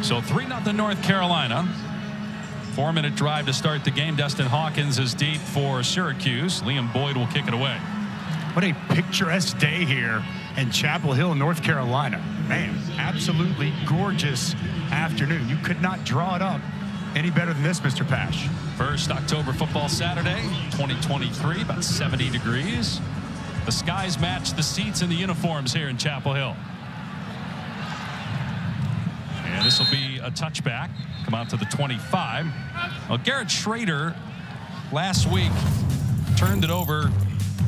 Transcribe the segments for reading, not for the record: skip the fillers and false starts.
So 3-0 North Carolina. 4-minute drive to start the game. Destin Hawkins is deep for Syracuse. Liam Boyd will kick it away. What a picturesque day here in Chapel Hill, North Carolina. Man, absolutely gorgeous afternoon. You could not draw it up any better than this, Mr. Pash. First October football Saturday, 2023, about 70 degrees. The skies match the seats and the uniforms here in Chapel Hill. And this will be a touchback. Come out to the 25. Well, Garrett Shrader last week turned it over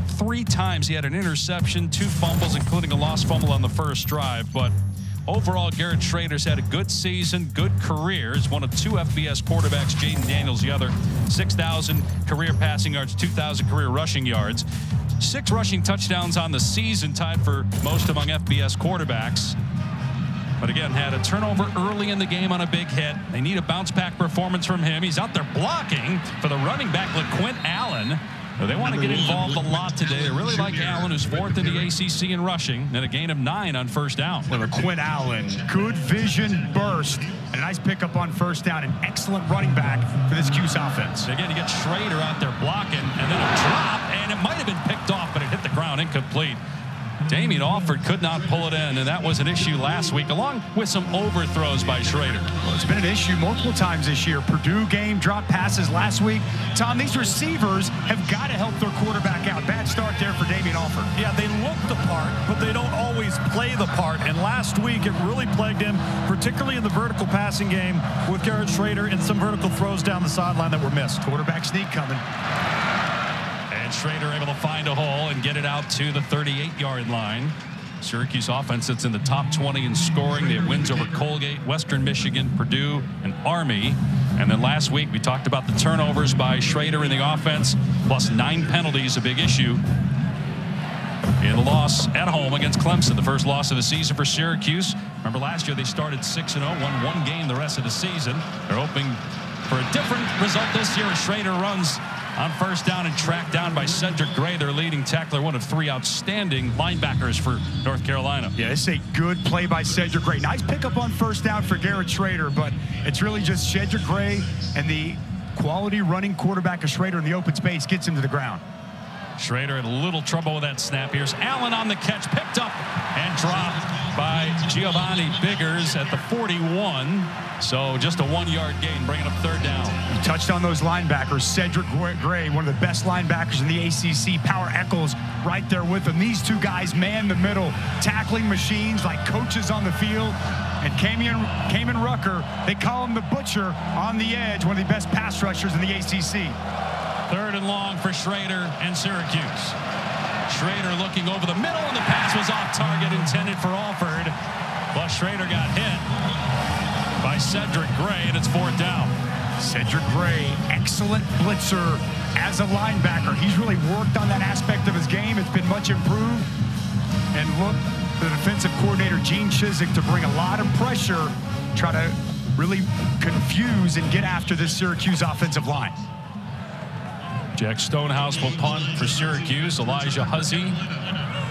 3 times. He had an interception, 2 fumbles, including a lost fumble on the first drive. But overall, Garrett Shrader's had a good season, good career. He's one of 2 FBS quarterbacks. Jaden Daniels, the other. 6,000 career passing yards, 2,000 career rushing yards. 6 rushing touchdowns on the season, tied for most among FBS quarterbacks. But again, had a turnover early in the game on a big hit. They need a bounce-back performance from him. He's out there blocking for the running back, LaQuint Allen. They want to get involved a lot today. They really like Allen, who's 4th in the ACC in rushing, and a gain of 9 on first down. Well, LaQuint Allen, good vision burst, and a nice pickup on first down. An excellent running back for this Cuse offense. Again, you get Shrader out there blocking, and then a drop, and it might have been picked off, but it hit the ground incomplete. Damian Alford could not pull it in, and that was an issue last week, along with some overthrows by Shrader. Well, it's been an issue multiple times this year. Purdue game, drop passes last week. Tom, these receivers have got to help their quarterback out. Bad start there for Damian Alford. Yeah, they look the part, but they don't always play the part. And last week, it really plagued him, particularly in the vertical passing game with Garrett Shrader and some vertical throws down the sideline that were missed. Quarterback sneak coming. And Shrader able to find a hole and get it out to the 38-yard line. Syracuse offense sits in the top 20 in scoring. They have wins over Colgate, Western Michigan, Purdue, and Army. And then last week we talked about the turnovers by Shrader in the offense, plus 9 penalties, a big issue. In the loss at home against Clemson, the first loss of the season for Syracuse. Remember last year they started 6-0, won 1 game the rest of the season. They're hoping for a different result this year as Shrader runs on first down and tracked down by Cedric Gray, their leading tackler, one of 3 outstanding linebackers for North Carolina. Yeah, it's a good play by Cedric Gray. Nice pickup on first down for Garrett Shrader, but it's really just Cedric Gray and the quality running quarterback of Shrader in the open space gets him to the ground. Shrader had a little trouble with that snap. Here's Allen on the catch, picked up and dropped by Giovanni Biggers at the 41. So just a 1-yard gain, bringing up 3rd down. You touched on those linebackers. Cedric Gray, one of the best linebackers in the ACC. Power Eccles right there with him. These 2 guys man the middle, tackling machines like coaches on the field. And Kamen Rucker, they call him the Butcher on the edge, one of the best pass rushers in the ACC. 3rd and long for Shrader and Syracuse. Shrader looking over the middle, and the pass was off target, intended for Alford. But Shrader got hit by Cedric Gray, and it's 4th down. Cedric Gray, excellent blitzer as a linebacker. He's really worked on that aspect of his game. It's been much improved. And look, the defensive coordinator, Gene Chizik, to bring a lot of pressure, try to really confuse and get after this Syracuse offensive line. Jack Stonehouse will punt for Syracuse. Elijah Huzzy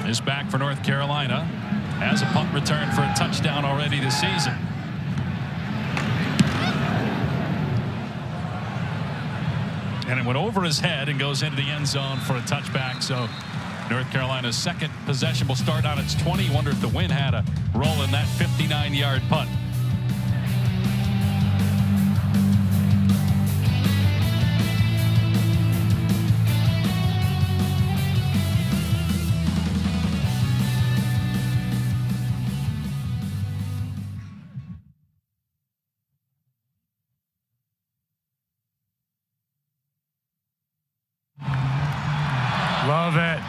is back for North Carolina. Has a punt return for a touchdown already this season. And it went over his head and goes into the end zone for a touchback. So North Carolina's 2nd possession will start on its 20. Wonder if the wind had a role in that 59-yard punt. Love it.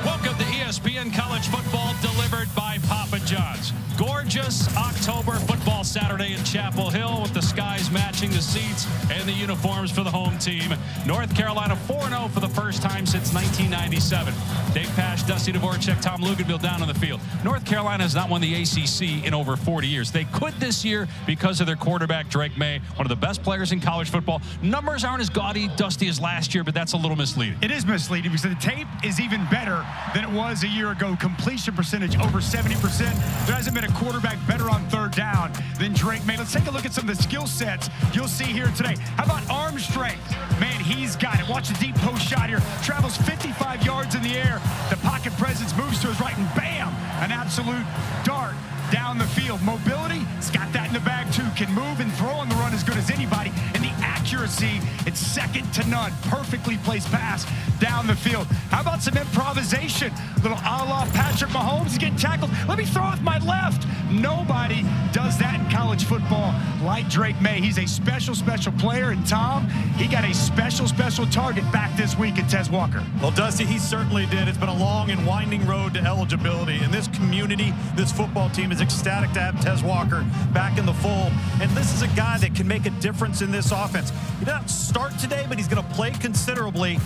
Welcome to ESPN College Football delivered by Papa John's. Gorgeous October football Saturday in Chapel Hill with the skies matching the seats and the uniforms for the home team. North Carolina 4-0 for the first time since 1997. Dave Pasch, Dusty Dvorak, Tom Luganville down on the field. North Carolina has not won the ACC in over 40 years. They could this year because of their quarterback, Drake Maye, one of the best players in college football. Numbers aren't as gaudy, Dusty, as last year, but that's a little misleading. It is misleading because the tape is even better than it was a year ago. Completion percentage over 70%. There hasn't been a quarterback better on third down than Drake Maye. Let's take a look at some of the skill sets you'll see here today. How about arm strength? Man, he's got it. Watch the deep post shot here. Travels 55 yards in the air. The pocket presence moves to his right, and bam, an absolute dart down the field. Mobility, he's got that in the bag too. Can move and throw on the run as good as anybody. And the accuracy, it's second to none. Perfectly placed pass down the field. How about some improvisation? Little a la Patrick Mahomes. He's getting tackled. Let me throw with my left. Nobody does that in college football like Drake Maye. He's a special, special player. And Tom, he got a special, special target back this week at Tez Walker. Well, Dusty, he certainly did. It's been a long and winding road to eligibility. And this community, this football team is ecstatic to have Tez Walker back in the fold. And this is a guy that can make a difference in this offense. He didn't start today, but he's going to play considerably.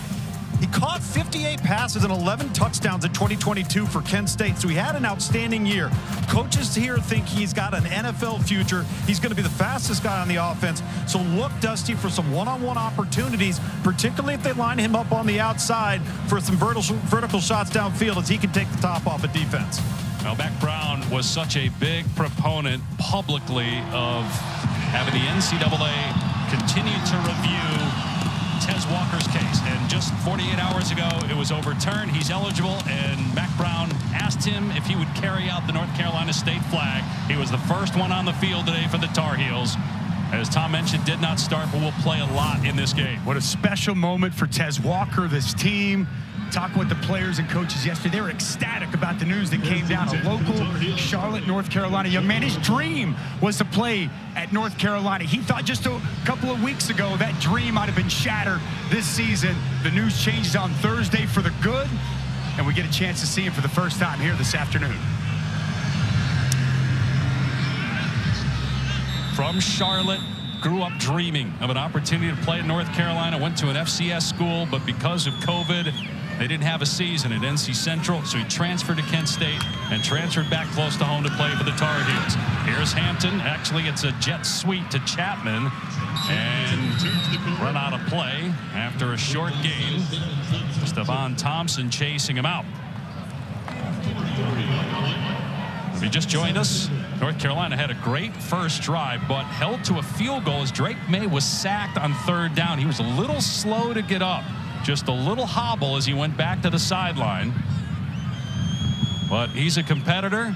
He caught 58 passes and 11 touchdowns in 2022 for Kent State, so he had an outstanding year. Coaches here think he's got an NFL future. He's going to be the fastest guy on the offense. So look, Dusty, for some one-on-one opportunities, particularly if they line him up on the outside for some vertical shots downfield, as he can take the top off a defense. Now, Mack Brown was such a big proponent publicly of having the NCAA continue to review Tez Walker's case, and just 48 hours ago it was overturned. He's eligible, and Mack Brown asked him if he would carry out the North Carolina state flag. He was the first one on the field today for the Tar Heels. As Tom mentioned, did not start, but will play a lot in this game. What a special moment for Tez Walker, this team. Talking with the players and coaches yesterday, they were ecstatic about the news that came down. A local Charlotte, North Carolina young man, his dream was to play at North Carolina. He thought just a couple of weeks ago that dream might have been shattered this season. The news changes on Thursday for the good, and we get a chance to see him for the first time here this afternoon. From Charlotte, grew up dreaming of an opportunity to play at North Carolina, went to an FCS school, but because of COVID, they didn't have a season at NC Central, so he transferred to Kent State and transferred back close to home to play for the Tar Heels. Here's Hampton. Actually, it's a jet sweep to Chapman, and run out of play after a short gain. Stephon Thompson chasing him out. If you just joined us, North Carolina had a great first drive, but held to a field goal as Drake Maye was sacked on third down. He was a little slow to get up. Just a little hobble as he went back to the sideline. But he's a competitor.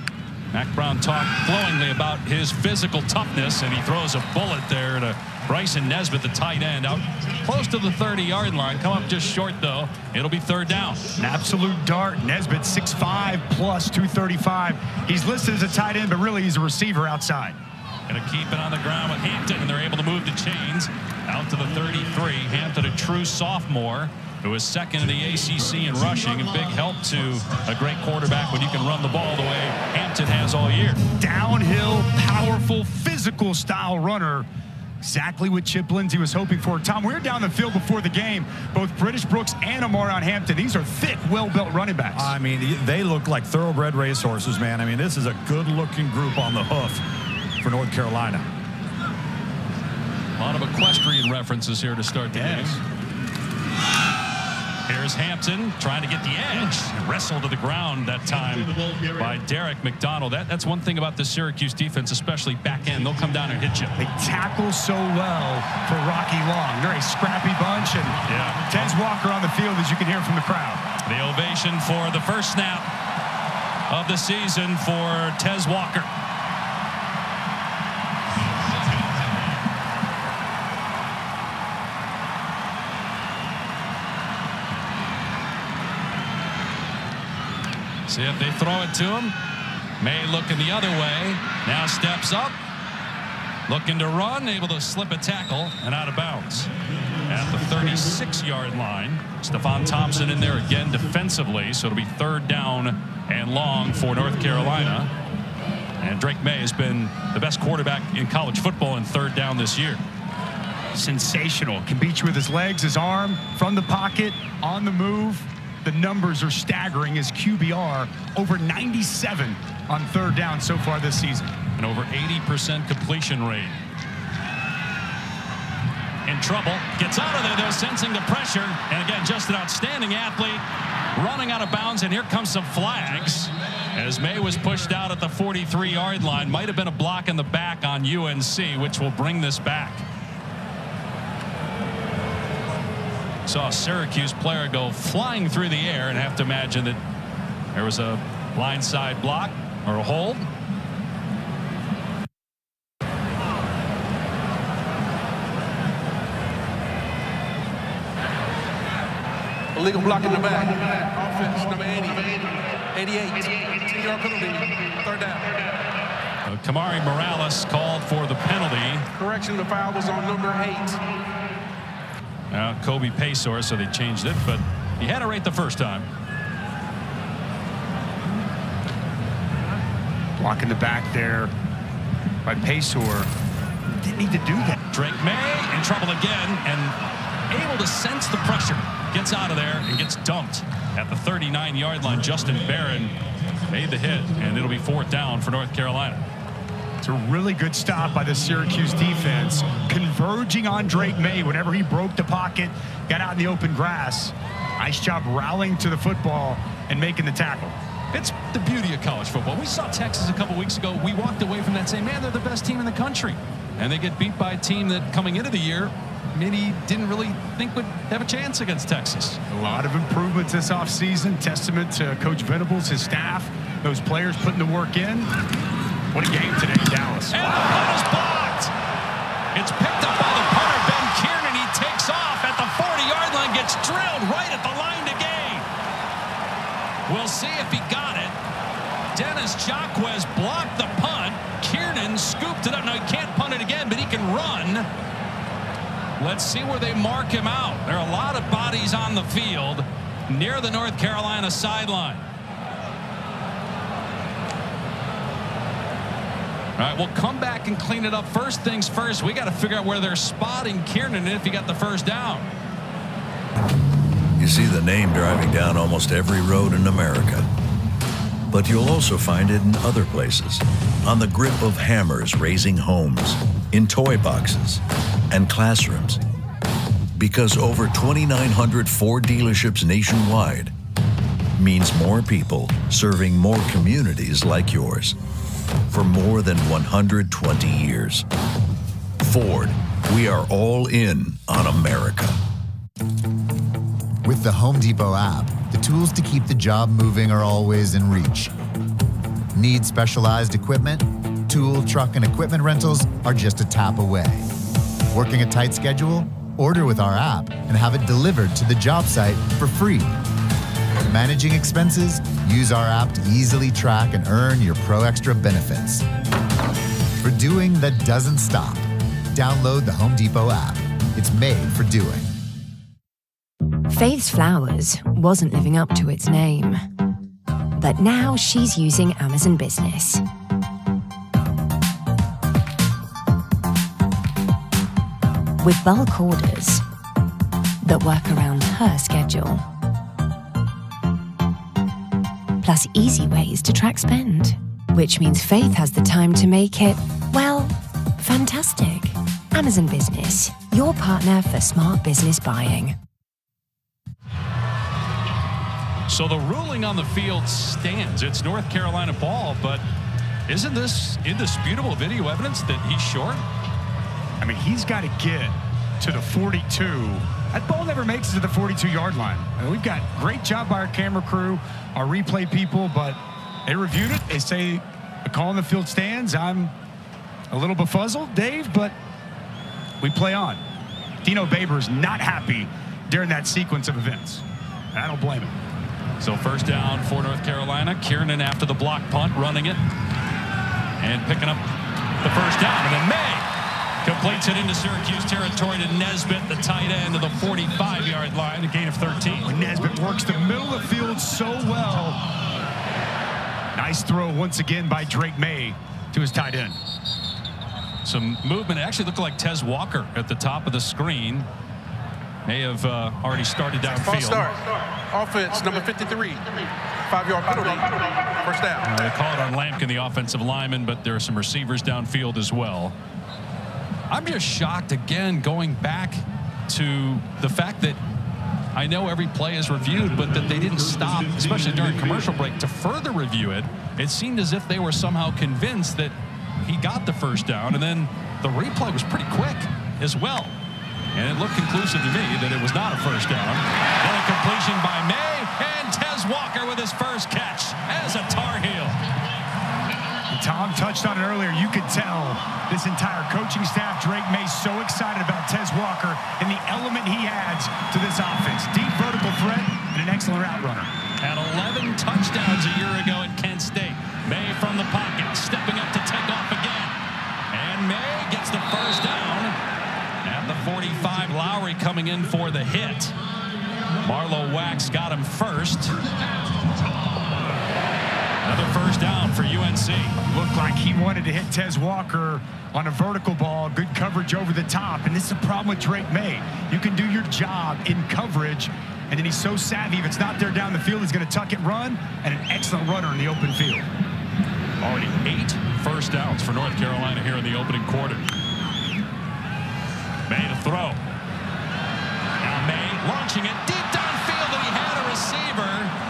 Mack Brown talked glowingly about his physical toughness, and he throws a bullet there to Bryson Nesbitt, the tight end, out close to the 30-yard line. Come up just short, though. It'll be third down. An absolute dart. Nesbitt 6'5", plus 235. He's listed as a tight end, but really he's a receiver outside. Going to keep it on the ground with Hampton, and they're able to move the chains out to the 33. Hampton, a true sophomore, who is second in the ACC in rushing, and big help to a great quarterback when you can run the ball the way Hampton has all year. Downhill, powerful, physical style runner. Exactly what Chip Lindsey was hoping for. Tom, we were down the field before the game. Both British Brooks and Amarion Hampton, these are thick, well-built running backs. I mean, they look like thoroughbred racehorses, man. I mean, this is a good-looking group on the hoof for North Carolina. A lot of equestrian references here to start the game. Here's Hampton trying to get the edge. Wrestled to the ground that time by Derek McDonald. That's one thing about the Syracuse defense, especially back end. They'll come down and hit you. They tackle so well for Rocky Long. They're a scrappy bunch, and Tez Walker on the field, as you can hear from the crowd. The ovation for the first snap of the season for Tez Walker. See if they throw it to him. Maye looking the other way. Now steps up. Looking to run. Able to slip a tackle and out of bounds. At the 36-yard line. Stephon Thompson in there again defensively, so it'll be 3rd down and long for North Carolina. And Drake Maye has been the best quarterback in college football in 3rd down this year. Sensational. Can beat you with his legs, his arm, from the pocket, on the move. The numbers are staggering. His QBR over 97 on 3rd down so far this season. And over 80% completion rate. In trouble. Gets out of there, though, sensing the pressure. And again, just an outstanding athlete running out of bounds. And here comes some flags as Maye was pushed out at the 43-yard line. Might have been a block in the back on UNC, which will bring this back. Saw a Syracuse player go flying through the air and have to imagine that there was a blindside block or a hold. Illegal block in the back. Offense number 88. 10-yard penalty. 3rd down. Kamari Morales called for the penalty. Correction, the foul was on number 8. Kobe Paysour, so they changed it, but he had it right the first time. Blocking the back there by Paysour. Didn't need to do that. Drake Maye in trouble again and able to sense the pressure. Gets out of there and gets dumped at the 39-yard line. Justin Barron made the hit, and it'll be 4th down for North Carolina. It's a really good stop by the Syracuse defense, converging on Drake Maye whenever he broke the pocket, got out in the open grass. Nice job rallying to the football and making the tackle. It's the beauty of college football. We saw Texas a couple weeks ago. We walked away from that saying, man, they're the best team in the country. And they get beat by a team that coming into the year maybe didn't really think would have a chance against Texas. A lot of improvements this offseason. Testament to Coach Venables, his staff, those players putting the work in. What a game today in Dallas. And the punt is blocked. It's picked up by the punter, Ben Kiernan. He takes off at the 40-yard line, gets drilled right at the line to gain. We'll see if he got it. Dennis Jacquez blocked the punt. Kiernan scooped it up. Now, he can't punt it again, but he can run. Let's see where they mark him out. There are a lot of bodies on the field near the North Carolina sideline. All right, we'll come back and clean it up. First things first, we got to figure out where they're spotting Kiernan if he got the 1st down. You see the name driving down almost every road in America. But you'll also find it in other places. On the grip of hammers raising homes, in toy boxes, and classrooms. Because over 2,900 Ford dealerships nationwide means more people serving more communities like yours. For more than 120 years. Ford, we are all in on America. With the Home Depot app, the tools to keep the job moving are always in reach. Need specialized equipment? Tool, truck, and equipment rentals are just a tap away. Working a tight schedule? Order with our app and have it delivered to the job site for free. Managing expenses? Use our app to easily track and earn your Pro Extra benefits. For doing that doesn't stop, download the Home Depot app. It's made for doing. Faith's Flowers wasn't living up to its name, but now she's using Amazon Business. With bulk orders that work around her schedule. Plus easy ways to track spend, which means Faith has the time to make it, well, fantastic. Amazon Business, your partner for smart business buying. So the ruling on the field stands. It's North Carolina ball, but isn't this indisputable video evidence that he's short? I mean, he's got to get to the 42. That ball never makes it to the 42-yard line. And we've got great job by our camera crew, our replay people, but they reviewed it. They say the call on the field stands. I'm a little befuzzled, Dave, but we play on. Dino Babers not happy during that sequence of events. I don't blame him. So 1st down for North Carolina. Kiernan after the block punt, running it and picking up the 1st down. And then Maye Completes it into Syracuse territory to Nesbitt, the tight end, to the 45-yard line, a gain of 13. When Nesbitt works the middle of the field so well. Nice throw once again by Drake Maye to his tight end. Some movement. It actually looked like Tez Walker at the top of the screen. May have already started downfield. False start. Offense, number 53. 5-yard penalty. First down. They call it on Lampkin, the offensive lineman, but there are some receivers downfield as well. I'm just shocked again going back to the fact that I know every play is reviewed, but that they didn't stop, especially during commercial break, to further review it. It seemed as if they were somehow convinced that he got the first down, and then the replay was pretty quick as well. And it looked conclusive to me that it was not a first down. Then a completion by Maye, and Tez Walker with his first catch as a Tar Heel. Tom touched on it earlier. You could tell this entire coaching staff, Drake Maye, so excited about Tez Walker and the element he adds to this offense. Deep vertical threat and an excellent route runner. Had 11 touchdowns a year ago at Kent State. Maye from the pocket, stepping up to take off again. And Maye gets the first down at the 45. Lowry coming in for the hit. Marlowe Wax got him first. Another first down for UNC. Looked like he wanted to hit Tez Walker on a vertical ball. Good coverage over the top. And this is a problem with Drake Maye. You can do your job in coverage, and then he's so savvy. If it's not there down the field, he's going to tuck it, run, and an excellent runner in the open field. Already 8 first downs for North Carolina here in the opening quarter. Maye to throw. Now Maye launching it deep downfield, and he had a receiver.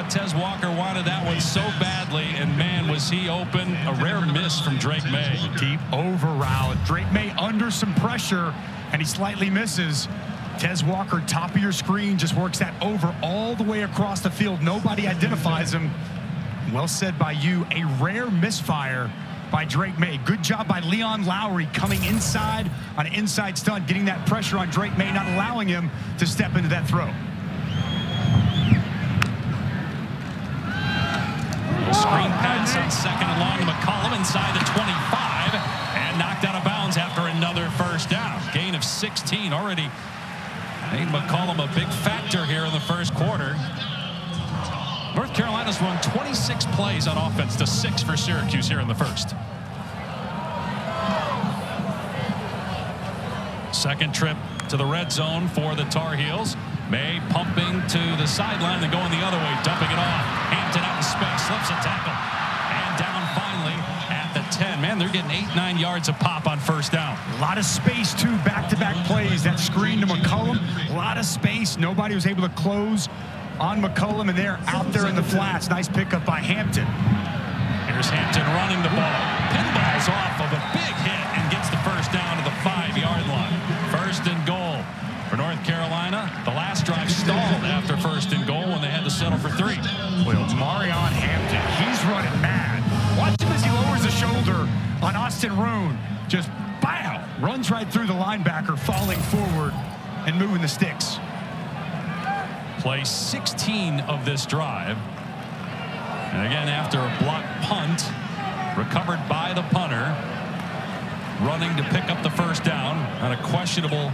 Tez Walker wanted that one so badly, and man, was he open. A rare miss from Drake Maye. Deep over route. Drake Maye under some pressure, and he slightly misses. Tez Walker, top of your screen, just works that over all the way across the field. Nobody identifies him. Well said by you. A rare misfire by Drake Maye. Good job by Leon Lowry coming inside on an inside stunt, getting that pressure on Drake Maye, not allowing him to step into that throw. Screen pass on second and long to McCollum inside the 25 and knocked out of bounds after another first down. Gain of 16 already made McCollum a big factor here in the first quarter. North Carolina's run 26 plays on offense to 6 for Syracuse here in the first. Second trip to the red zone for the Tar Heels. Maye pumping to the sideline and going the other way, dumping it off. Hampton out in space, slips a tackle. And down finally at the 10. Man, they're getting 8-9 yards a pop on first down. A lot of space, too, back-to-back plays. That screen to McCollum, a lot of space. Nobody was able to close on McCollum, and they're out there in the flats. Nice pickup by Hampton. Here's Hampton running the ball. Pinballs off of a big hit and gets the first down to the 5-yard line. First and goal for North Carolina. The last drive stalled after first and goal when they had to settle for 3. Well, Marion Hampton, he's running mad. Watch him as he lowers the shoulder on Austin Roone. Just, bow, runs right through the linebacker, falling forward and moving the sticks. Play 16 of this drive. And again, after a blocked punt, recovered by the punter, running to pick up the first down on a questionable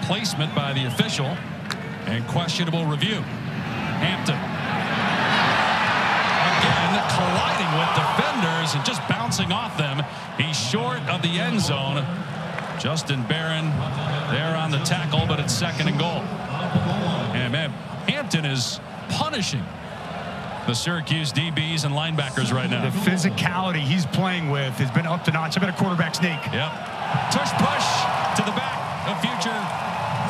placement by the official and questionable review. Hampton again colliding with defenders and just bouncing off them. He's short of the end zone. Justin Barron there on the tackle, but it's second and goal. And man, Hampton is punishing the Syracuse DBs and linebackers right now. The physicality he's playing with has been up to notch. I bet a quarterback sneak. Yep. Tush push to the back of future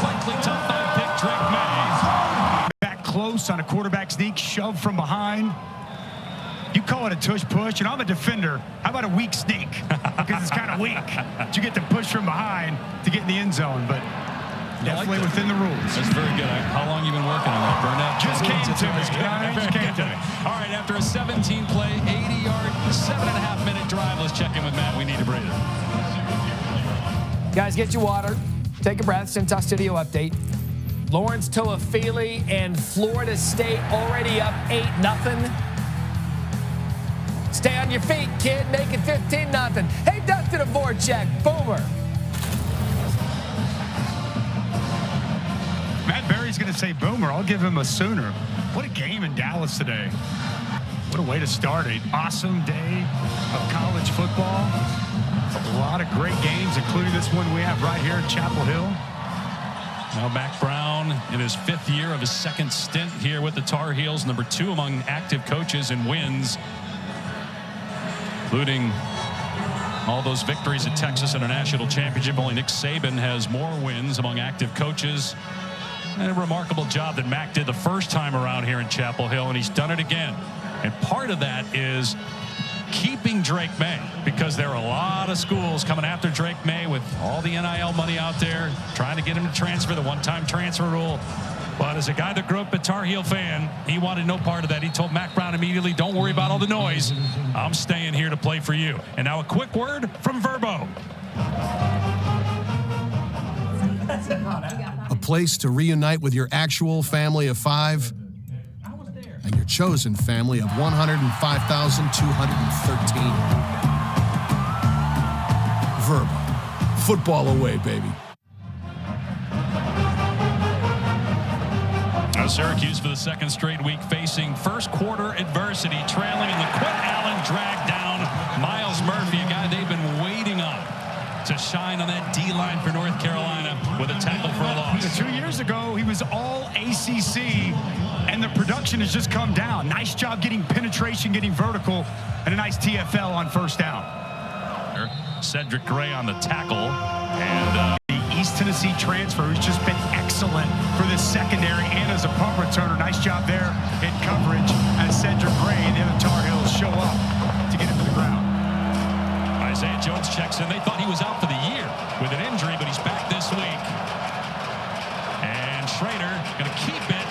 likely top 5 pick Drake Maye. Back close on a quarterback sneak, shove from behind. You call it a tush push, and I'm a defender. How about a weak sneak? Because it's kind of weak. But you get to push from behind to get in the end zone, but definitely like within the rules. That's very good. How long have you been working on that, Burnett? Just came to me. Just came to me. All right, after a 17-play, 80-yard, 7.5-minute drive, let's check in with Matt. We need a breather. Guys, get your water. Take a breath. Cintas Studio update. Lawrence Toafili and Florida State already up 8-0. Stay on your feet, kid. Make it 15-0. Hey, Dustin Dvorak, boomer. Matt Berry's going to say boomer. I'll give him a sooner. What a game in Dallas today. What a way to start an awesome day of college football. A lot of great games, including this one we have right here in Chapel Hill. Now Mack Brown in his 5th year of his 2nd stint here with the Tar Heels, number 2 among active coaches in wins, including all those victories at Texas in a national championship. Only Nick Saban has more wins among active coaches. And a remarkable job that Mack did the first time around here in Chapel Hill, and he's done it again. And part of that is keeping Drake Maye, because there are a lot of schools coming after Drake Maye with all the NIL money out there, trying to get him to transfer, the one-time transfer rule. But as a guy that grew up a Tar Heel fan, he wanted no part of that. He told Mack Brown immediately, don't worry about all the noise. I'm staying here to play for you. And now a quick word from Verbo. A place to reunite with your actual family of 5 and your chosen family of 105,213. Verbo. Football away, baby. Now Syracuse for the 2nd straight week facing first quarter adversity, trailing in the Quinn Allen drag down Miles Murphy, a guy they've been waiting on to shine on that D-line for North Carolina with a tackle for a loss. 2 years ago, he was all ACC, and the production has just come down. Nice job getting penetration, getting vertical, and a nice TFL on first down. Cedric Gray on the tackle. And the East Tennessee transfer who's just been excellent for this secondary and as a punt returner. Nice job there in coverage as Cedric Gray and the other Tar Heels show up to get him to the ground. Isaiah Jones checks in. They thought he was out for the year with an injury, but he's back this week. And Shrader going to keep it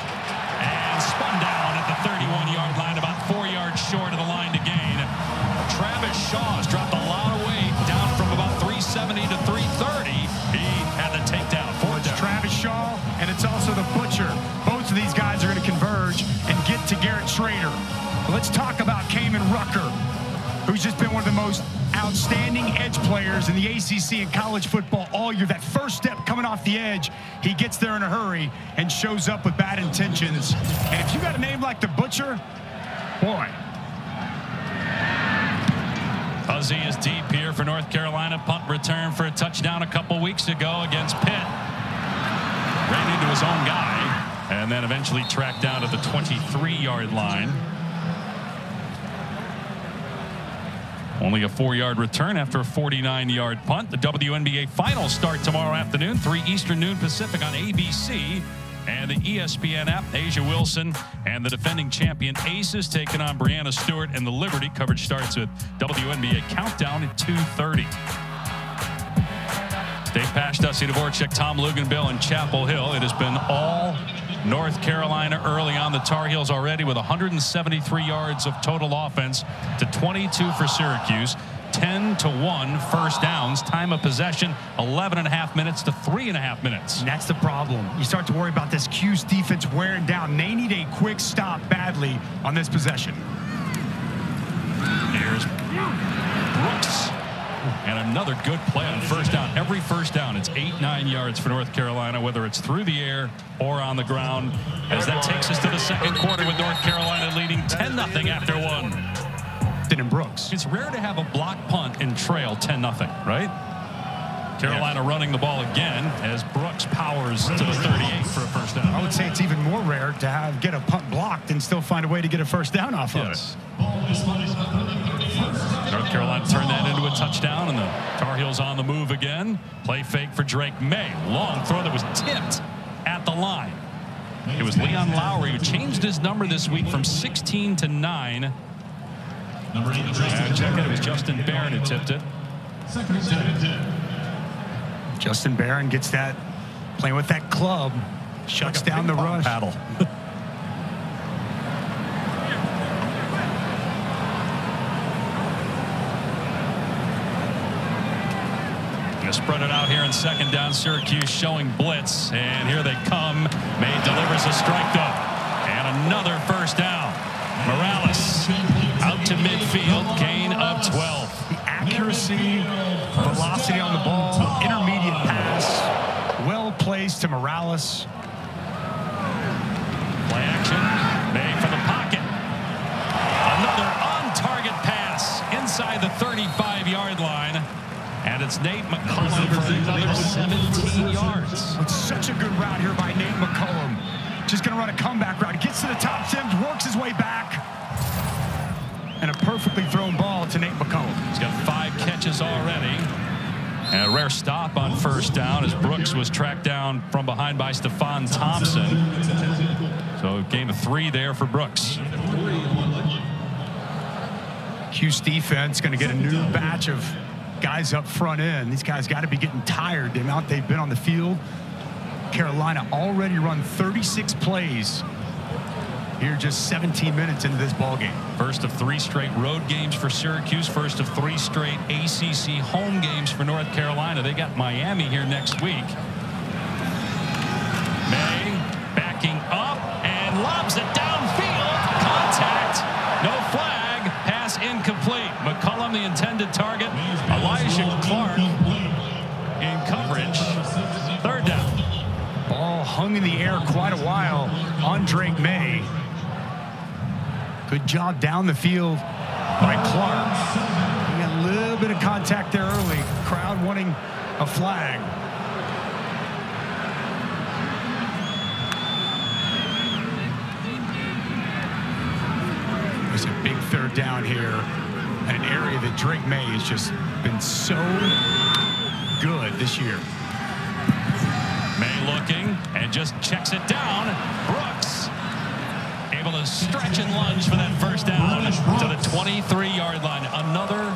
and spun down at the 31-yard line, about 4 yards short of the line to gain. Travis Shaw's dropped a lot of weight, down from about 370 to 330. He had the takedown. It's Travis Shaw, and it's also the Butcher. Both of these guys are going to converge and get to Garrett Shrader. Let's talk about Kamen Rucker, who's just been one of the most outstanding edge players in the ACC in college football all year. That first step coming off the edge, he gets there in a hurry and shows up with bad intentions. And if you got a name like the Butcher, boy. Fuzzy is deep here for North Carolina. Punt return for a touchdown a couple weeks ago against Pitt. Ran into his own guy and then eventually tracked down to the 23-yard line. Only a 4-yard return after a 49-yard punt. The WNBA finals start tomorrow afternoon, 3 Eastern, noon Pacific on ABC. And the ESPN app. Asia Wilson and the defending champion Aces taking on Brianna Stewart and the Liberty. Coverage starts with WNBA Countdown at 2:30. Dave Pasch, Dusty Dvorak, Tom Luganbill, and Chapel Hill. It has been all North Carolina early on. The Tar Heels already with 173 yards of total offense to 22 for Syracuse. 10-1 first downs. Time of possession 11.5 minutes to 3.5 minutes. And that's the problem. You start to worry about this Cuse defense wearing down. They need a quick stop badly on this possession. Here's Brooks. And another good play on first down. Every first down, it's 8-9 yards for North Carolina, whether it's through the air or on the ground, as that takes us to the second quarter with North Carolina leading 10-0 after one. And Brooks. It's rare to have a block punt and trail 10-0, right? Carolina running the ball again as Brooks powers to the 38 for a first down. I would say it's even more rare to get a punt blocked and still find a way to get a first down off of it. North Carolina turned that into a touchdown, and the Tar Heels on the move again. Play fake for Drake Maye. Long throw that was tipped at the line. It was Leon Lowry who changed his number this week from 16 to 9. Check it. It was Justin Barron who tipped it. Justin Barron gets that, playing with that club, shuts like down the rush. Paddle. They spread it out here in second down. Syracuse showing blitz, and here they come. Maye delivers a strike though, and another first down. Morales out to midfield. downfield, gain of 12. The accuracy, velocity on the ball, intermediate pass, well placed to Morales. Play action, Maye from the pocket. Another on-target pass inside the 35-yard line. And it's Nate McCollum for another 17 yards. It's such a good route here by Nate McCollum. Just going to run a comeback route. Gets to the top, Sims works his way back. And a perfectly thrown ball to Nate McCollum. He's got 5 catches already. And a rare stop on first down as Brooks was tracked down from behind by Stephon Thompson. So gain of 3 there for Brooks. Cuse defense going to get a new batch of guys up front end. These guys got to be getting tired. The amount they've been on the field. Carolina already run 36 plays here just 17 minutes into this ball game. First of 3 straight road games for Syracuse. First of 3 straight ACC home games for North Carolina. They got Miami here next week. Maye backing up and lobs it downfield. Contact. No flag. Pass incomplete. McCollum the intended target. Elijah Clark in coverage. 3rd down. Ball hung in the air quite a while on Drake Maye. Good job down the field by Clark. He got a little bit of contact there early. Crowd wanting a flag. There's a big 3rd down here in an area that Drake Maye has just been so good this year. Maye looking and just checks it down. Brooks able to stretch and lunge for that first down to the 23-yard line. Another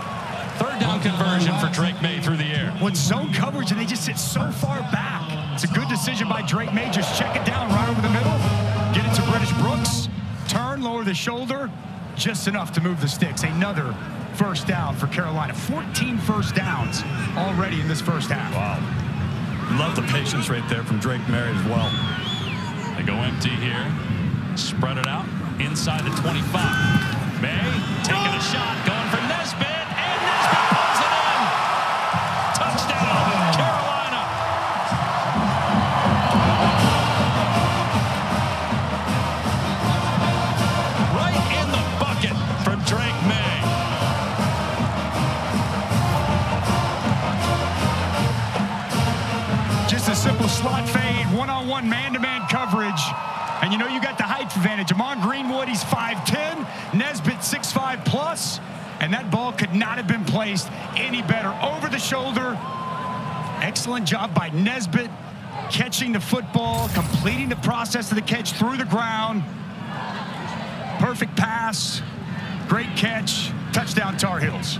3rd down conversion for Drake Maye through the air. With zone coverage and they just sit so far back. It's a good decision by Drake Maye. Just check it down right over the middle. Get it to British Brooks. Turn, lower the shoulder. Just enough to move the sticks. Another first down for Carolina. 14 first downs already in this first half. Wow. Love the patience right there from Drake Maye as well. They go empty here. Spread it out inside the 25. Maye taking a shot, going for Nesbitt, and Nesbitt pulls it in. Touchdown, Carolina. Right in the bucket from Drake Maye. Just a simple slot fade, one-on-one, man-to-man coverage. And you know you got the height advantage. Amon Greenwood, he's 5'10", Nesbitt 6'5 plus, and that ball could not have been placed any better. Over the shoulder. Excellent job by Nesbitt, catching the football, completing the process of the catch through the ground. Perfect pass, great catch, touchdown Tar Heels.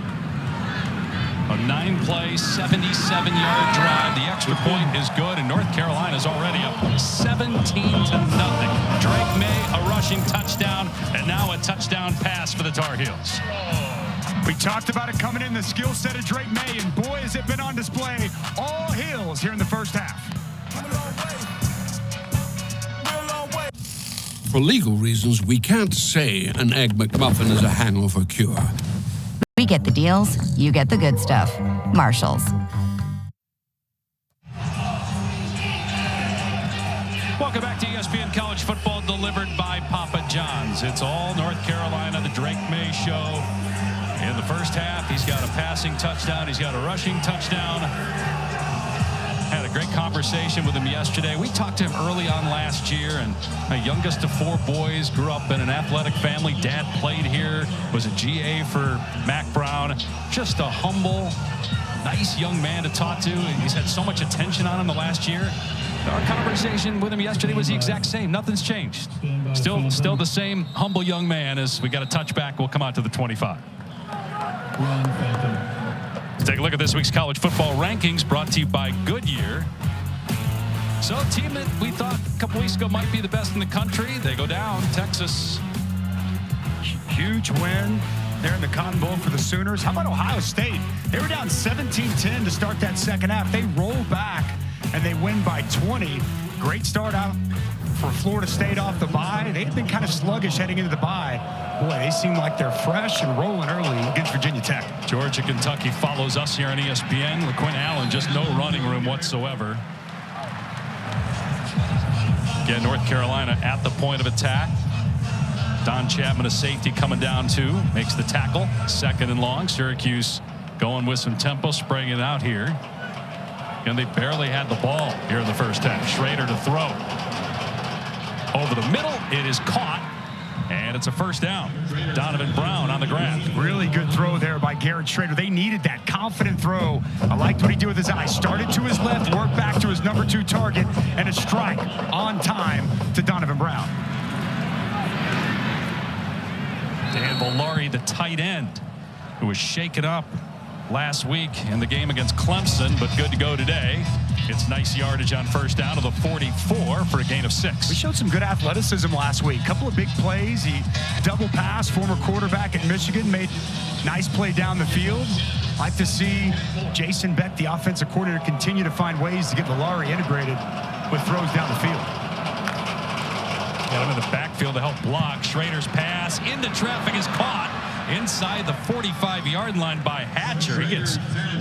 A 9-play, 77-yard drive. The extra point is good, and North Carolina's already up 17-0. Drake Maye, a rushing touchdown, and now a touchdown pass for the Tar Heels. We talked about it coming in, the skill set of Drake Maye, and boy, has it been on display. All Heels here in the first half. For legal reasons, we can't say an Egg McMuffin is a hangover cure. We get the deals, you get the good stuff. Marshall's. Welcome back to ESPN College Football, delivered by Papa John's. It's all North Carolina, the Drake Maye show. In the first half, he's got a passing touchdown. He's got a rushing touchdown. Had a great conversation with him yesterday. We talked to him early on last year, and the youngest of 4 boys, grew up in an athletic family. Dad played here, was a GA for Mac Brown. Just a humble, nice young man to talk to. He's had so much attention on him the last year. Our conversation with him yesterday was the exact same. Nothing's changed. Still the same humble young man. As we got a touchback, we'll come out to the 25. Let's take a look at this week's college football rankings, brought to you by Goodyear. So a team that we thought a couple weeks ago might be the best in the country, they go down. Texas. Huge win there in the Cotton Bowl for the Sooners. How about Ohio State? They were down 17-10 to start that second half. They rolled back and they win by 20. Great start out for Florida State off the bye. They had been kind of sluggish heading into the bye. Boy, they seem like they're fresh and rolling early against Virginia Tech. Georgia, Kentucky follows us here on ESPN. LaQuinn Allen, just no running room whatsoever. Again, North Carolina at the point of attack. Don Chapman, a safety, coming down two, makes the tackle. 2nd and long. Syracuse going with some tempo, spraying it out here. And they barely had the ball here in the first half. Shrader to throw. Over the middle, it is caught, and it's a first down. Donovan Brown on the grab. Really good throw there by Garrett Shrader. They needed that confident throw. I liked what he did with his eyes. Started to his left, worked back to his number 2 target, and a strike on time to Donovan Brown. Dan Volari, the tight end, who was shaken up last week in the game against Clemson, but good to go today. It's nice yardage on first down to the 44 for a gain of 6. We showed some good athleticism last week. Couple of big plays. He double passed, former quarterback at Michigan, made nice play down the field. Like to see Jason Beck, the offensive coordinator, continue to find ways to get Volari integrated with throws down the field. Got him in the backfield to help block. Shrader's pass into traffic is caught inside the 45-yard line by Hatcher. He gets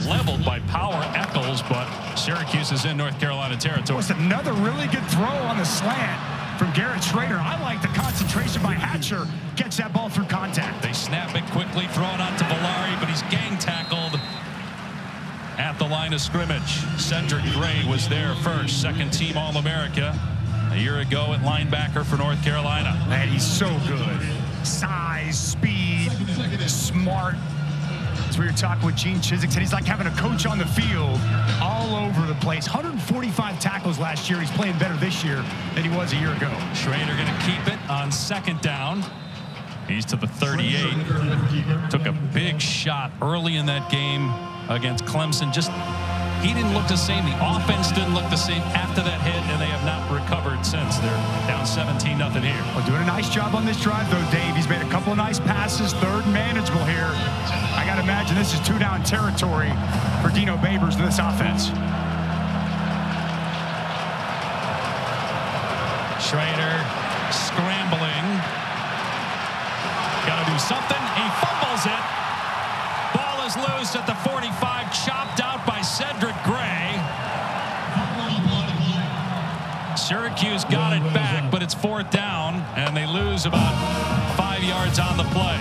leveled by Power Eccles, but Syracuse is in North Carolina territory. It's another really good throw on the slant from Garrett Shrader. I like the concentration by Hatcher. Gets that ball through contact. They snap it quickly, throw it out to Volari, but he's gang tackled at the line of scrimmage. Cedric Gray was there first, 2nd team All-America a year ago at linebacker for North Carolina. Man, he's so good. Size, speed, smart. That's where you're talking with Gene Chizik. Said he's like having a coach on the field all over the place. 145 tackles last year. He's playing better this year than he was a year ago. Shrader going to keep it on 2nd down. He's to the 38. Took a big shot early in that game against Clemson. Just, he didn't look the same. The offense didn't look the same after that hit, and they have not recovered since. They're down 17-0 here. Well, doing a nice job on this drive, though, Dave. He's made a couple of nice passes, 3rd and manageable here. I got to imagine this is 2-down territory for Dino Babers in this offense. Shrader scrambling. Got to do something. He fumbles it. Ball is loose at the 45, chopped out by Cedric Gray. Syracuse got it back, but it's 4th down, and they lose about 5 yards on the play.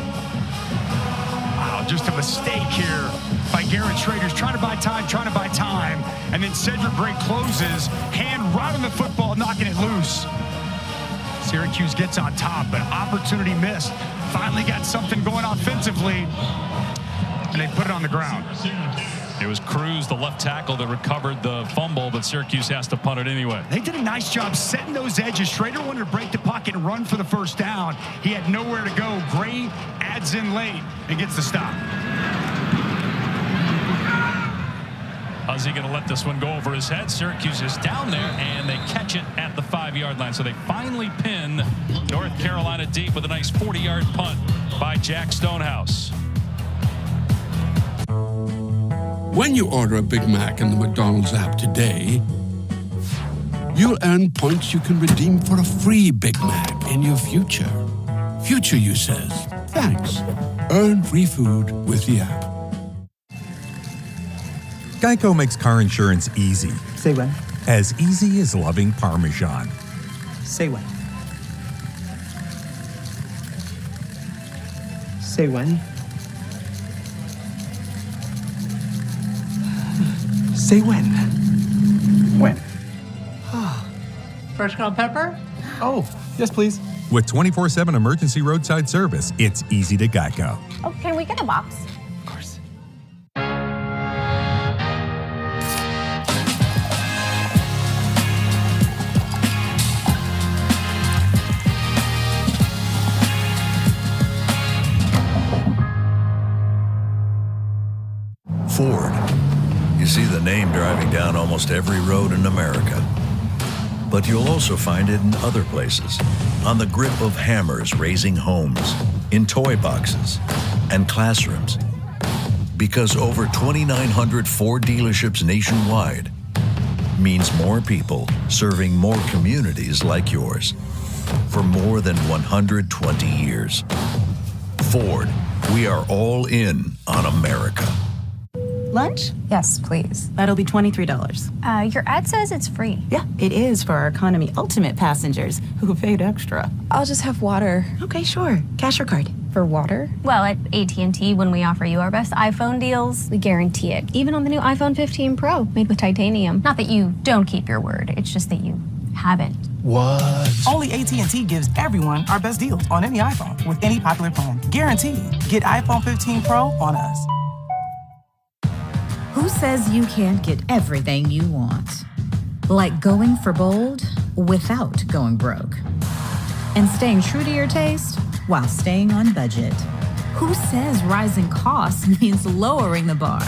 Wow, just a mistake here by Garrett Shrader. Trying to buy time, and then Cedric Gray closes, hand right on the football, knocking it loose. Syracuse gets on top, but opportunity missed. Finally got something going offensively, and they put it on the ground. It was Cruz, the left tackle, that recovered the fumble, but Syracuse has to punt it anyway. They did a nice job setting those edges. Shrader wanted to break the pocket and run for the first down. He had nowhere to go. Gray adds in late and gets the stop. How's he going to let this one go over his head? Syracuse is down there, and they catch it at the 5-yard line. So they finally pin North Carolina deep with a nice 40-yard punt by Jack Stonehouse. When you order a Big Mac in the McDonald's app today, you'll earn points you can redeem for a free Big Mac in your future. Future you says, thanks. Earn free food with the app. Geico makes car insurance easy. Say when. As easy as loving Parmesan. Say when. Say when. Say when. When. Fresh ground pepper? Oh, yes, please. With 24/7 emergency roadside service, it's easy to Geico. Oh, can we get a box? Of course. Ford. You see the name driving down almost every road in America. But you'll also find it in other places. On the grip of hammers raising homes, in toy boxes, and classrooms. Because over 2,900 Ford dealerships nationwide means more people serving more communities like yours for more than 120 years. Ford, we are all in on America. Lunch? Yes, please. That'll be $23. Your ad says it's free. Yeah, it is for our Economy Ultimate passengers who paid extra. I'll just have water. Okay, sure. Cash or card? For water? Well, at AT&T, when we offer you our best iPhone deals, we guarantee it. Even on the new iPhone 15 Pro, made with titanium. Not that you don't keep your word, it's just that you haven't. What? Only AT&T gives everyone our best deals on any iPhone with any popular plan. Guaranteed. Get iPhone 15 Pro on us. Who says you can't get everything you want? Like going for bold without going broke. And staying true to your taste while staying on budget. Who says rising costs means lowering the bar?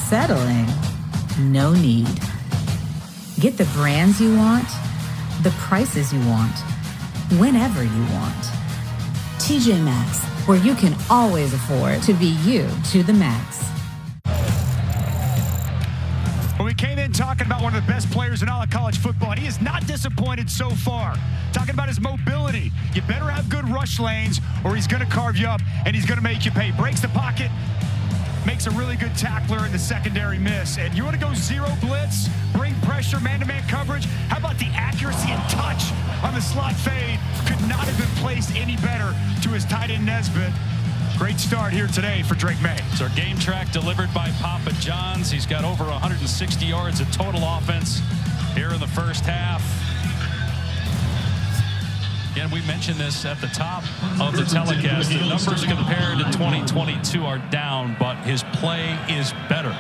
Settling? No need. Get the brands you want, the prices you want, whenever you want. TJ Maxx, where you can always afford to be you to the max. Well, we came in talking about one of the best players in all of college football, and he is not disappointed so far. Talking about his mobility. You better have good rush lanes, or he's going to carve you up, and he's going to make you pay. Breaks the pocket, makes a really good tackler in the secondary miss. And you want to go zero blitz, bring pressure, man-to-man coverage? How about the accuracy and touch on the slot fade? Could not have been placed any better to his tight end Nesbitt. Great start here today for Drake Maye. It's our game track delivered by Papa John's. He's got over 160 yards of total offense here in the first half. Again, we mentioned this at the top of the telecast. The numbers compared to 2022 are down, but his play is better.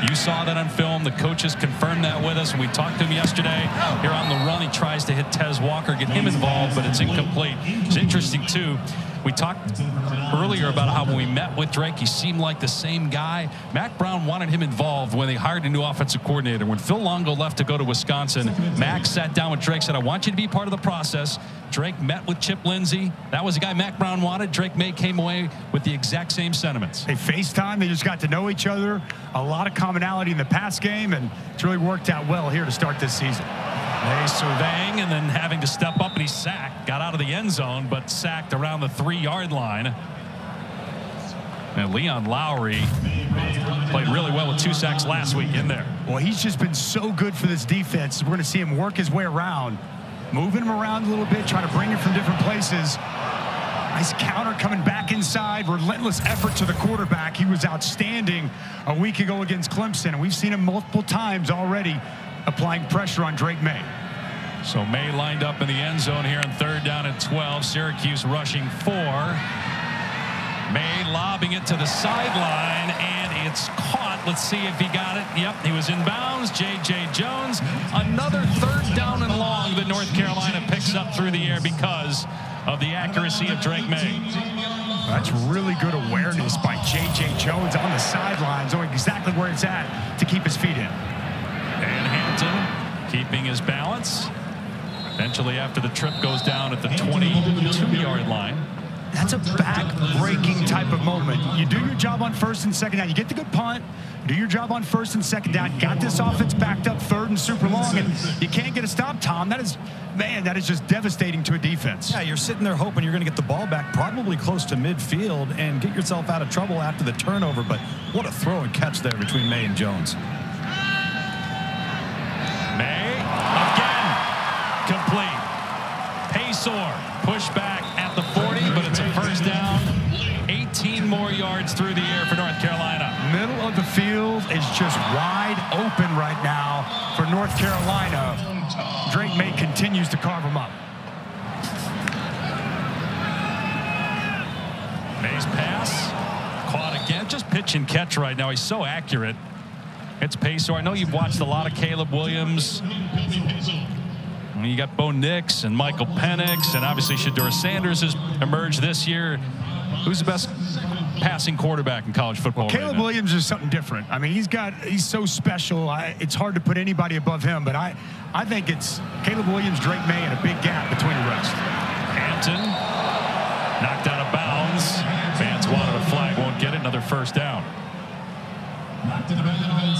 You saw that on film. The coaches confirmed that with us. And we talked to him yesterday. Here on the run, he tries to hit Tez Walker, get him involved, but it's incomplete. It's interesting, too. We talked earlier about how when we met with Drake, he seemed like the same guy. Mac Brown wanted him involved when they hired a new offensive coordinator. When Phil Longo left to go to Wisconsin, Mac sat down with Drake, said, I want you to be part of the process. Drake met with Chip Lindsey. That was the guy Mac Brown wanted. Drake Maye came away with the exact same sentiments. They FaceTime. They just got to know each other. A lot of commonality in the pass game, and it's really worked out well here to start this season. Maye surveying and then having to step up, and he sacked. Got out of the end zone, but sacked around the 3-yard line. And Leon Lowry played really well with 2 sacks last week in there. Well, he's just been so good for this defense. We're going to see him work his way around, moving him around a little bit, trying to bring him from different places. Nice counter coming back inside. Relentless effort to the quarterback. He was outstanding a week ago against Clemson, and we've seen him multiple times already applying pressure on Drake Maye. So Maye lined up in the end zone here on 3rd down and 12. Syracuse rushing 4. Maye lobbing it to the sideline, and it's caught. Let's see if he got it. Yep, he was in bounds. J.J. Jones. Another 3rd down and long that North Carolina picks up through the air because of the accuracy of Drake Maye. That's really good awareness by J.J. Jones on the sidelines, knowing exactly where it's at to keep his feet in. And Hampton keeping his balance. Eventually, after the trip, goes down at the 22-yard line. That's a back-breaking type of moment. You do your job on 1st and 2nd down. You get the good punt. Do your job on 1st and 2nd down. Got this offense backed up 3rd and super long, and you can't get a stop, Tom. That is, man, that is just devastating to a defense. Yeah, you're sitting there hoping you're going to get the ball back probably close to midfield and get yourself out of trouble after the turnover, but what a throw and catch there between Maye and Jones. Maye again, complete. Paysour push back at the 40, but it's a 1st down. 18 more yards through the air for North Carolina. Middle of the field is just wide open right now for North Carolina. Drake Maye continues to carve them up. Maye's pass caught again. Just pitch and catch right now. He's so accurate. It's Paysour. I know you've watched a lot of Caleb Williams. You got Bo Nix and Michael Penix, and obviously Shedeur Sanders has emerged this year. Who's the best passing quarterback in college football? Well, Caleb Williams is something different. I mean, he's so special. It's hard to put anybody above him, but I think it's Caleb Williams, Drake Maye, and a big gap between the rest. Hampton knocked out of bounds. Fans wanted a flag, won't get it. Another 1st down.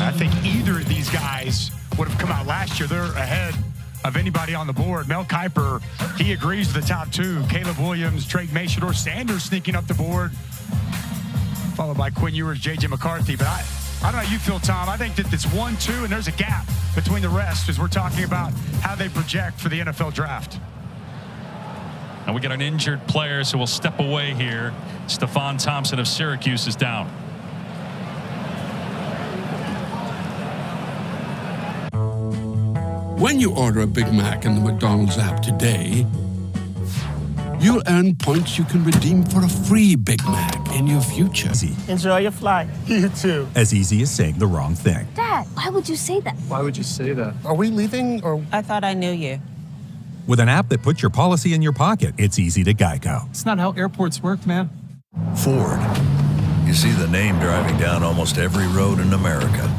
I think either of these guys would have come out last year. They're ahead of anybody on the board. Mel Kiper, he agrees with the top two. Caleb Williams, Drake Maye, Shedeur Sanders sneaking up the board, followed by Quinn Ewers, J.J. McCarthy. But I don't know how you feel, Tom. I think that it's 1-2, and there's a gap between the rest as we're talking about how they project for the NFL draft. And we got an injured player, so we'll step away here. Stephon Thompson of Syracuse is down. When you order a Big Mac in the McDonald's app today, you'll earn points you can redeem for a free Big Mac in your future. Enjoy your flight. You too. As easy as saying the wrong thing. Dad, why would you say that? Why would you say that? Are we leaving or? I thought I knew you. With an app that puts your policy in your pocket, it's easy to Geico. It's not how airports work, man. Ford. You see the name driving down almost every road in America.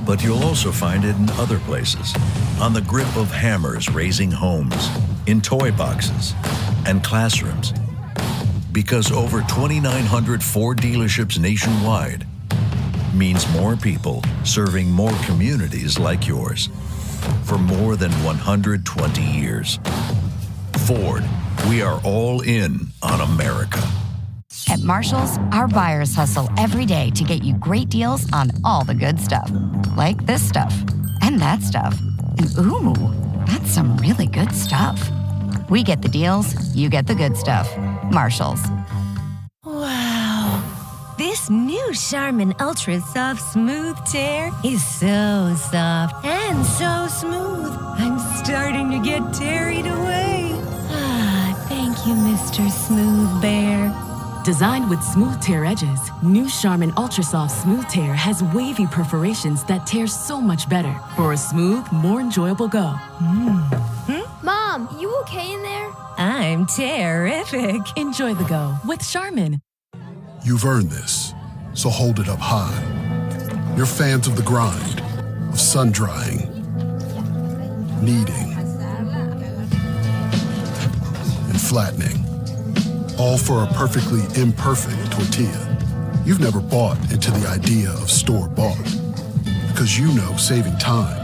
But you'll also find it in other places. On the grip of hammers raising homes, in toy boxes, and classrooms. Because over 2,900 Ford dealerships nationwide means more people serving more communities like yours for more than 120 years. Ford, we are all in on America. At Marshall's, our buyers hustle every day to get you great deals on all the good stuff. Like this stuff, and that stuff, and ooh, that's some really good stuff. We get the deals, you get the good stuff. Marshall's. Wow. This new Charmin Ultra Soft Smooth Tear is so soft and so smooth. I'm starting to get tearied away. Ah, thank you, Mr. Smooth Bear. Designed with smooth tear edges, new Charmin Ultra Soft Smooth Tear has wavy perforations that tear so much better for a smooth, more enjoyable go. Mom, you okay in there? I'm terrific. Enjoy the go with Charmin. You've earned this, so hold it up high. You're fans of the grind, of sun drying, kneading, and flattening. All for a perfectly imperfect tortilla. You've never bought into the idea of store-bought because you know saving time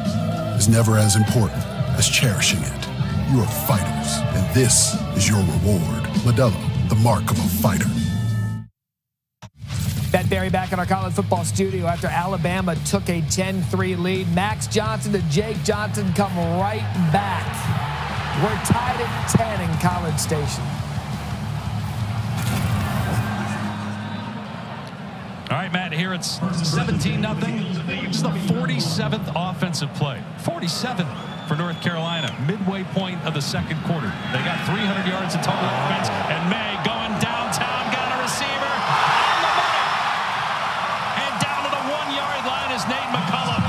is never as important as cherishing it. You are fighters, and this is your reward. Modelo, the mark of a fighter. Bet Barry back in our college football studio after Alabama took a 10-3 lead. Max Johnson and Jake Johnson come right back. We're tied at 10 in College Station. All right, Matt, here it's 17-0. It's the 47th offensive play. 47 for North Carolina, midway point of the second quarter. They got 300 yards of total offense, and Maye going downtown, got a receiver on the money. And down to the 1-yard line is Nate McCollum.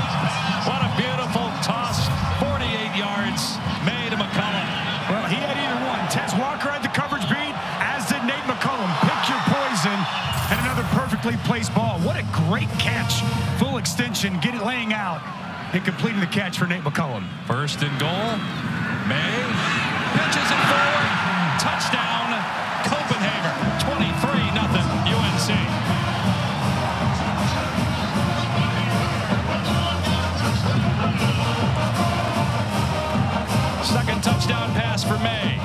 What a beautiful toss, 48 yards, Maye to McCollum. Well, he had either one. Tez Walker had the coverage beat, as did Nate McCollum. Pick your poison. And another perfectly placed ball. What a great catch. Full extension, get it laying out, and completing the catch for Nate McCollum. First and goal. Maye pitches it forward. Touchdown, Copenhagen. 23-0 UNC. Second touchdown pass for Maye.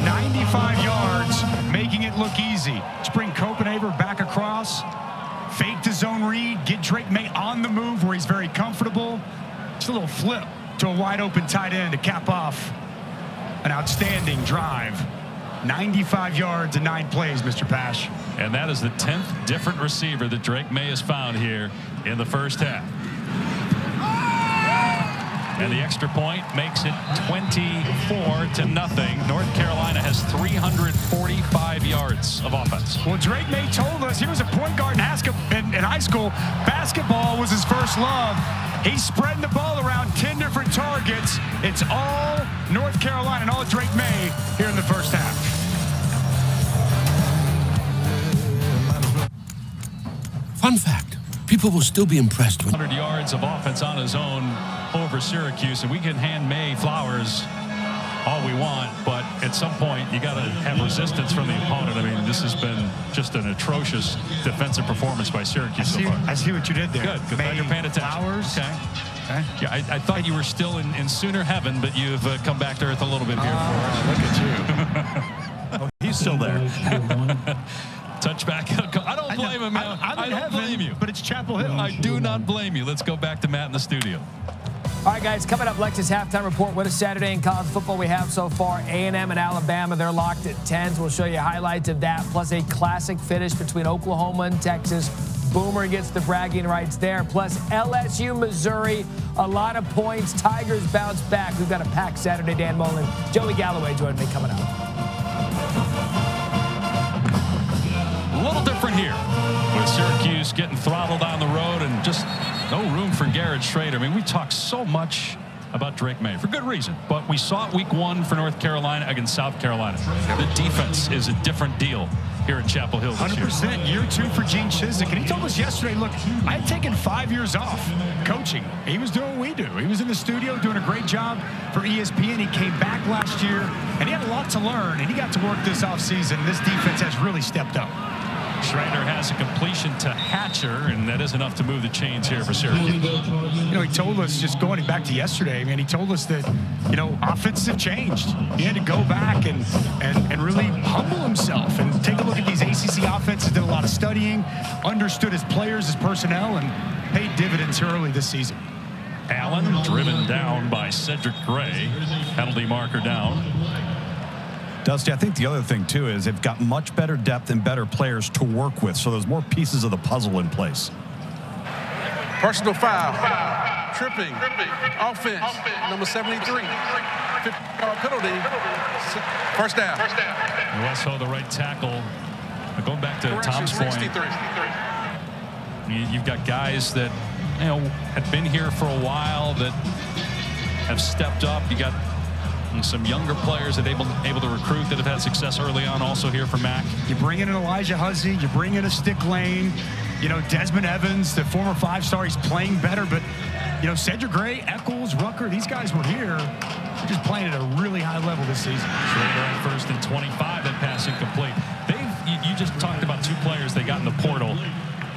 95 yards, making it look easy. Spring Copenhagen back across. Fake to zone read, get Drake Maye on the move where he's very comfortable. Just a little flip to a wide open tight end to cap off an outstanding drive. 95 yards and 9 plays, Mr. Pash. And that is the 10th different receiver that Drake Maye has found here in the first half. And the extra point makes it 24-0. North Carolina has 345 yards of offense. Well, Drake Maye told us he was a point guard in high school. Basketball was his first love. He's spreading the ball around 10 different targets. It's all North Carolina and all Drake Maye here in the first half. Fun fact, people will still be impressed with 100 yards of offense on his own over Syracuse, and we can hand Maye flowers all we want, but at some point you got to have resistance from the opponent. I mean, this has been just an atrocious defensive performance by Syracuse so far. I see what you did there. Good. Glad you're paying attention. Flowers. Okay. Yeah, I thought you were still in Sooner heaven, but you've come back to earth a little bit here for us. Look at you. He's still there. Touchback. I don't blame him, man. I don't blame you. But it's Chapel Hill. I do not blame you. Let's go back to Matt in the studio. All right, guys, coming up, Lex's halftime report. What a Saturday in college football we have so far. A&M and Alabama, they're locked at 10s. We'll show you highlights of that, plus a classic finish between Oklahoma and Texas. Boomer gets the bragging rights there, plus LSU, Missouri, a lot of points. Tigers bounce back. We've got a packed Saturday. Dan Mullen, Joey Galloway joining me coming up. A little different here with Syracuse getting throttled on the road and just no room for Garrett Shrader. I mean, we talk so much about Drake Maye for good reason, but we saw it week 1 for North Carolina against South Carolina. The defense is a different deal here at Chapel Hill this year. 100% year 2 for Gene Chizik, and he told us yesterday, look, I had taken 5 years off coaching. He was doing what we do. He was in the studio doing a great job for ESPN. He came back last year, and he had a lot to learn, and he got to work this offseason. This defense has really stepped up. Schrader has a completion to Hatcher, and that is enough to move the chains here for Syracuse. You know, he told us, just going back to yesterday, man, he told us that, you know, offenses have changed. He had to go back and really humble himself and take a look at these ACC offenses, did a lot of studying, understood his players, his personnel, and paid dividends early this season. Allen driven down by Cedric Gray. Penalty marker down. Dusty, I think the other thing, too, is they've got much better depth and better players to work with, so there's more pieces of the puzzle in place. Personal foul. Tripping. Offense. Number 73. 50-yard penalty. First down. West the right tackle. Going back to Tom's point, you've got guys that, you know, have been here for a while that have stepped up. You got some younger players that able to recruit that have had success early on also here for Mac. You bring in an Elijah Hussey, you bring in a Stick Lane, you know, Desmond Evans, the former 5-star, he's playing better, but, you know, Cedric Gray, Eccles, Rucker, these guys were here. They're just playing at a really high level this season. Schrader at first and 25, that pass incomplete. You just talked about 2 players they got in the portal.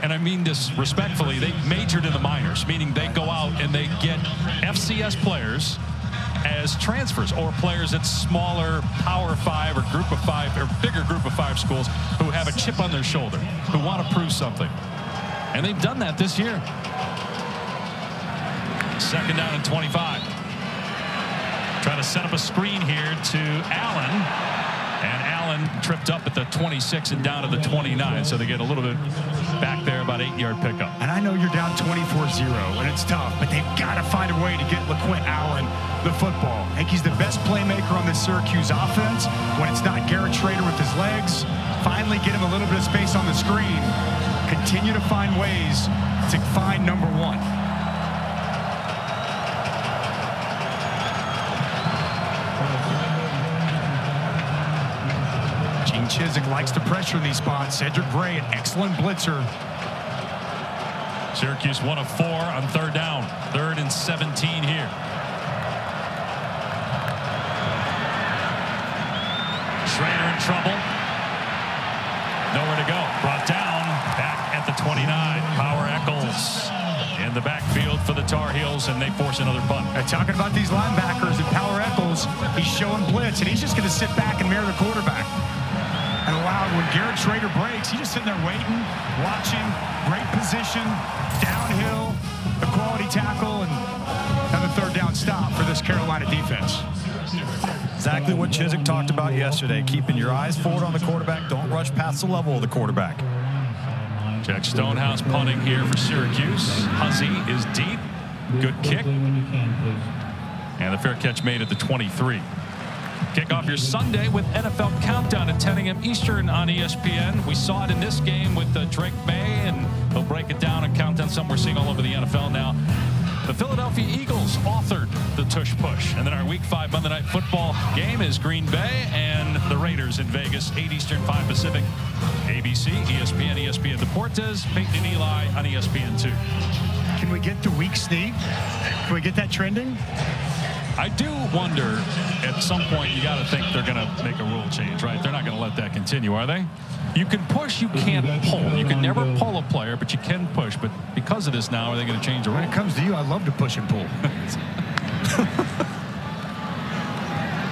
And I mean this respectfully, they majored in the minors, meaning they go out and they get FCS players as transfers or players at smaller Power 5 or Group of 5 or bigger Group of 5 schools who have a chip on their shoulder, who want to prove something. And they've done that this year. Second down and 25. Trying to set up a screen here to Allen. And Allen tripped up at the 26 and down to the 29. So they get a little bit back there, about 8-yard pickup. And I know you're down 24-0, and it's tough, but they've got to find a way to get LaQuint Allen the football. I think he's the best playmaker on this Syracuse offense. When it's not Garrett Shrader with his legs, finally get him a little bit of space on the screen. Continue to find ways to find number 1. Chizik likes to pressure in these spots. Cedric Gray, an excellent blitzer. Syracuse 1 of 4 on third down. 3rd and 17 here. Shrader in trouble. Nowhere to go. Brought down back at the 29. Power Eccles in the backfield for the Tar Heels, and they force another punt. Talking about these linebackers and Power Eccles, he's showing blitz, and he's just going to sit back and mirror the quarterback. And allow when Garrett Shrader breaks, he's just sitting there waiting, watching, great position, downhill, a quality tackle, and another 3rd down stop for this Carolina defense. Exactly what Chizik talked about yesterday, keeping your eyes forward on the quarterback. Don't rush past the level of the quarterback. Jack Stonehouse punting here for Syracuse. Hussey is deep. Good kick. And the fair catch made at the 23. Kick off your Sunday with NFL Countdown at 10 a.m. Eastern on ESPN. We saw it in this game with Drake Maye, and they'll break it down and count down something we're seeing all over the NFL now. The Philadelphia Eagles authored the tush push. And then our Week 5 Monday Night Football game is Green Bay and the Raiders in Vegas, 8 Eastern, 5 Pacific. ABC, ESPN, ESPN Deportes, Peyton and Eli on ESPN2. Can we get the week sneak? Can we get that trending? I do wonder, at some point, you got to think they're going to make a rule change, right? They're not going to let that continue, are they? You can push, you can't pull. You can never pull a player, but you can push. But because of this now, are they going to change the rule? When it comes to you, I love to push and pull.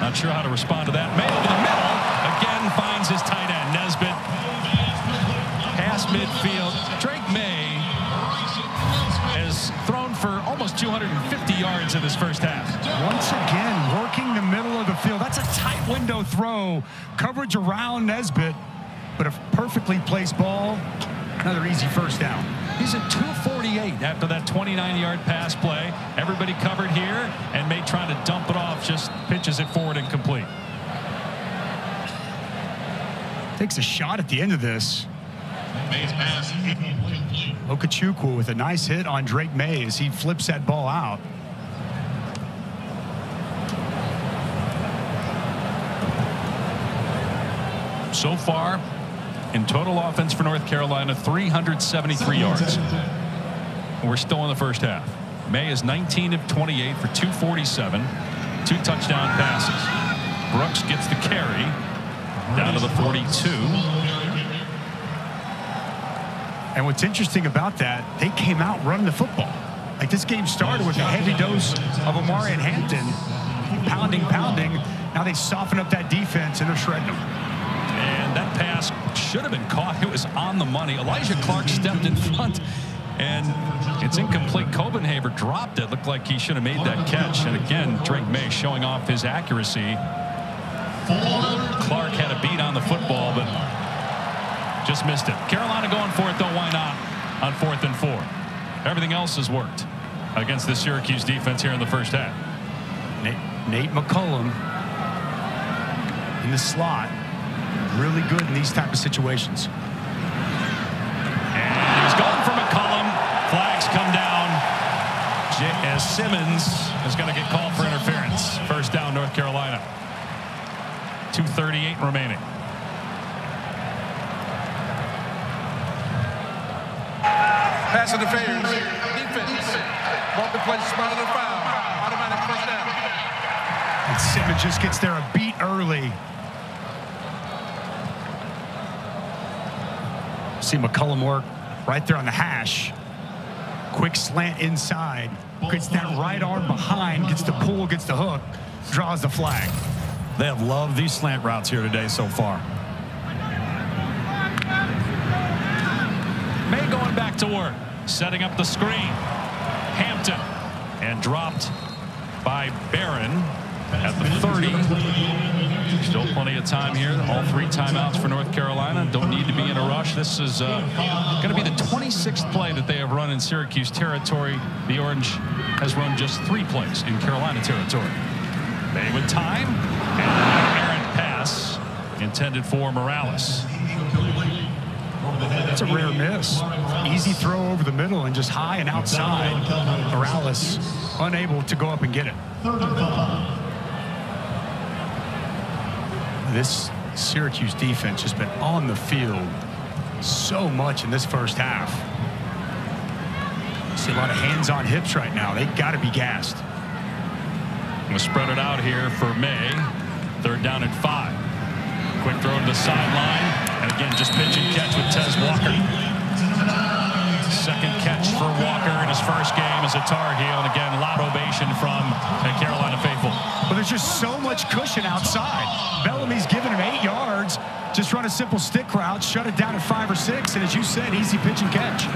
Not sure how to respond to that. Maye over the middle. Again, finds his tight end, Nesbitt. Past midfield. Drake Maye has thrown for almost 250 yards in this first half. Once again, working the middle of the field. That's a tight window throw. Coverage around Nesbitt, but a perfectly placed ball. Another easy first down. He's at 248 after that 29-yard pass play. Everybody covered here, and Maye trying to dump it off, just pitches it forward and complete. Takes a shot at the end of this. Okechukwu with a nice hit on Drake Maye as he flips that ball out. So far, in total offense for North Carolina, 373 yards. We're still in the first half. Maye is 19 of 28 for 247, 2 touchdown passes. Brooks gets the carry down to the 42. And what's interesting about that, they came out running the football. Like, this game started with a heavy dose of Amari and Hampton, pounding. Now they soften up that defense, and they're shredding them. And that pass should have been caught. It was on the money. Elijah Clark stepped in front, and it's incomplete. Copenhaver dropped it. Looked like he should have made that catch. And again, Drake Maye showing off his accuracy. Clark had a beat on the football, but just missed it. Carolina going for it, though. Why not on 4th and 4? Everything else has worked against the Syracuse defense here in the first half. Nate McCollum in the slot. Really good in these type of situations. And he's going for McCollum. Flags come down as Simmons is going to get called for interference. First down, North Carolina. 2:38 remaining. Pass interference. Defense. Marketplace spotted a foul. Automatic first down. And Simmons just gets there a beat early. See McCollum work right there on the hash. Quick slant inside. Gets that right arm behind. Gets the pull, gets the hook. Draws the flag. They have loved these slant routes here today so far. Maye going back to work. Setting up the screen. Hampton. And dropped by Barron at the 30. Still plenty of time here. All 3 timeouts for North Carolina. Don't need to be in a rush. This is going to be the 26th play that they have run in Syracuse territory. The Orange has run just 3 plays in Carolina territory. Maye with time. And an errant pass intended for Morales. That's a rare miss. Easy throw over the middle and just high and outside. Morales unable to go up and get it. This Syracuse defense has been on the field so much in this first half. See a lot of hands on hips right now. They got to be gassed. We'll spread it out here for Maye. 3rd down and 5. Quick throw to the sideline. And again, just pitch and catch with Tez Walker. Second catch for Walker in his first game as a Tar Heel. And again, loud ovation from the Carolina faithful. Well, there's just so much cushion outside. Bellamy's giving him 8 yards. Just run a simple stick route, shut it down at 5 or 6. And as you said, easy pitch and catch.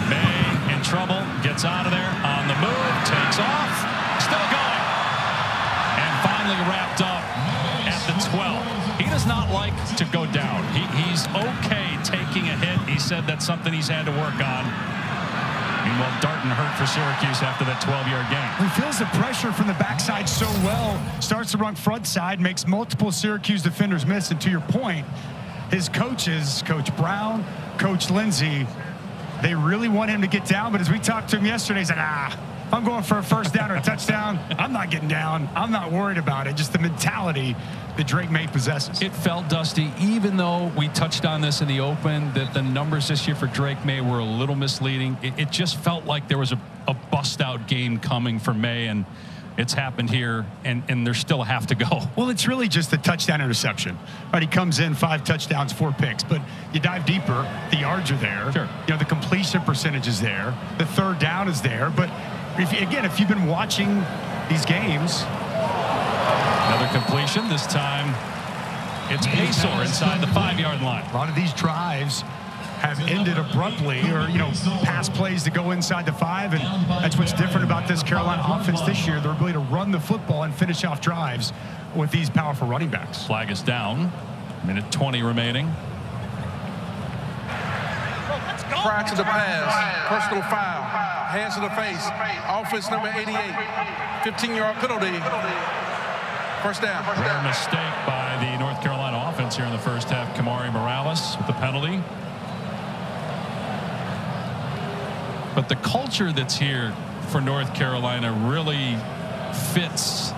Maye in trouble. Gets out of there. On the move. Takes off. Still going. And finally wrapped up at the 12. He does not like to go down. He's okay taking a hit. He said that's something he's had to work on. Meanwhile, Darton hurt for Syracuse after that 12-yard gain. He feels the pressure from the backside so well. Starts to run front side, makes multiple Syracuse defenders miss. And to your point, his coaches, Coach Brown, Coach Lindsey, they really want him to get down. But as we talked to him yesterday, he's like, if I'm going for a first down or a touchdown, I'm not getting down. I'm not worried about it. Just the mentality that Drake Maye possesses. It felt, Dusty, even though we touched on this in the open, that the numbers this year for Drake Maye were a little misleading. It just felt like there was a bust-out game coming for Maye, and it's happened here, and there's still a half to go. Well, it's really just the touchdown interception. Right, he comes in 5 touchdowns, 4 picks. But you dive deeper, the yards are there. Sure. You know, the completion percentage is there. The third down is there. But if you've been watching these games. Another completion. This time it's Paysour inside the 5-yard line. A lot of these drives have ended abruptly, or pass plays that go inside the 5, and that's what's different about this Carolina offense this year. Their ability to run the football and finish off drives with these powerful running backs. Flag is down. Minute 20 remaining. Prior to the pass, personal foul, hands to the face, offense number 88, 15-yard penalty, first down. Rare mistake by the North Carolina offense here in the first half. Kamari Morales with the penalty. But the culture that's here for North Carolina really fits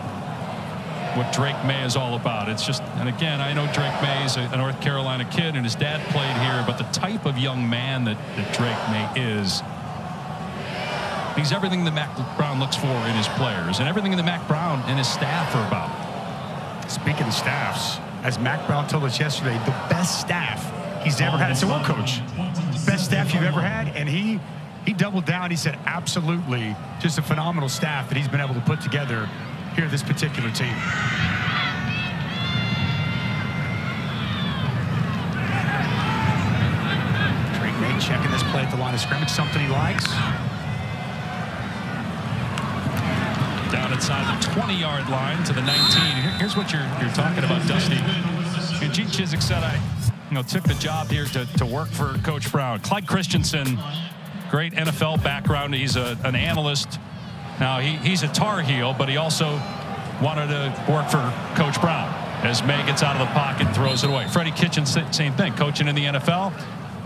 what Drake Maye is all about. It's just, and again, I know Drake Maye is a North Carolina kid and his dad played here, but the type of young man that Drake Maye is, he's everything that Mac Brown looks for in his players and everything that Mac Brown and his staff are about. Speaking of staffs, as Mac Brown told us yesterday, the best staff he's ever had. So, what, Coach? Best staff you've ever had? And he doubled down. He said, absolutely, just a phenomenal staff that he's been able to put together here, this particular team. Drake Maye checking this play at the line of scrimmage, something he likes. Down inside the 20-yard line to the 19. Here's what you're talking about, Dusty. And Gene Chizik said, I took the job here to work for Coach Brown. Clyde Christensen, great NFL background. He's an analyst. Now, he's a Tar Heel, but he also wanted to work for Coach Brown as Maye gets out of the pocket and throws it away. Freddie Kitchens, same thing, coaching in the NFL,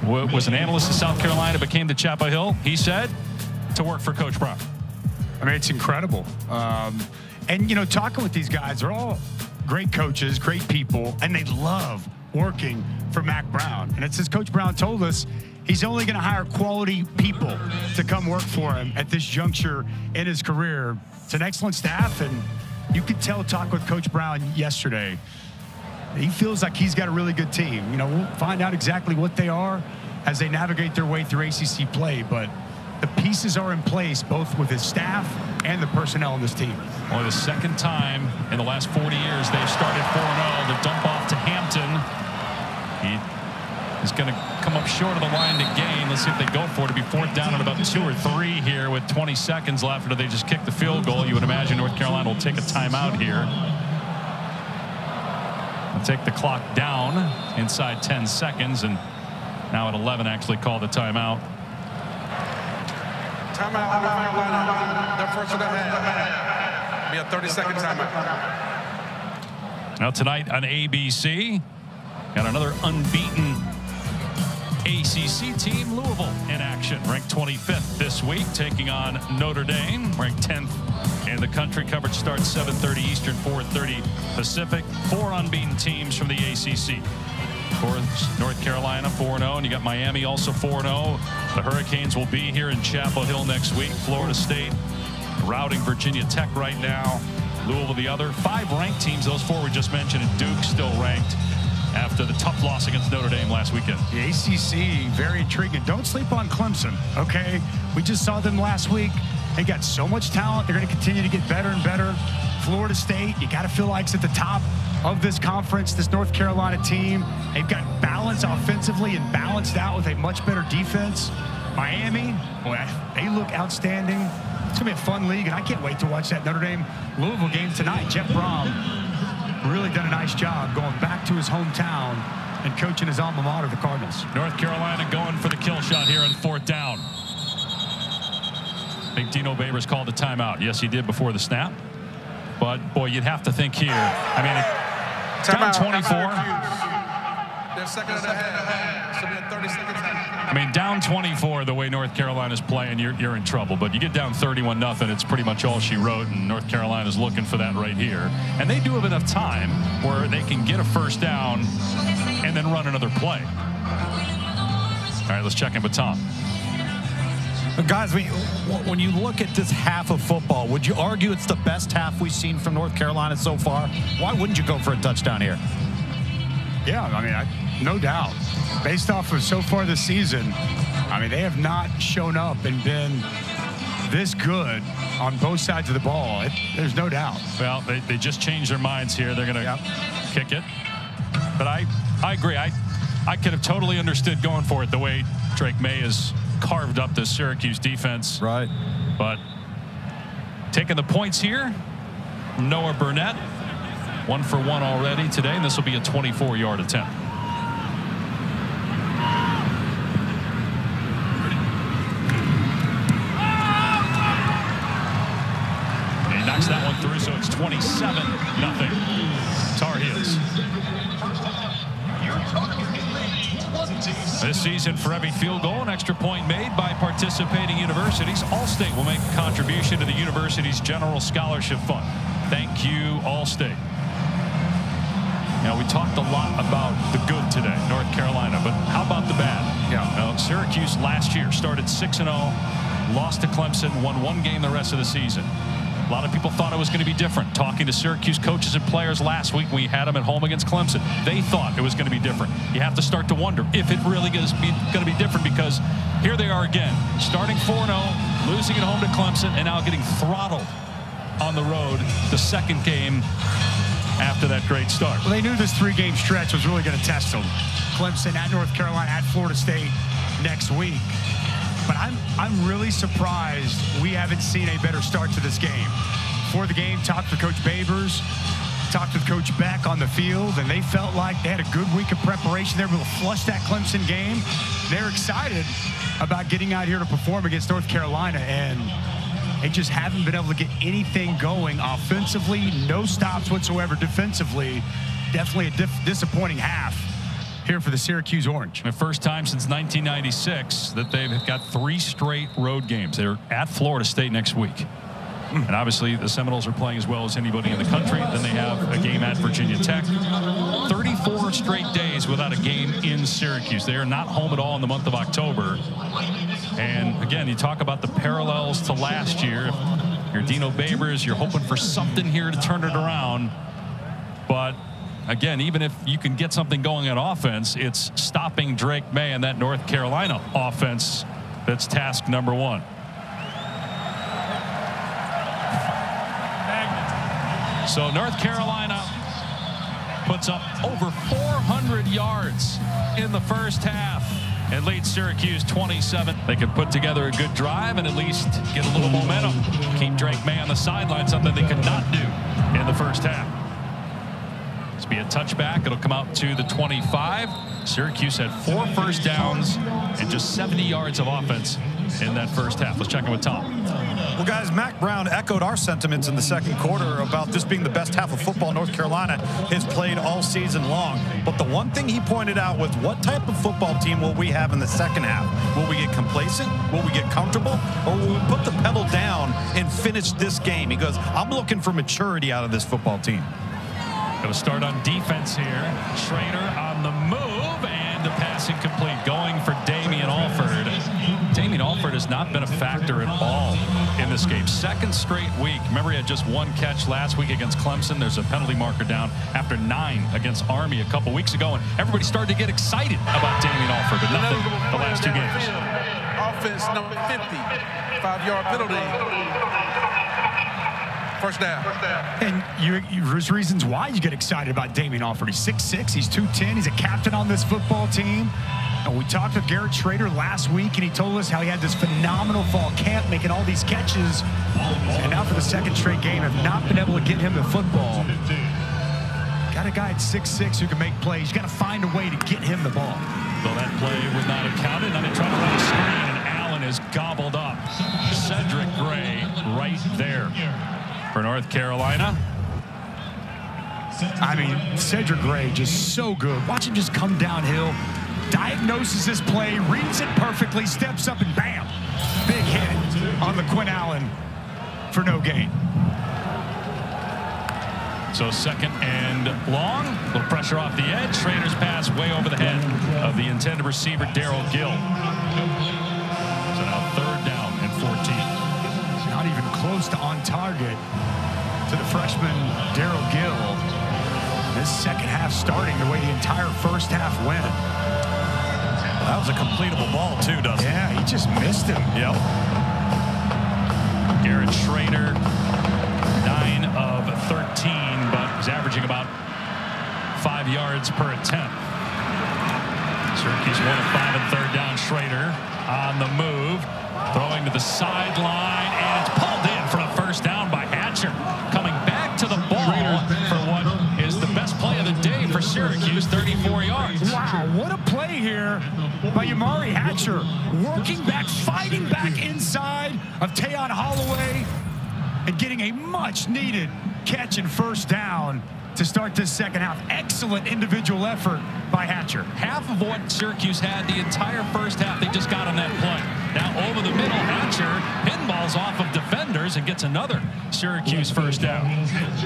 was an analyst in South Carolina, became to Chapel Hill, he said, to work for Coach Brown. I mean, it's incredible. And, talking with these guys, they're all great coaches, great people, and they love working for Mac Brown. And it's as Coach Brown told us, he's only going to hire quality people to come work for him at this juncture in his career. It's an excellent staff, and you could tell, talk with Coach Brown yesterday, he feels like he's got a really good team. We'll find out exactly what they are as they navigate their way through ACC play, but the pieces are in place, both with his staff and the personnel on this team. Only the second time in the last 40 years they've started 4-0. The dump off to Hampton. He is going to come up short of the line to gain. Let's see if they go for it. It'll be 4th down at about 2 or 3 here with 20 seconds left after they just kick the field goal. You would imagine North Carolina will take a timeout here. They'll take the clock down inside 10 seconds, and now at 11 actually call the timeout. Timeout on the line. Their first of the half. Be a 30-second timeout. Now tonight on ABC, got another unbeaten ACC team, Louisville, in action. Ranked 25th this week, taking on Notre Dame, ranked 10th in the country. Coverage starts 7:30 Eastern, 4:30 Pacific. 4 unbeaten teams from the ACC. Of course, North Carolina 4-0, and you got Miami also 4-0. The Hurricanes will be here in Chapel Hill next week. Florida State routing Virginia Tech right now. Louisville the other. 5 ranked teams, those 4 we just mentioned, and Duke still ranked after the tough loss against Notre Dame last weekend. The ACC, very intriguing. Don't sleep on Clemson, okay? We just saw them last week. They got so much talent. They're going to continue to get better and better. Florida State, you got to feel like it's at the top of this conference, this North Carolina team. They've got balance offensively and balanced out with a much better defense. Miami, boy, they look outstanding. It's going to be a fun league, and I can't wait to watch that Notre Dame-Louisville game tonight. Jeff Brom really done a nice job going back to his hometown and coaching his alma mater, the Cardinals. North Carolina going for the kill shot here on 4th down. I think Dino Babers called a timeout. Yes, he did before the snap. But, boy, you'd have to think here. I mean, down 24. Their second of the half. So we had 30 seconds. I mean, down 24, the way North Carolina's playing, you're in trouble. But you get down 31-0, it's pretty much all she wrote, and North Carolina's looking for that right here. And they do have enough time where they can get a first down and then run another play. All right, let's check in with Tom. Guys, when you look at this half of football, would you argue it's the best half we've seen from North Carolina so far? Why wouldn't you go for a touchdown here? Yeah, I mean, no doubt. Based off of so far this season, I mean, they have not shown up and been this good on both sides of the ball. There's no doubt. Well, they just changed their minds here. They're going to kick it. But I agree. I could have totally understood going for it the way Drake Maye has carved up the Syracuse defense. Right. But taking the points here, Noah Burnett, 1 for 1 already today, and this will be a 24-yard attempt. And he knocks that one through, so it's 27-0 Tar Heels. This season, for every field goal, an extra point made by participating universities, Allstate will make a contribution to the university's general scholarship fund. Thank you, Allstate. Now, we talked a lot about the good today, North Carolina, but how about the bad? Yeah. Syracuse last year started 6-0, lost to Clemson, won 1 game the rest of the season. A lot of people thought it was going to be different. Talking to Syracuse coaches and players last week, we had them at home against Clemson. They thought it was going to be different. You have to start to wonder if it really is going to be different, because here they are again, starting 4-0, losing at home to Clemson, and now getting throttled on the road the second game after that great start. Well, they knew this 3-game stretch was really going to test them. Clemson at North Carolina at Florida State next week. But I'm really surprised we haven't seen a better start to this game. Before the game, talked to Coach Babers, talked with Coach Beck on the field, and they felt like they had a good week of preparation. They were able to flush that Clemson game. They're excited about getting out here to perform against North Carolina, and they just haven't been able to get anything going offensively. No stops whatsoever defensively. Definitely a disappointing half here for the Syracuse Orange. The first time since 1996 that they've got 3 straight road games. They're at Florida State next week. And obviously the Seminoles are playing as well as anybody in the country. Then they have a game at Virginia Tech. 34 straight days without a game in Syracuse. They are not home at all in the month of October. And again, you talk about the parallels to last year. If you're Dino Babers, you're hoping for something here to turn it around. But again, even if you can get something going on offense, it's stopping Drake Maye and that North Carolina offense that's task number 1. So North Carolina puts up over 400 yards in the first half and leads Syracuse 27. They could put together a good drive and at least get a little momentum. Keep Drake Maye on the sideline, something they could not do in the first half. This will be a touchback. It'll come out to the 25. Syracuse had 4 first downs and just 70 yards of offense in that first half. Let's check in with Tom. Well, guys, Mac Brown echoed our sentiments in the second quarter about this being the best half of football North Carolina has played all season long. But the one thing he pointed out was, what type of football team will we have in the second half? Will we get complacent? Will we get comfortable? Or will we put the pedal down and finish this game? He goes, I'm looking for maturity out of this football team. Going to start on defense here. Shrader on the move, and the pass incomplete. Going for Damian Alford. Damian Alford has not been a factor at all in this game. Second straight week. Remember, he had just 1 catch last week against Clemson. There's a penalty marker down after 9 against Army a couple weeks ago, and everybody started to get excited about Damian Alford, but nothing the last 2 games. Offense number 50, 5-yard penalty. First down. And there's reasons why you get excited about Damian Alford. He's 6'6", he's 210, he's a captain on this football team. And we talked with Garrett Shrader last week, and he told us how he had this phenomenal fall camp, making all these catches. And now for the second straight game, have not been able to get him the football. Got a guy at 6'6" who can make plays. You got to find a way to get him the ball. Well, that play would not have counted. Now they try to run a screen, and Allen is gobbled up. Cedric Gray right there for North Carolina. I mean, Cedric Gray just so good. Watch him just come downhill, diagnoses this play, reads it perfectly, steps up, and bam, big hit on the Quinn Allen for no gain. So second and long. A little pressure off the edge. Shrader's pass way over the head of the intended receiver, Darrell Gill. So now third down. almost on target to the freshman Darryl Gill. This second half starting the way the entire first half went. That was a completable ball, too, Dustin. Yeah, he just missed him. Yep. Garrett Shrader, 9 of 13, but he's averaging about 5 yards per attempt. Syracuse 1 of 5 and third down. Shrader on the move, throwing to the sideline, and it's pulled in for a first down by Hatcher. Coming back to the ball for what is the best play of the day for Syracuse, 34 yards. Wow, what a play here by Yamari Hatcher. Working back, fighting back inside of Tayon Holloway and getting a much-needed catch and first down to start this second half. Excellent individual effort by Hatcher. Half of what Syracuse had the entire first half, they just got on that play. Now over the middle, Hatcher pinballs off of defenders and gets another Syracuse first down.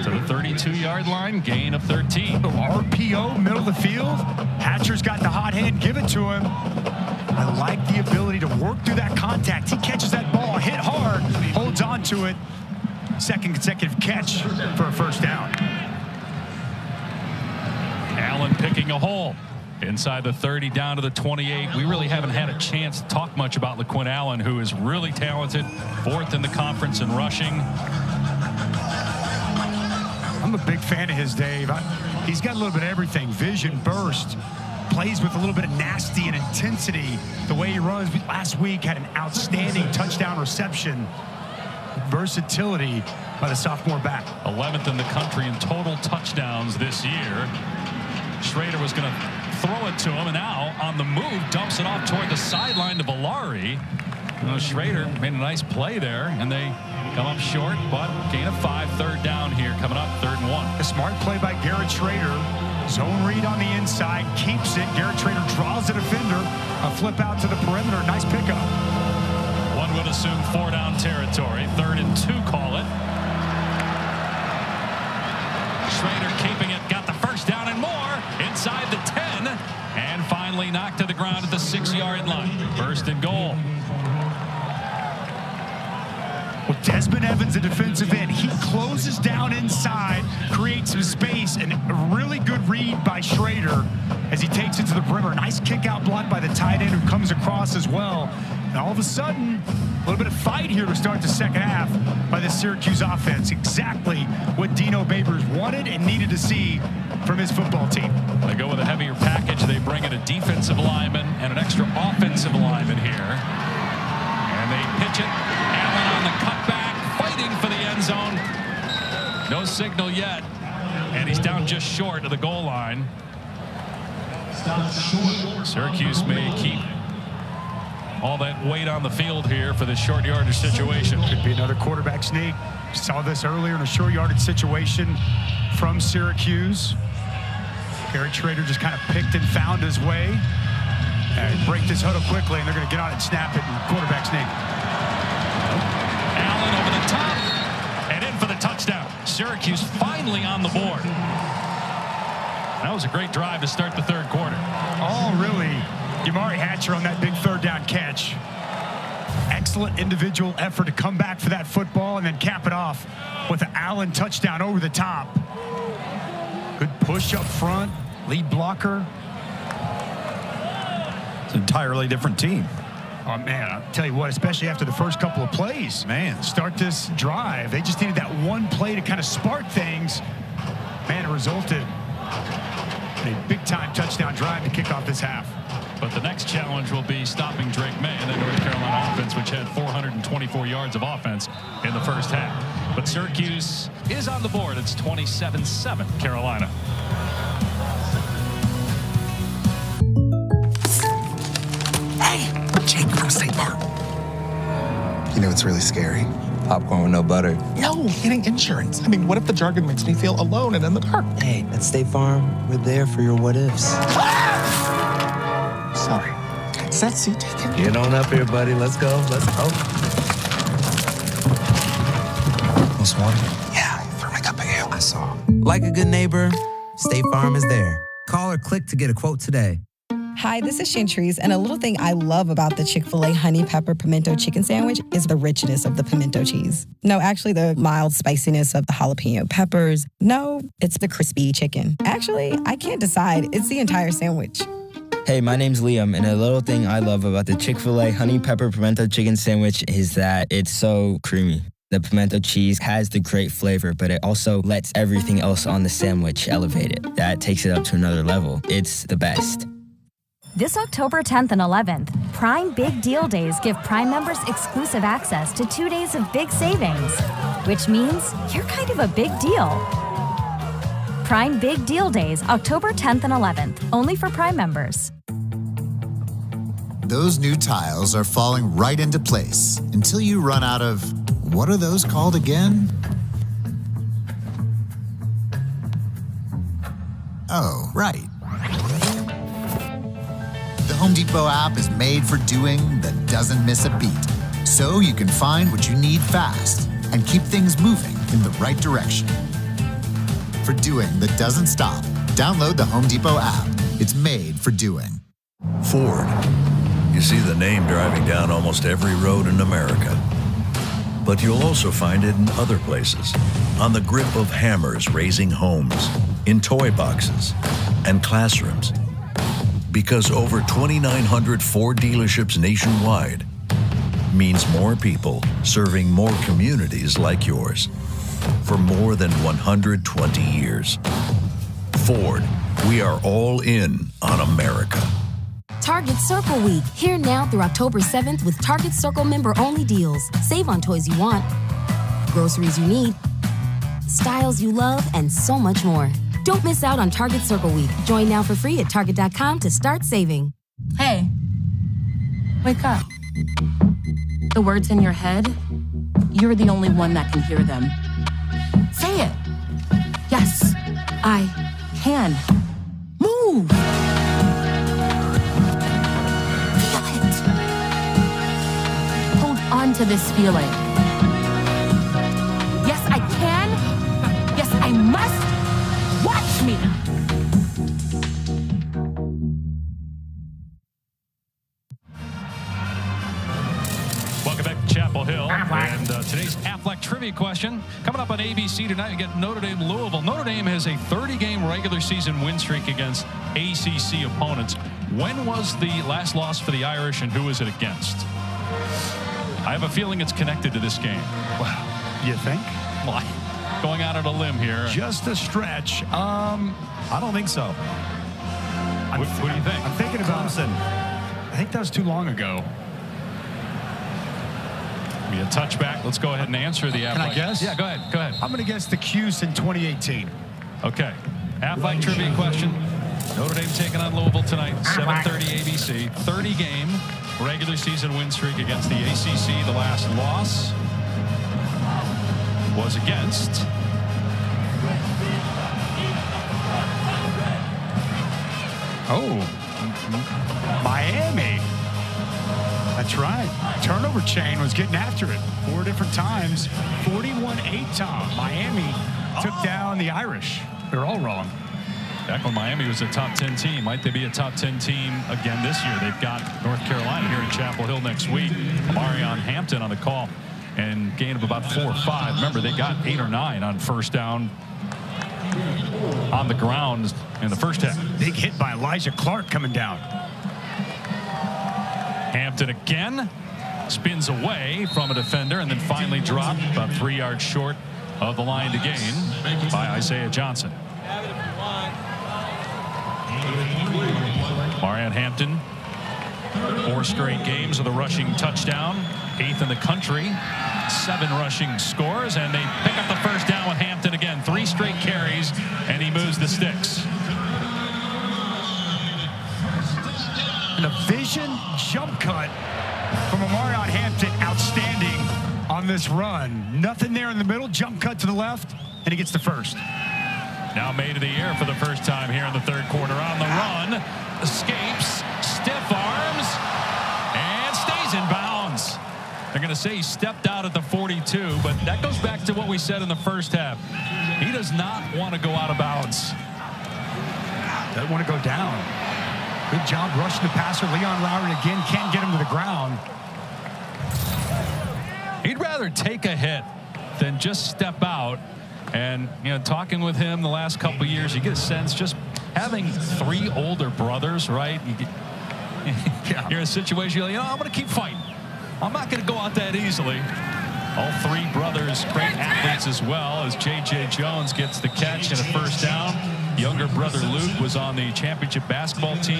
To the 32-yard line, gain of 13. RPO, middle of the field. Hatcher's got the hot hand, give it to him. I like the ability to work through that contact. He catches that ball, hit hard, holds on to it. Second consecutive catch for a first down. Allen picking a hole inside the 30 down to the 28. We really haven't had a chance to talk much about LaQuinn Allen, who is really talented, 4th in the conference in rushing. I'm a big fan of his, Dave. He's got a little bit of everything. Vision, burst, plays with a little bit of nasty and intensity. The way he runs. Last week had an outstanding touchdown reception. Versatility by the sophomore back. 11th in the country in total touchdowns this year. Shrader was going to throw it to him, and now on the move dumps it off toward the sideline to Villari. Shrader made a nice play there, and they come up short, but gain of 5, third down here coming up, 3rd and 1. A smart play by Garrett Shrader. Zone read on the inside, keeps it. Garrett Shrader draws the defender. A flip out to the perimeter. Nice pickup. One would assume 4-down territory. 3rd and 2, call it. Shrader keeping it, got the first down and more. Inside the 10, and finally knocked to the ground at the 6-yard line. 1st and goal. Well, Desmond Evans, the defensive end, he closes down inside, creates some space, and a really good read by Shrader as he takes it to the perimeter. Nice kick out block by the tight end who comes across as well. And all of a sudden, a little bit of fight here to start the second half by the Syracuse offense. Exactly what Dino Babers wanted and needed to see from his football team. They go with a heavier package. They bring in a defensive lineman and an extra offensive lineman here. And they pitch it. Allen on the cutback, fighting for the end zone. No signal yet. And he's down just short of the goal line. Syracuse may keep all that weight on the field here for this short yardage situation. Could be another quarterback sneak. Saw this earlier in a short yardage situation from Syracuse. Garrett Shrader just kind of picked and found his way. And break this huddle quickly, and they're going to get on it and snap it, and quarterback sneak. Allen over the top and in for the touchdown. Syracuse finally on the board. That was a great drive to start the 3rd quarter. Oh, really? Yamari Hatcher on that big 3rd down catch. Excellent individual effort to come back for that football and then cap it off with an Allen touchdown over the top. Good push up front, lead blocker. It's an entirely different team. Oh, man, I'll tell you what, especially after the first couple of plays. Man, start this drive. They just needed that one play to kind of spark things. Man, it resulted in a big-time touchdown drive to kick off this half. But the next challenge will be stopping Drake Maye and the North Carolina offense, which had 424 yards of offense in the first half. But Syracuse is on the board. It's 27-7 Carolina. Hey, Jake from State Farm. You know what's really scary? Popcorn with no butter. No, getting insurance. I mean, what if the jargon makes me feel alone and in the dark? Hey, at State Farm, we're there for your what ifs. Sorry. Is that seat taken? Get on up here, buddy. Let's go. Let's go. Most wanted? Yeah, threw my cup of ale. I saw. Like a good neighbor, State Farm is there. Call or click to get a quote today. Hi, this is Chantrice, and a little thing I love about the Chick-fil-A Honey Pepper Pimento Chicken Sandwich is the richness of the pimento cheese. No, actually, the mild spiciness of the jalapeno peppers. No, it's the crispy chicken. Actually, I can't decide. It's the entire sandwich. Hey, my name's Liam, and a little thing I love about the Chick-fil-A Honey Pepper Pimento Chicken Sandwich is that it's so creamy. The pimento cheese has the great flavor, but it also lets everything else on the sandwich elevate it. That takes it up to another level. It's the best. This October 10th and 11th, Prime Big Deal Days give Prime members exclusive access to 2 days of big savings, which means you're kind of a big deal. Prime Big Deal Days, October 10th and 11th, only for Prime members. Those new tiles are falling right into place until you run out of, what are those called again? Oh, right. The Home Depot app is made for doing that doesn't miss a beat, so you can find what you need fast and keep things moving in the right direction. For doing that doesn't stop, download the Home Depot app. It's made for doing. Ford. You see the name driving down almost every road in America. But you'll also find it in other places, on the grip of hammers raising homes, in toy boxes, and classrooms. Because over 2,900 Ford dealerships nationwide means more people serving more communities like yours for more than 120 years. Ford, we are all in on America. Target Circle Week, here now through October 7th with Target Circle member-only deals. Save on toys you want, groceries you need, styles you love, and so much more. Don't miss out on Target Circle Week. Join now for free at Target.com to start saving. Hey, wake up. The words in your head, you're the only one that can hear them. Say it. Yes, I can. Move. On to this feeling. Yes, I can. Yes, I must. Watch me. Welcome back to Chapel Hill. And today's Affleck trivia question. Coming up on ABC tonight, you get Notre Dame Louisville. Notre Dame has a 30-game regular season win streak against ACC opponents. When was the last loss for the Irish, and who is it against? I have a feeling it's connected to this game. Wow. You think? Why? Going out on a limb here. Just a stretch. I don't think so. What do you think? I'm thinking about Clemson. I think that was too long ago. Be a touchback. Let's go ahead and answer the Affleck. Can I guess? Yeah, go ahead. Go ahead. I'm going to guess the Cuse in 2018. Okay. Affleck trivia question. Notre Dame taking on Louisville tonight, 7:30 ABC. 30-game regular season win streak against the ACC. The last loss was against Miami. That's right. Turnover chain was getting after it 4 different times. 41-8, Tom. Miami took down the Irish. They're all wrong. Back when Miami was a top 10 team, might they be a top 10 team again this year? They've got North Carolina here in Chapel Hill next week. Amarion Hampton on the call and gain of about 4 or 5. Remember, they got 8 or 9 on first down on the ground in the first half. Big hit by Elijah Clark coming down. Hampton again spins away from a defender and then finally dropped about 3 yards short of the line to gain by Isaiah Johnson. Marion Hampton, 4 straight games with a rushing touchdown, 8th in the country, 7 rushing scores, and they pick up the first down with Hampton again. 3 straight carries, and he moves the sticks. And a vision jump cut from Amarion Hampton, outstanding on this run. Nothing there in the middle, jump cut to the left, and he gets the first. Now Maye to the air for the first time here in the third quarter. On the run, escapes, stiff arms, and stays in bounds. They're going to say he stepped out at the 42, but that goes back to what we said in the first half. He does not want to go out of bounds. Doesn't want to go down. Good job rushing the passer. Leon Lowry again can't get him to the ground. He'd rather take a hit than just step out. And, talking with him the last couple of years, you get a sense just having 3 older brothers, right? You're in a situation, you're like, I'm going to keep fighting. I'm not going to go out that easily. All 3 brothers, great athletes as well, as J.J. Jones gets the catch and a first down. Younger brother Luke was on the championship basketball team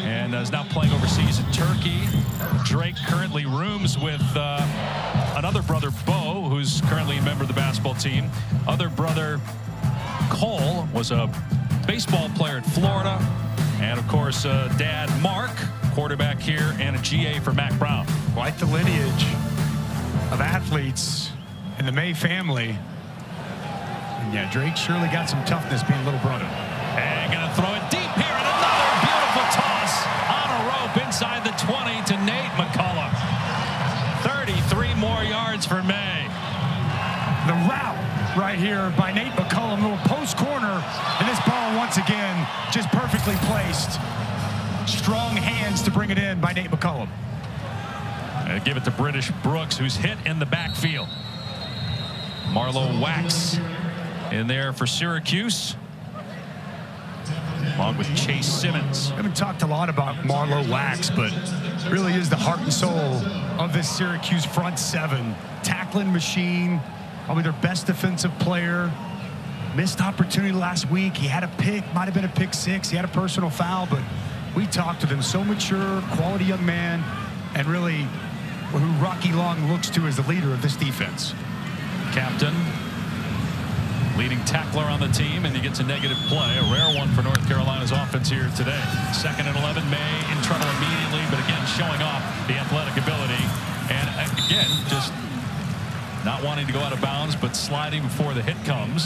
and is now playing overseas in Turkey. Drake currently rooms with another brother, Bo, who's currently a member of the basketball team. Other brother, Cole, was a baseball player at Florida. And, of course, dad, Mark, quarterback here, and a GA for Mac Brown. Quite the lineage of athletes in the Maye family. And yeah, Drake surely got some toughness being little brother. And going to throw it deep here, and another beautiful toss on a rope inside the 20 to Nate McCollum. 33 more yards for Maye. The route right here by Nate McCollum, little post corner, and this ball once again just perfectly placed. Strong hands to bring it in by Nate McCollum. Give it to British Brooks, who's hit in the backfield. Marlowe Wax in there for Syracuse, along with Chase Simmons. We haven't talked a lot about Marlowe Wax, but really is the heart and soul of this Syracuse front 7. Tackling machine, probably their best defensive player. Missed opportunity last week. He had a pick, might have been a pick 6. He had a personal foul, but we talked to him. So mature, quality young man, and really who Rocky Long looks to as the leader of this defense. Captain, leading tackler on the team, and he gets a negative play, a rare one for North Carolina's offense here today. 2nd and 11, Maye in trouble immediately, but again, showing off the athletic ability. And again, just not wanting to go out of bounds, but sliding before the hit comes.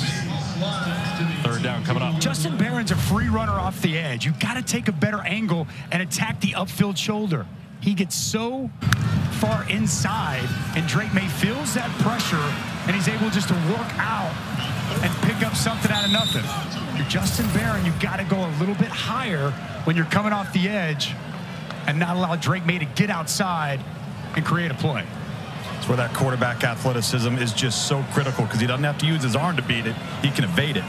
3rd down coming up. Justin Barron's a free runner off the edge. You've got to take a better angle and attack the upfield shoulder. He gets so far inside, and Drake Maye feels that pressure, and he's able just to work out and pick up something out of nothing. You're Justin Barron, you've got to go a little bit higher when you're coming off the edge and not allow Drake Maye to get outside and create a play. That's where that quarterback athleticism is just so critical, because he doesn't have to use his arm to beat it. He can evade it.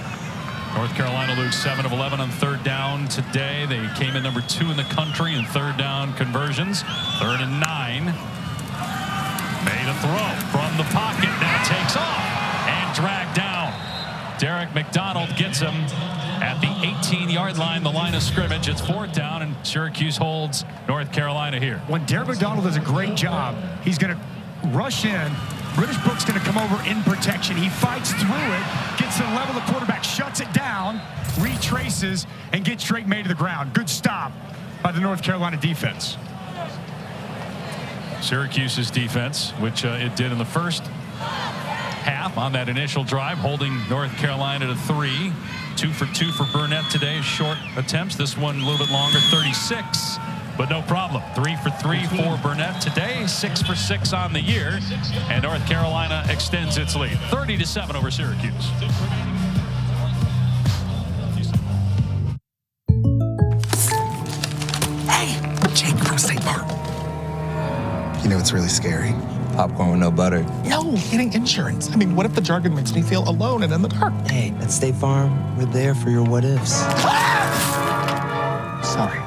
North Carolina lose 7 of 11 on 3rd down today. They came in number 2 in the country in 3rd down conversions. 3rd and 9. Made a throw from the pocket. Now takes off and dragged down. Derek McDonald gets him at the 18-yard line, the line of scrimmage. It's 4th down, and Syracuse holds North Carolina here. When Derek McDonald does a great job, he's going to rush in. British Brooks going to come over in protection. He fights through it, gets to the level of the quarterback, shuts it down, retraces, and gets Drake Maye to the ground. Good stop by the North Carolina defense. Syracuse's defense, which it did in the first half on that initial drive, holding North Carolina to 3. 2 for 2 for Burnett today. Short attempts. This one a little bit longer, 36. But no problem. 3 for 3 for Burnett today. 6 for 6 on the year. And North Carolina extends its lead. 30-7 over Syracuse. Hey, Jake from State Farm. You know, it's really scary. Popcorn with no butter. No, getting insurance. I mean, what if the jargon makes me feel alone and in the dark? Hey, at State Farm, we're there for your what ifs. Sorry.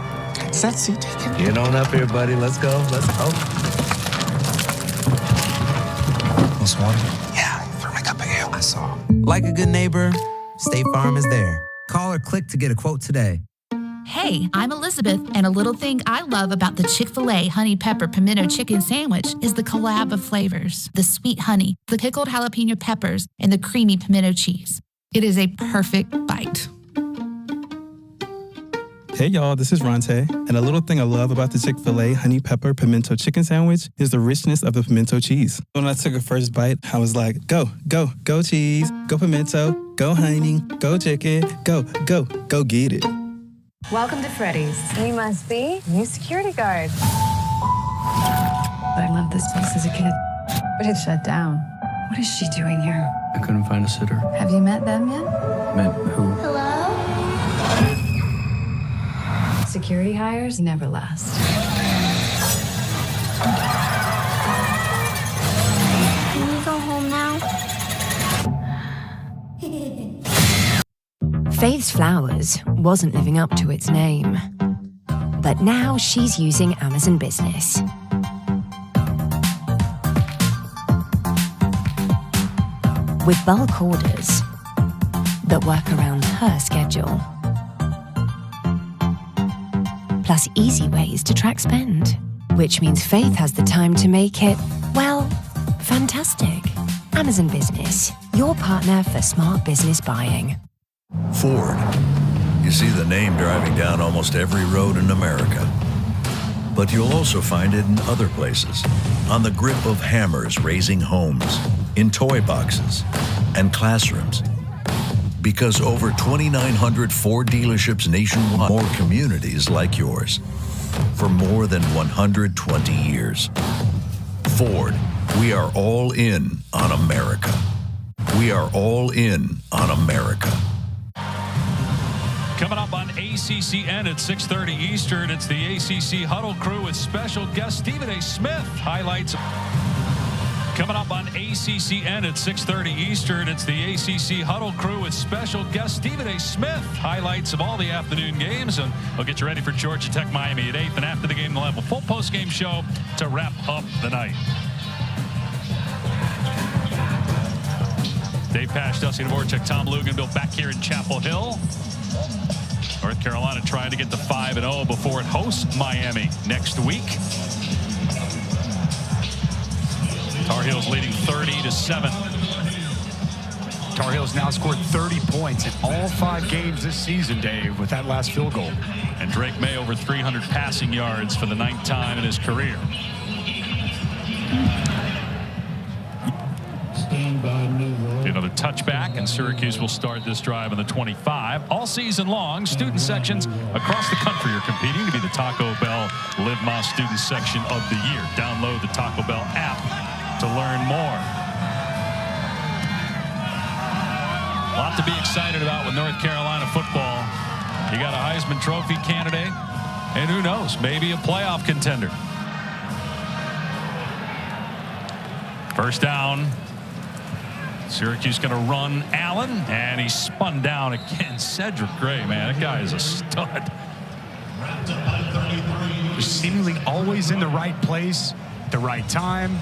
Is that seat taken? Get on up here, buddy. Let's go. Let's go. Most wanted? Yeah, throw my cup of ale. I saw. Like a good neighbor, State Farm is there. Call or click to get a quote today. Hey, I'm Elizabeth, and a little thing I love about the Chick-fil-A Honey Pepper Pimento Chicken Sandwich is the collab of flavors. The sweet honey, the pickled jalapeno peppers, and the creamy pimento cheese. It is a perfect bite. Hey y'all, this is Ronte, and a little thing I love about the Chick-fil-A Honey Pepper Pimento Chicken Sandwich is the richness of the pimento cheese. When I took a first bite, I was like, go, go, go cheese, go pimento, go honey, go chicken, go, go, go get it. Welcome to Freddy's. You must be new security guard. I loved this place as a kid, but it's shut down. What is she doing here? I couldn't find a sitter. Have you met them yet? Met who? Hello? Security hires never last. Can we go home now? Faith's Flowers wasn't living up to its name, but now she's using Amazon Business. With bulk orders that work around her schedule, plus easy ways to track spend, which means Faith has the time to make it, well, fantastic. Amazon Business, your partner for smart business buying. Ford. You see the name driving down almost every road in America. But you'll also find it in other places. On the grip of hammers raising homes, in toy boxes, and classrooms. Because over 2,900 Ford dealerships nationwide, more communities like yours. For more than 120 years. Ford, we are all in on America. We are all in on America. Coming up on ACCN at 6:30 Eastern, it's the ACC Huddle Crew with special guest Stephen A. Smith. Highlights. Coming up on ACCN at 6:30 Eastern, it's the ACC Huddle Crew with special guest Stephen A. Smith. Highlights of all the afternoon games, and we'll get you ready for Georgia Tech Miami at 8. And after the game, we'll have a full post-game show to wrap up the night. Dave Pasch, Dusty Dvorak, Tom Luganville back here in Chapel Hill. North Carolina trying to get to 5-0 before it hosts Miami next week. Tar Heels leading 30-7. Tar Heels now scored 30 points in all 5 games this season, Dave, with that last field goal. And Drake Maye over 300 passing yards for the 9th time in his career. Another touchback, and Syracuse will start this drive on the 25. All season long, student sections across the country are competing to be the Taco Bell Live Más Student Section of the Year. Download the Taco Bell app to learn more. A lot to be excited about with North Carolina football. You got a Heisman Trophy candidate, and who knows, maybe a playoff contender. First down. Syracuse going to run Allen, and he spun down again. Cedric Gray, man, that guy is a stud. Just seemingly always in the right place, the right time.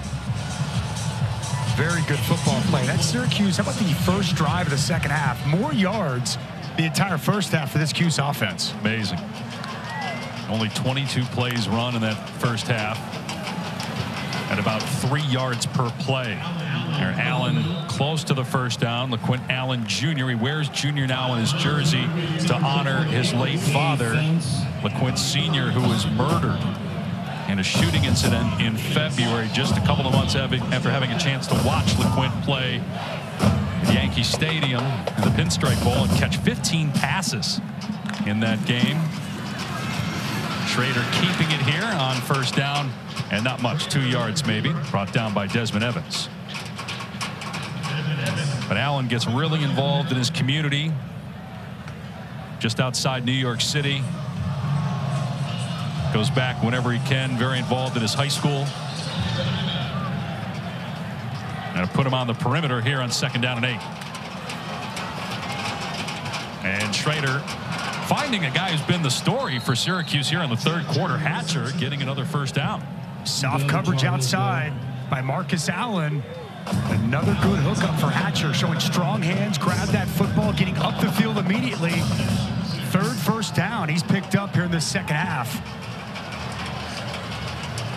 Very good football play. That's Syracuse. How about the first drive of the second half? More yards the entire first half for this Cuse offense. Amazing. Only 22 plays run in that first half. At about 3 yards per play. There, Allen close to the first down. LaQuint Allen Jr. He wears Jr. now in his jersey to honor his late father, LaQuint Sr., who was murdered in a shooting incident in February, just a couple of months after having a chance to watch LaQuint play at Yankee Stadium in the Pinstripe Bowl and catch 15 passes in that game. Shrader keeping it here on first down, and not much, 2 yards maybe, brought down by Desmond Evans. But Allen gets really involved in his community just outside New York City. Goes back whenever he can, very involved in his high school. And put him on the perimeter here on 2nd down and 8. And Shrader finding a guy who's been the story for Syracuse here in the 3rd quarter. Hatcher getting another first down. Soft coverage outside by Marcus Allen. Another good hookup for Hatcher, showing strong hands, grabbed that football, getting up the field immediately. 3rd first down he's picked up here in the second half.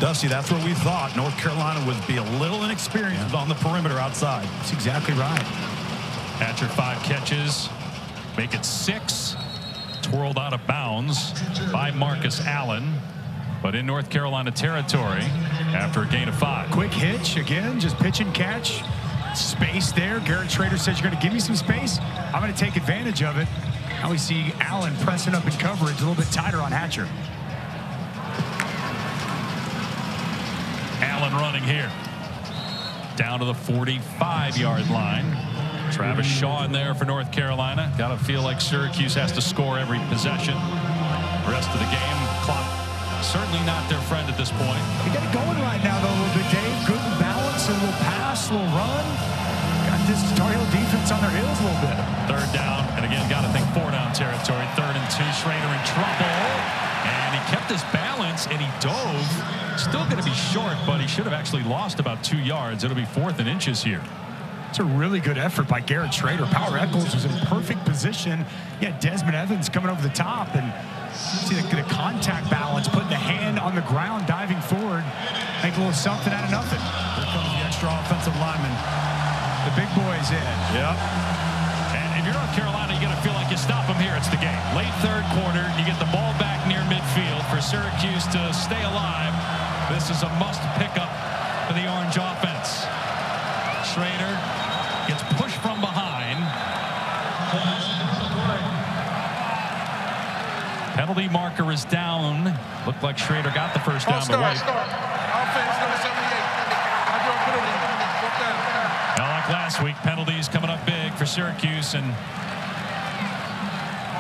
Dusty, that's where we thought North Carolina would be a little inexperienced on the perimeter outside. That's exactly right. Hatcher 5 catches, make it 6. Twirled out of bounds by Marcus Allen, but in North Carolina territory after a gain of 5. Quick hitch again, just pitch and catch. Space there. Garrett Shrader says, you're going to give me some space. I'm going to take advantage of it. Now we see Allen pressing up in coverage, a little bit tighter on Hatcher. Allen running here down to the 45-yard line. Travis Shaw in there for North Carolina. Got to feel like Syracuse has to score every possession. The rest of the game, clock certainly not their friend at this point. You got it going right now, though, a little bit, Dave. Good balance, a little pass, a little run. Got this Tar Heel defense on their heels a little bit. Third down, and again, got to think 4-down territory. 3rd and 2, Shrader in trouble. And he kept his balance, and he dove. Still going to be short, but he should have actually lost about 2 yards. It'll be 4th and inches here. It's a really good effort by Garrett Shrader. Power Echols was in perfect position. Yeah, Desmond Evans coming over the top, and see the contact balance, putting the hand on the ground, diving forward, make a little something out of nothing. Here comes the extra offensive lineman. The big boy's in. Yep. And if you're North Carolina, you got to feel like you stop them here. It's the game. Late 3rd quarter, you get the ball back near midfield for Syracuse to stay alive. This is a must pickup for the Orange offense. Shrader gets pushed from behind. Penalty marker is down. Looked like Shrader got the first down. Offense, number 78. Now, like last week, penalties coming up big for Syracuse, and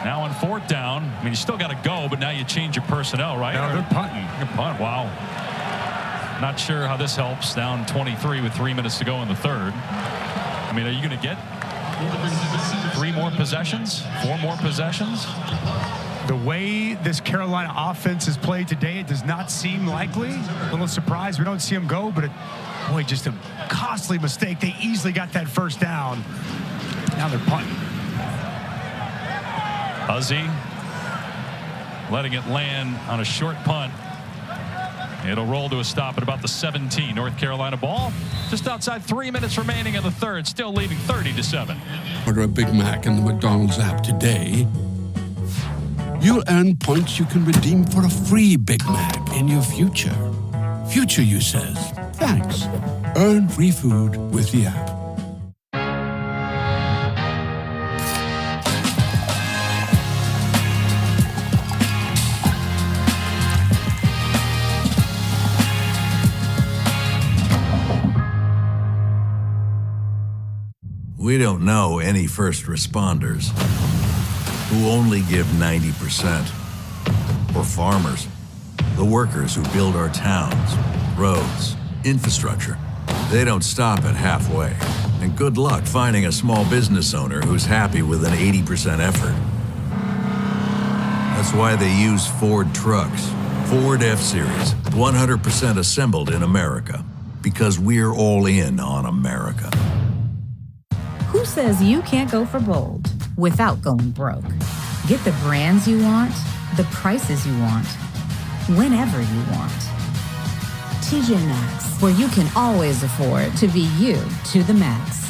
now on 4th down. I mean, you still got to go, but now you change your personnel, right? No, they're punting. Good punt. Wow. Not sure how this helps. Down 23 with 3 minutes to go in the 3rd. I mean, are you going to get 3 more possessions? 4 more possessions? The way this Carolina offense has played today, it does not seem likely. A little surprised we don't see him go, but boy, just a costly mistake. They easily got that first down. Now they're punting. Huzzy letting it land on a short punt. It'll roll to a stop at about the 17. North Carolina ball just outside 3 minutes remaining in the 3rd, still leading 30-7. Order a Big Mac in the McDonald's app today. You'll earn points you can redeem for a free Big Mac in your future. Future you says, thanks. Earn free food with the app. We don't know any first responders who only give 90%. Or farmers, the workers who build our towns, roads, infrastructure. They don't stop at halfway. And good luck finding a small business owner who's happy with an 80% effort. That's why they use Ford trucks. Ford F-Series, 100% assembled in America. Because we're all in on America. Who says you can't go for bold without going broke? Get the brands you want, the prices you want, whenever you want. TJ Maxx, where you can always afford to be you to the max.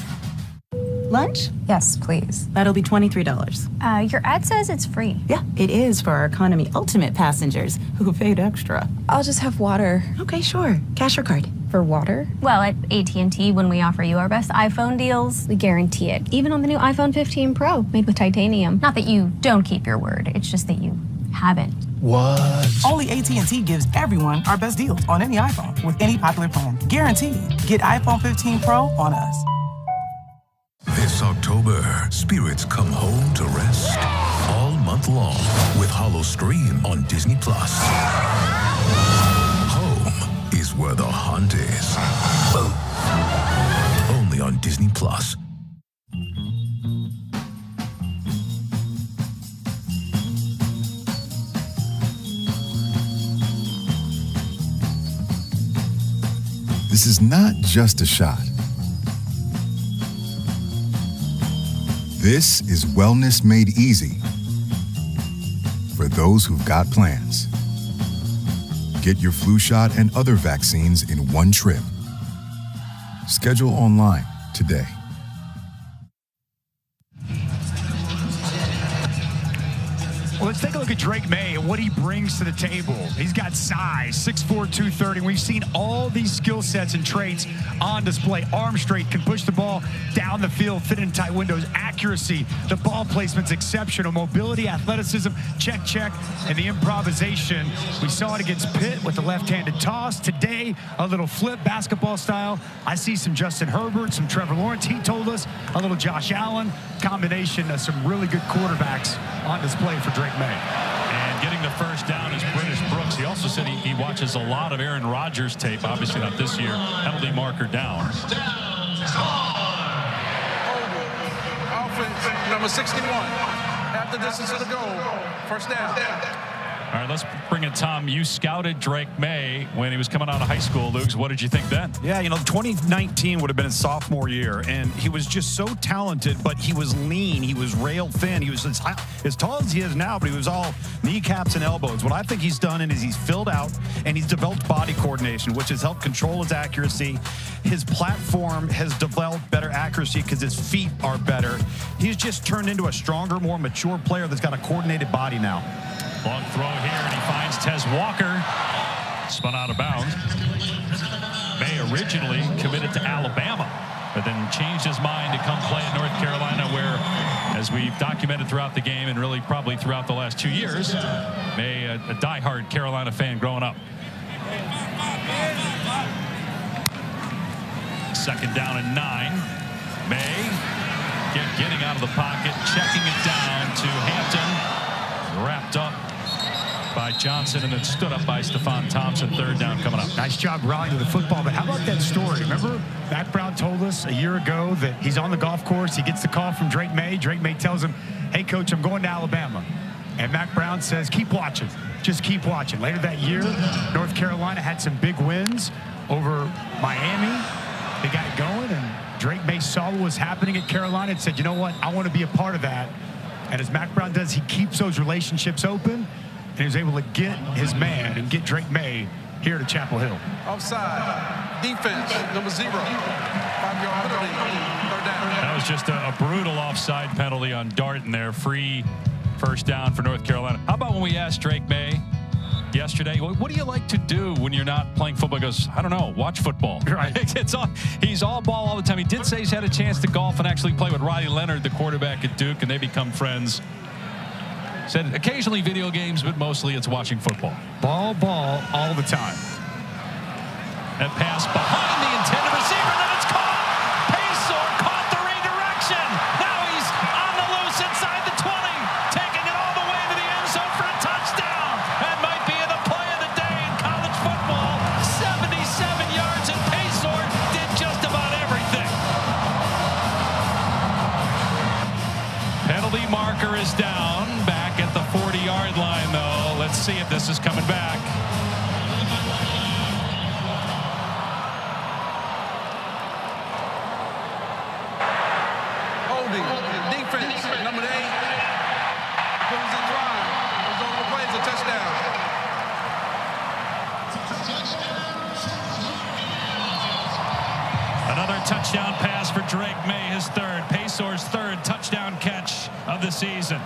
Lunch? Yes, please. That'll be $23. Your ad says it's free. Yeah, it is for our Economy Ultimate passengers who paid extra. I'll just have water. Okay, sure. Cash or card? For water? Well, at AT&T, when we offer you our best iPhone deals, we guarantee it. Even on the new iPhone 15 Pro, made with titanium. Not that you don't keep your word, it's just that you haven't. What? Only AT&T gives everyone our best deals on any iPhone with any popular plan. Guaranteed. Get iPhone 15 Pro on us. This October, spirits come home to rest all month long with Hollow Stream on Disney+. Home is where the hunt is. Only on Disney+. This is not just a shot. This is wellness made easy for those who've got plans. Get your flu shot and other vaccines in one trip. Schedule online today. Well, let's take a look at Drake Maye and what he brings to the table. He's got size, 6'4", 230. We've seen all these skill sets and traits on display. Arm straight, can push the ball down the field, fit in tight windows. Accuracy, the ball placement's exceptional. Mobility, athleticism, check, check. And the improvisation, we saw it against Pitt with the left-handed toss. Today, a little flip, basketball style. I see some Justin Herbert, some Trevor Lawrence. He told us a little Josh Allen. Combination of some really good quarterbacks on display for Drake Maye. And getting the first down is British Brooks. He also said he watches a lot of Aaron Rodgers tape, obviously not this year. Penalty marker down. Offense, number 61. Half the distance to the goal. First down. All right, let's bring in Tom. You scouted Drake Maye when he was coming out of high school, Luke. What did you think then? Yeah, 2019 would have been his sophomore year, and he was just so talented, but he was lean. He was rail thin. He was as tall as he is now, but he was all kneecaps and elbows. What I think he's done is he's filled out, and he's developed body coordination, which has helped control his accuracy. His platform has developed better accuracy because his feet are better. He's just turned into a stronger, more mature player that's got a coordinated body now. Long throw here, and he finds Tez Walker. Spun out of bounds. Maye originally committed to Alabama, but then changed his mind to come play at North Carolina, where, as we've documented throughout the game and really probably throughout the last 2 years, Maye, a diehard Carolina fan growing up. Second down and 9. Maye getting out of the pocket, checking it down to Hampton. Wrapped up by Johnson and then stood up by Stephon Thompson. Third down coming up. Nice job rallying to the football, but how about that story? Remember Mack Brown told us a year ago that he's on the golf course. He gets the call from Drake Maye. Drake Maye tells him, hey, coach, I'm going to Alabama. And Mack Brown says, keep watching. Just keep watching. Later that year, North Carolina had some big wins over Miami. They got it going, and Drake Maye saw what was happening at Carolina and said, you know what, I want to be a part of that. And as Mack Brown does, he keeps those relationships open. And he was able to get his man and get Drake Maye here to Chapel Hill. Offside. Defense, number 0. 5-yard penalty. Third down. That was just a brutal offside penalty on Darton there. Free first down for North Carolina. How about when we asked Drake Maye yesterday, what do you like to do when you're not playing football? He goes, I don't know, watch football. Right. He's all ball all the time. He did say he's had a chance to golf and actually play with Roddy Leonard, the quarterback at Duke, and they become friends. Said occasionally video games, but mostly it's watching football. Ball all the time. That pass behind the intended receiver, then it's caught. Paysour caught the redirection. Now he's on the loose inside the 20, taking it all the way to the end zone for a touchdown. That might be the play of the day in college football. 77 yards, and Paysour did just about everything. Penalty marker is down. Back at the 40-yard line, though. Let's see if this is coming back. Holding. Defense, number 8. Crimson drive. Goes over the play. It's a touchdown. Another touchdown pass for Drake Maye, his third. Paysour's third touchdown catch of the season.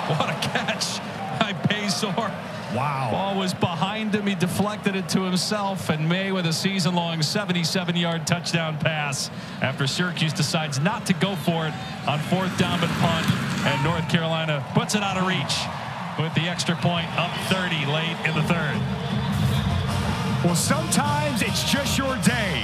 What a catch by Paysour. Wow. Ball was behind him. He deflected it to himself, and Maye with a season-long 77-yard touchdown pass after Syracuse decides not to go for it on 4th down but punt, and North Carolina puts it out of reach with the extra point, up 30 late in the third. Well, sometimes it's just your day.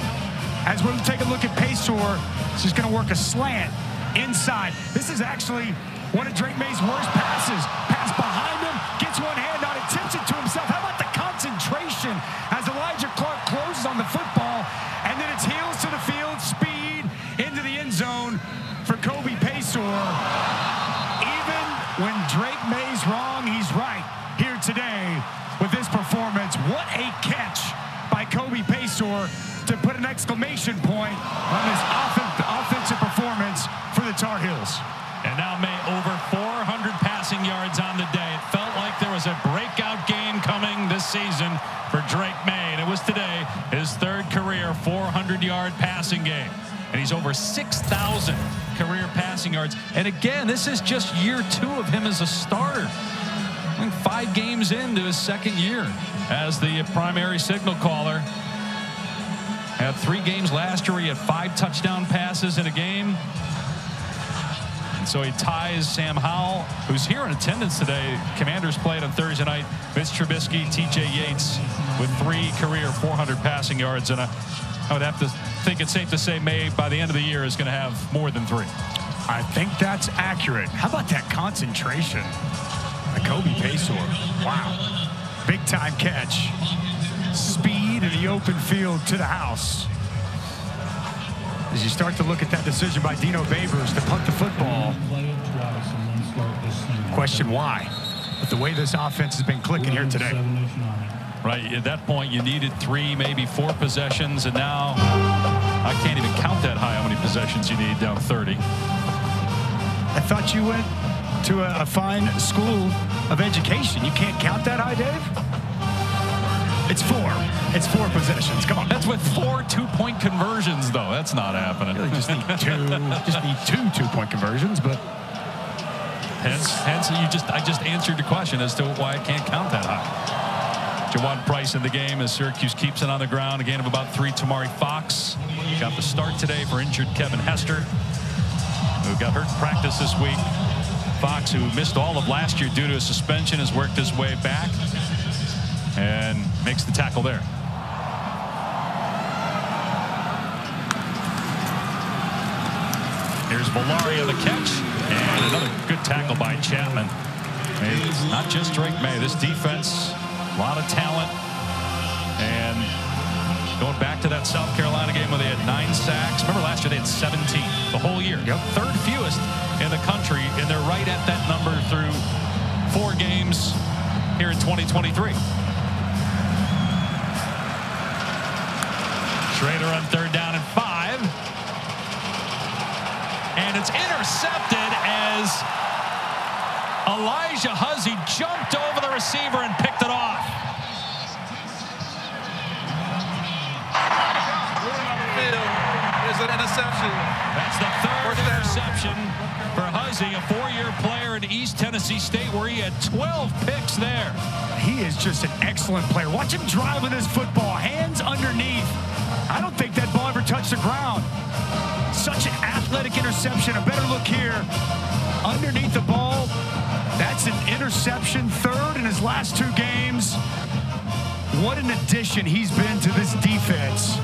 As we'll take a look at Paysour, he's going to work a slant inside. This is actually one of Drake Maye's worst passes. Pass behind him, gets one hand on it, tips it to himself. How about the concentration as Elijah Clark closes on the football, and then it's heels to the field, speed into the end zone for Kobe Paysour. Even when Drake Maye's wrong, he's right here today with this performance. What a catch by Kobe Paysour to put an exclamation point on this offensive performance for the Tar Heels. And now Maye over 400 passing yards on the day. It felt like there was a breakout game coming this season for Drake Maye. And it was today his third career 400-yard passing game. and he's over 6,000 career passing yards. And again, this is just year 2 of him as a starter. I think 5 games into his second year as the primary signal caller. Had 3 games last year where he had 5 touchdown passes in a game. And so he ties Sam Howell, who's here in attendance today. Commanders played on Thursday night. Mitch Trubisky, T.J. Yates with 3 career 400 passing yards. And I would have to think it's safe to say Maye, by the end of the year, is going to have more than 3. I think that's accurate. How about that concentration? Kobe Paysour. Wow. Big time catch. Speed in the open field to the house. As you start to look at that decision by Dino Babers to punt the football, question why? But the way this offense has been clicking here today. Right, at that point you needed 3, maybe 4 possessions, and now I can't even count that high how many possessions you need down 30. I thought you went to a fine school of education. You can't count that high, Dave? It's 4. It's 4 possessions. Come on. That's with 4 2-point conversions, though. That's not happening. You really just need 2 2-point conversions, but hence I just answered the question as to why I can't count that high. Jawan Price in the game as Syracuse keeps it on the ground. A gain of about 3. Tamari Fox got the start today for injured Kevin Hester, who got hurt in practice this week. Fox, who missed all of last year due to a suspension, has worked his way back and makes the tackle there. Here's Valaria the catch, and another good tackle by Chapman. It's not just Drake Maye. This defense, a lot of talent, and going back to that South Carolina game where they had 9 sacks. Remember last year they had 17 the whole year. Yep. 3rd fewest in the country, and they're right at that number through 4 games here in 2023. Shrader on 3rd down and 5. And it's intercepted as Elijah Huzzy jumped over the receiver and picked it off. There's an interception. That's the 3rd interception for Huzzy, a 4-year player in East Tennessee State where he had 12 picks there. He is just an excellent player. Watch him drive with his football, hands underneath. I don't think that ball ever touched the ground. Such an athletic interception. A better look here. Underneath the ball. That's an interception, 3rd in his last 2 games. What an addition he's been to this defense.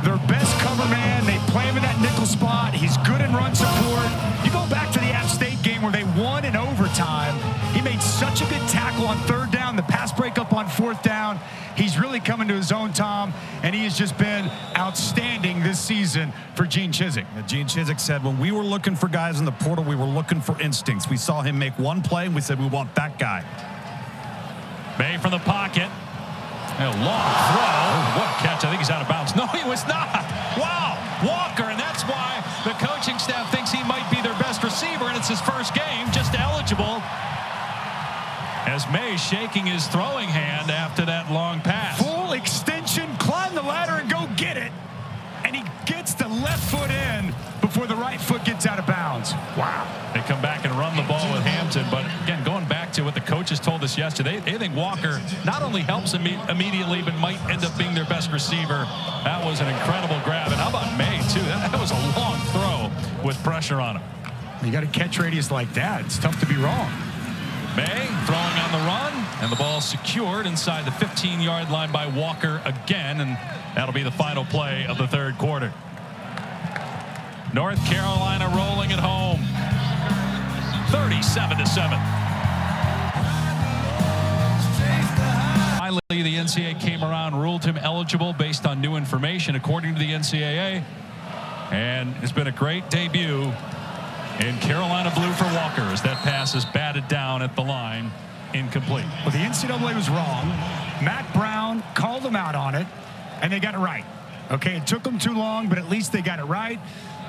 Their best cover man. They play him in that nickel spot. He's good in run support. You go back to the App State game where they won in overtime. He made such a good tackle on 3rd down. The pass breakup on 4th down. He's really coming to his own, Tom, and he has just been outstanding this season for Gene Chizik. Gene Chizik said when we were looking for guys in the portal, we were looking for instincts. We saw him make 1 play, and we said we want that guy. Maye from the pocket. A long throw. Oh, what a catch. I think he's out of bounds. No, he was not. Wow. Walker, and that's why the coaching staff thinks he might be their best receiver, and it's his first game, just eligible. As Maye shaking his throwing hand after that long pass. Full extension, climb the ladder and go get it. And he gets the left foot in before the right foot gets out of bounds. Wow. They come back and run the ball with Hampton, but again, going back to what the coaches told us yesterday, they think Walker not only helps immediately, but might end up being their best receiver. That was an incredible grab. And how about Maye, too? That was a long throw with pressure on him. You got a catch radius like that. It's tough to be wrong. Maye throwing on the run, and the ball secured inside the 15-yard line by Walker again, and that'll be the final play of the 3rd quarter. North Carolina rolling at home, 37-7. Finally, the NCAA came around, ruled him eligible based on new information, according to the NCAA, and it's been a great debut in Carolina blue for Walker as that pass is batted down at the line, incomplete. Well, the NCAA was wrong. Matt Brown called them out on it, and they got it right. Okay, it took them too long, but at least they got it right.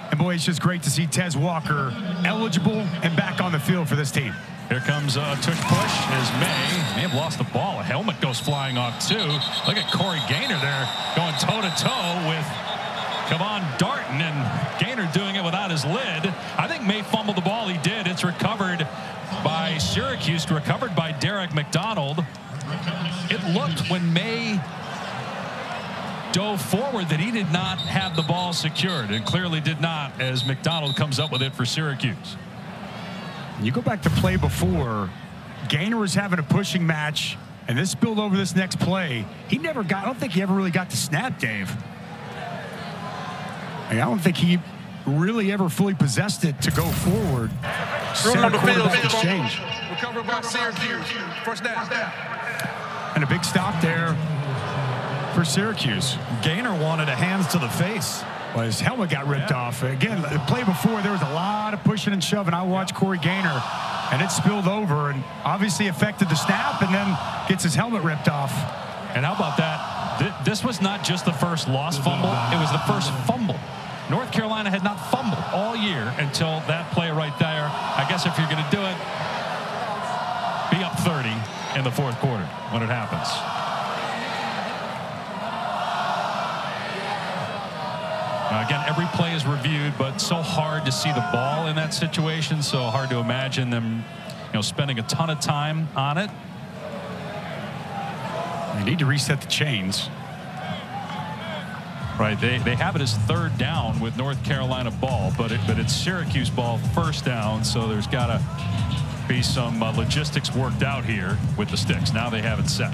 And boy, it's just great to see Tez Walker eligible and back on the field for this team. Here comes a tush push as Maye may have lost the ball. A helmet goes flying off too. Look at Corey Gaynor there going toe-to-toe with Kevon Darton. his lid. I think Maye fumbled the ball. He did. It's recovered by Syracuse, recovered by Derek McDonald. It looked when Maye dove forward that he did not have the ball secured, and clearly did not, as McDonald comes up with it for Syracuse. You go back to play before, Gaynor was having a pushing match, and this spilled over this next play. I don't think he ever really got to snap, Dave. I don't think he really ever fully possessed it to go forward. On the field, exchange. Recovered by Syracuse. First down. And a big stop there for Syracuse. Gaynor wanted a hands to the face. Well, his helmet got ripped off. Again, the play before, there was a lot of pushing and shoving. I watched Corey Gaynor, and it spilled over and obviously affected the snap, and then gets his helmet ripped off. And how about that? This was not just the first lost fumble. It was the first fumble. North Carolina had not fumbled all year until that play right there. I guess if you're going to do it, be up 30 in the fourth quarter when it happens. Again, every play is reviewed, but so hard to see the ball in that situation. So hard to imagine them, spending a ton of time on it. They need to reset the chains. Right, they have it as third down with North Carolina ball, but it's Syracuse ball first down. So there's got to be some logistics worked out here with the sticks. Now they have it set.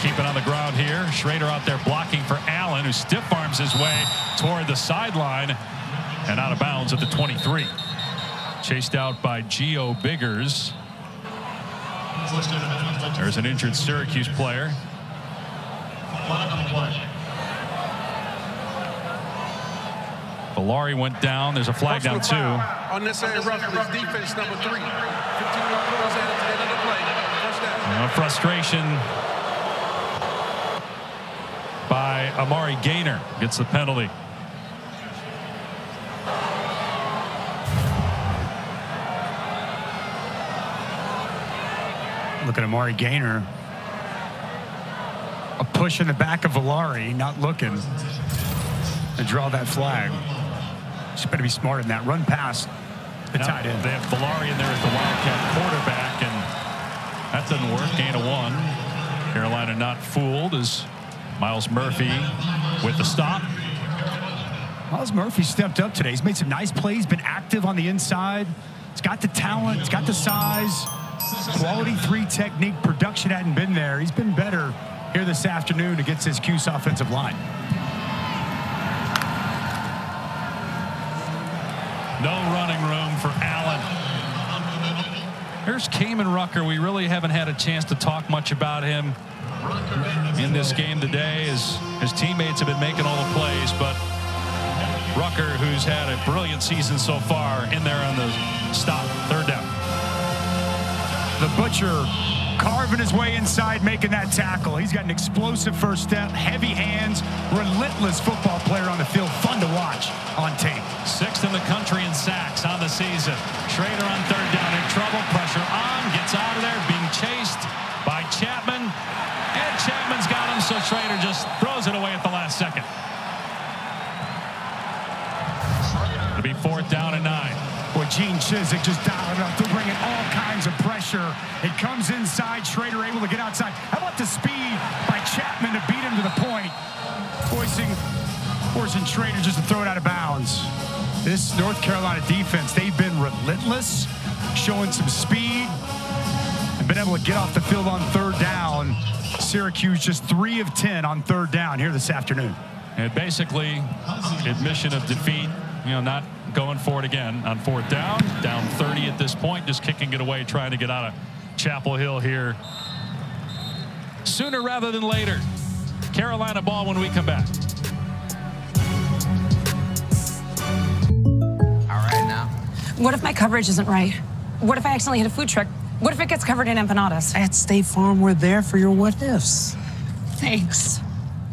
Keep it on the ground here. Shrader out there blocking for Allen, who stiff arms his way toward the sideline and out of bounds at the 23. Chased out by Gio Biggers. There's an injured Syracuse player. Valari went down. There's a flag down too. Unnecessary roughness, defense number 3. 15-yard penalty added to the end of the play. First down. Frustration by Amari Gaynor, gets the penalty. Look at Amari Gaynor. A push in the back of Valari, not looking to draw that flag. Just better be smart in that. Run past the tight end. They have Valari in there as the Wildcat quarterback, and that doesn't work. Gain of 1. Carolina not fooled as Miles Murphy with the stop. Miles Murphy stepped up today. He's made some nice plays, been active on the inside. He's got the talent, he's got the size. Quality 3 technique. Production hadn't been there. He's been better here this afternoon against his Cuse offensive line. No running room for Allen. Here's Kamen Rucker. We really haven't had a chance to talk much about him in this game today, as his teammates have been making all the plays, but Rucker, who's had a brilliant season so far, in there on the stop, third down. The Butcher carving his way inside, making that tackle. He's got an explosive first step, heavy hands, relentless football player on the field. Fun to watch on tape. 6th in the country in sacks on the season. Shrader on third down in trouble. Pressure on, gets out of there, being chased by Chapman. And Chapman's got him, so Shrader just throws it away at the last second. It'll be 4th down and 9. Boy, Gene Chizik just dialing up. They're bringing all kinds of pressure. It comes inside. Shrader able to get outside. How about the speed by Chapman to beat him to the point? Forcing Shrader just to throw it out of bounds. This North Carolina defense, they've been relentless, showing some speed, and been able to get off the field on third down. Syracuse just 3 of 10 on third down here this afternoon. And basically, admission of defeat, not going for it again on 4th down. Down 30 at this point, just kicking it away, trying to get out of Chapel Hill here sooner rather than later. Carolina ball when we come back. All right now. What if my coverage isn't right? What if I accidentally hit a food truck? What if it gets covered in empanadas? At State Farm, we're there for your what ifs. Thanks.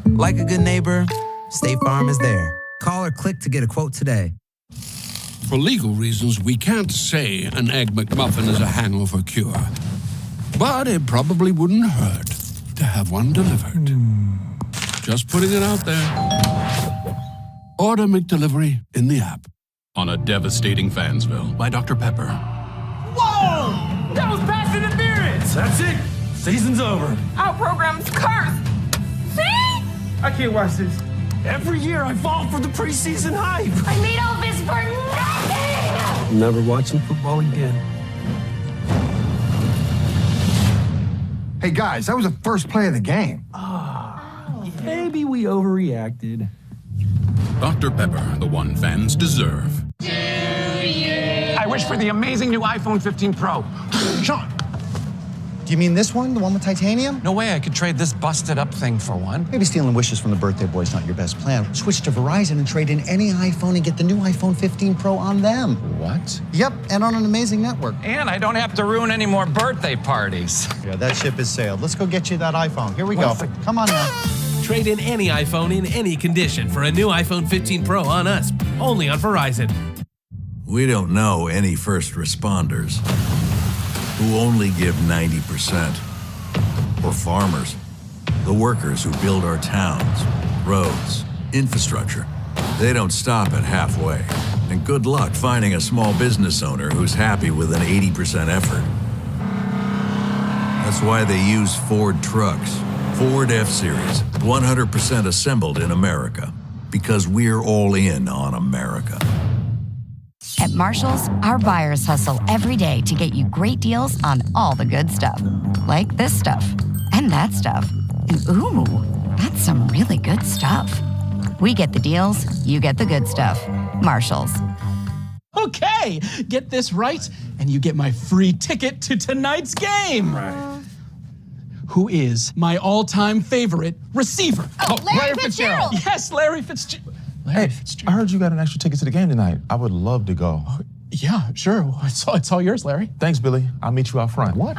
Like a good neighbor, State Farm is there. Call or click to get a quote today. For legal reasons, we can't say an Egg McMuffin is a hangover cure. But it probably wouldn't hurt to have one delivered. Just putting it out there. Order McDelivery in the app. On a devastating Fansville by Dr. Pepper. Whoa! That was pass interference! That's it. Season's over. Our program's cursed. See? I can't watch this. Every year I fall for the preseason hype. I made all this for nothing! I'm never watching football again. Hey guys, that was the first play of the game. Maybe we overreacted. Dr. Pepper, the one fans deserve. I wish for the amazing new iPhone 15 Pro. Sean, do you mean this one, the one with titanium? No way I could trade this busted up thing for one. Maybe stealing wishes from the birthday boy is not your best plan. Switch to Verizon and trade in any iPhone and get the new iPhone 15 Pro on them. What? Yep, and on an amazing network. And I don't have to ruin any more birthday parties. Yeah, that ship has sailed. Let's go get you that iPhone. Here we go. Come on now. Trade in any iPhone in any condition for a new iPhone 15 Pro on us, only on Verizon. We don't know any first responders who only give 90%. Or farmers, the workers who build our towns, roads, infrastructure. They don't stop at halfway. And good luck finding a small business owner who's happy with an 80% effort. That's why they use Ford trucks. Ford F-Series, 100% assembled in America. Because we're all in on America. At Marshall's, our buyers hustle every day to get you great deals on all the good stuff. Like this stuff, and that stuff, and ooh, that's some really good stuff. We get the deals, you get the good stuff. Marshall's. Okay, get this right, and you get my free ticket to tonight's game. Right. Who is my all-time favorite receiver? Oh, Larry Fitzgerald. Yes, Larry Fitzgerald. Hey, I heard you got an extra ticket to the game tonight. I would love to go. Yeah, sure. It's all yours, Larry. Thanks, Billy. I'll meet you out front. What?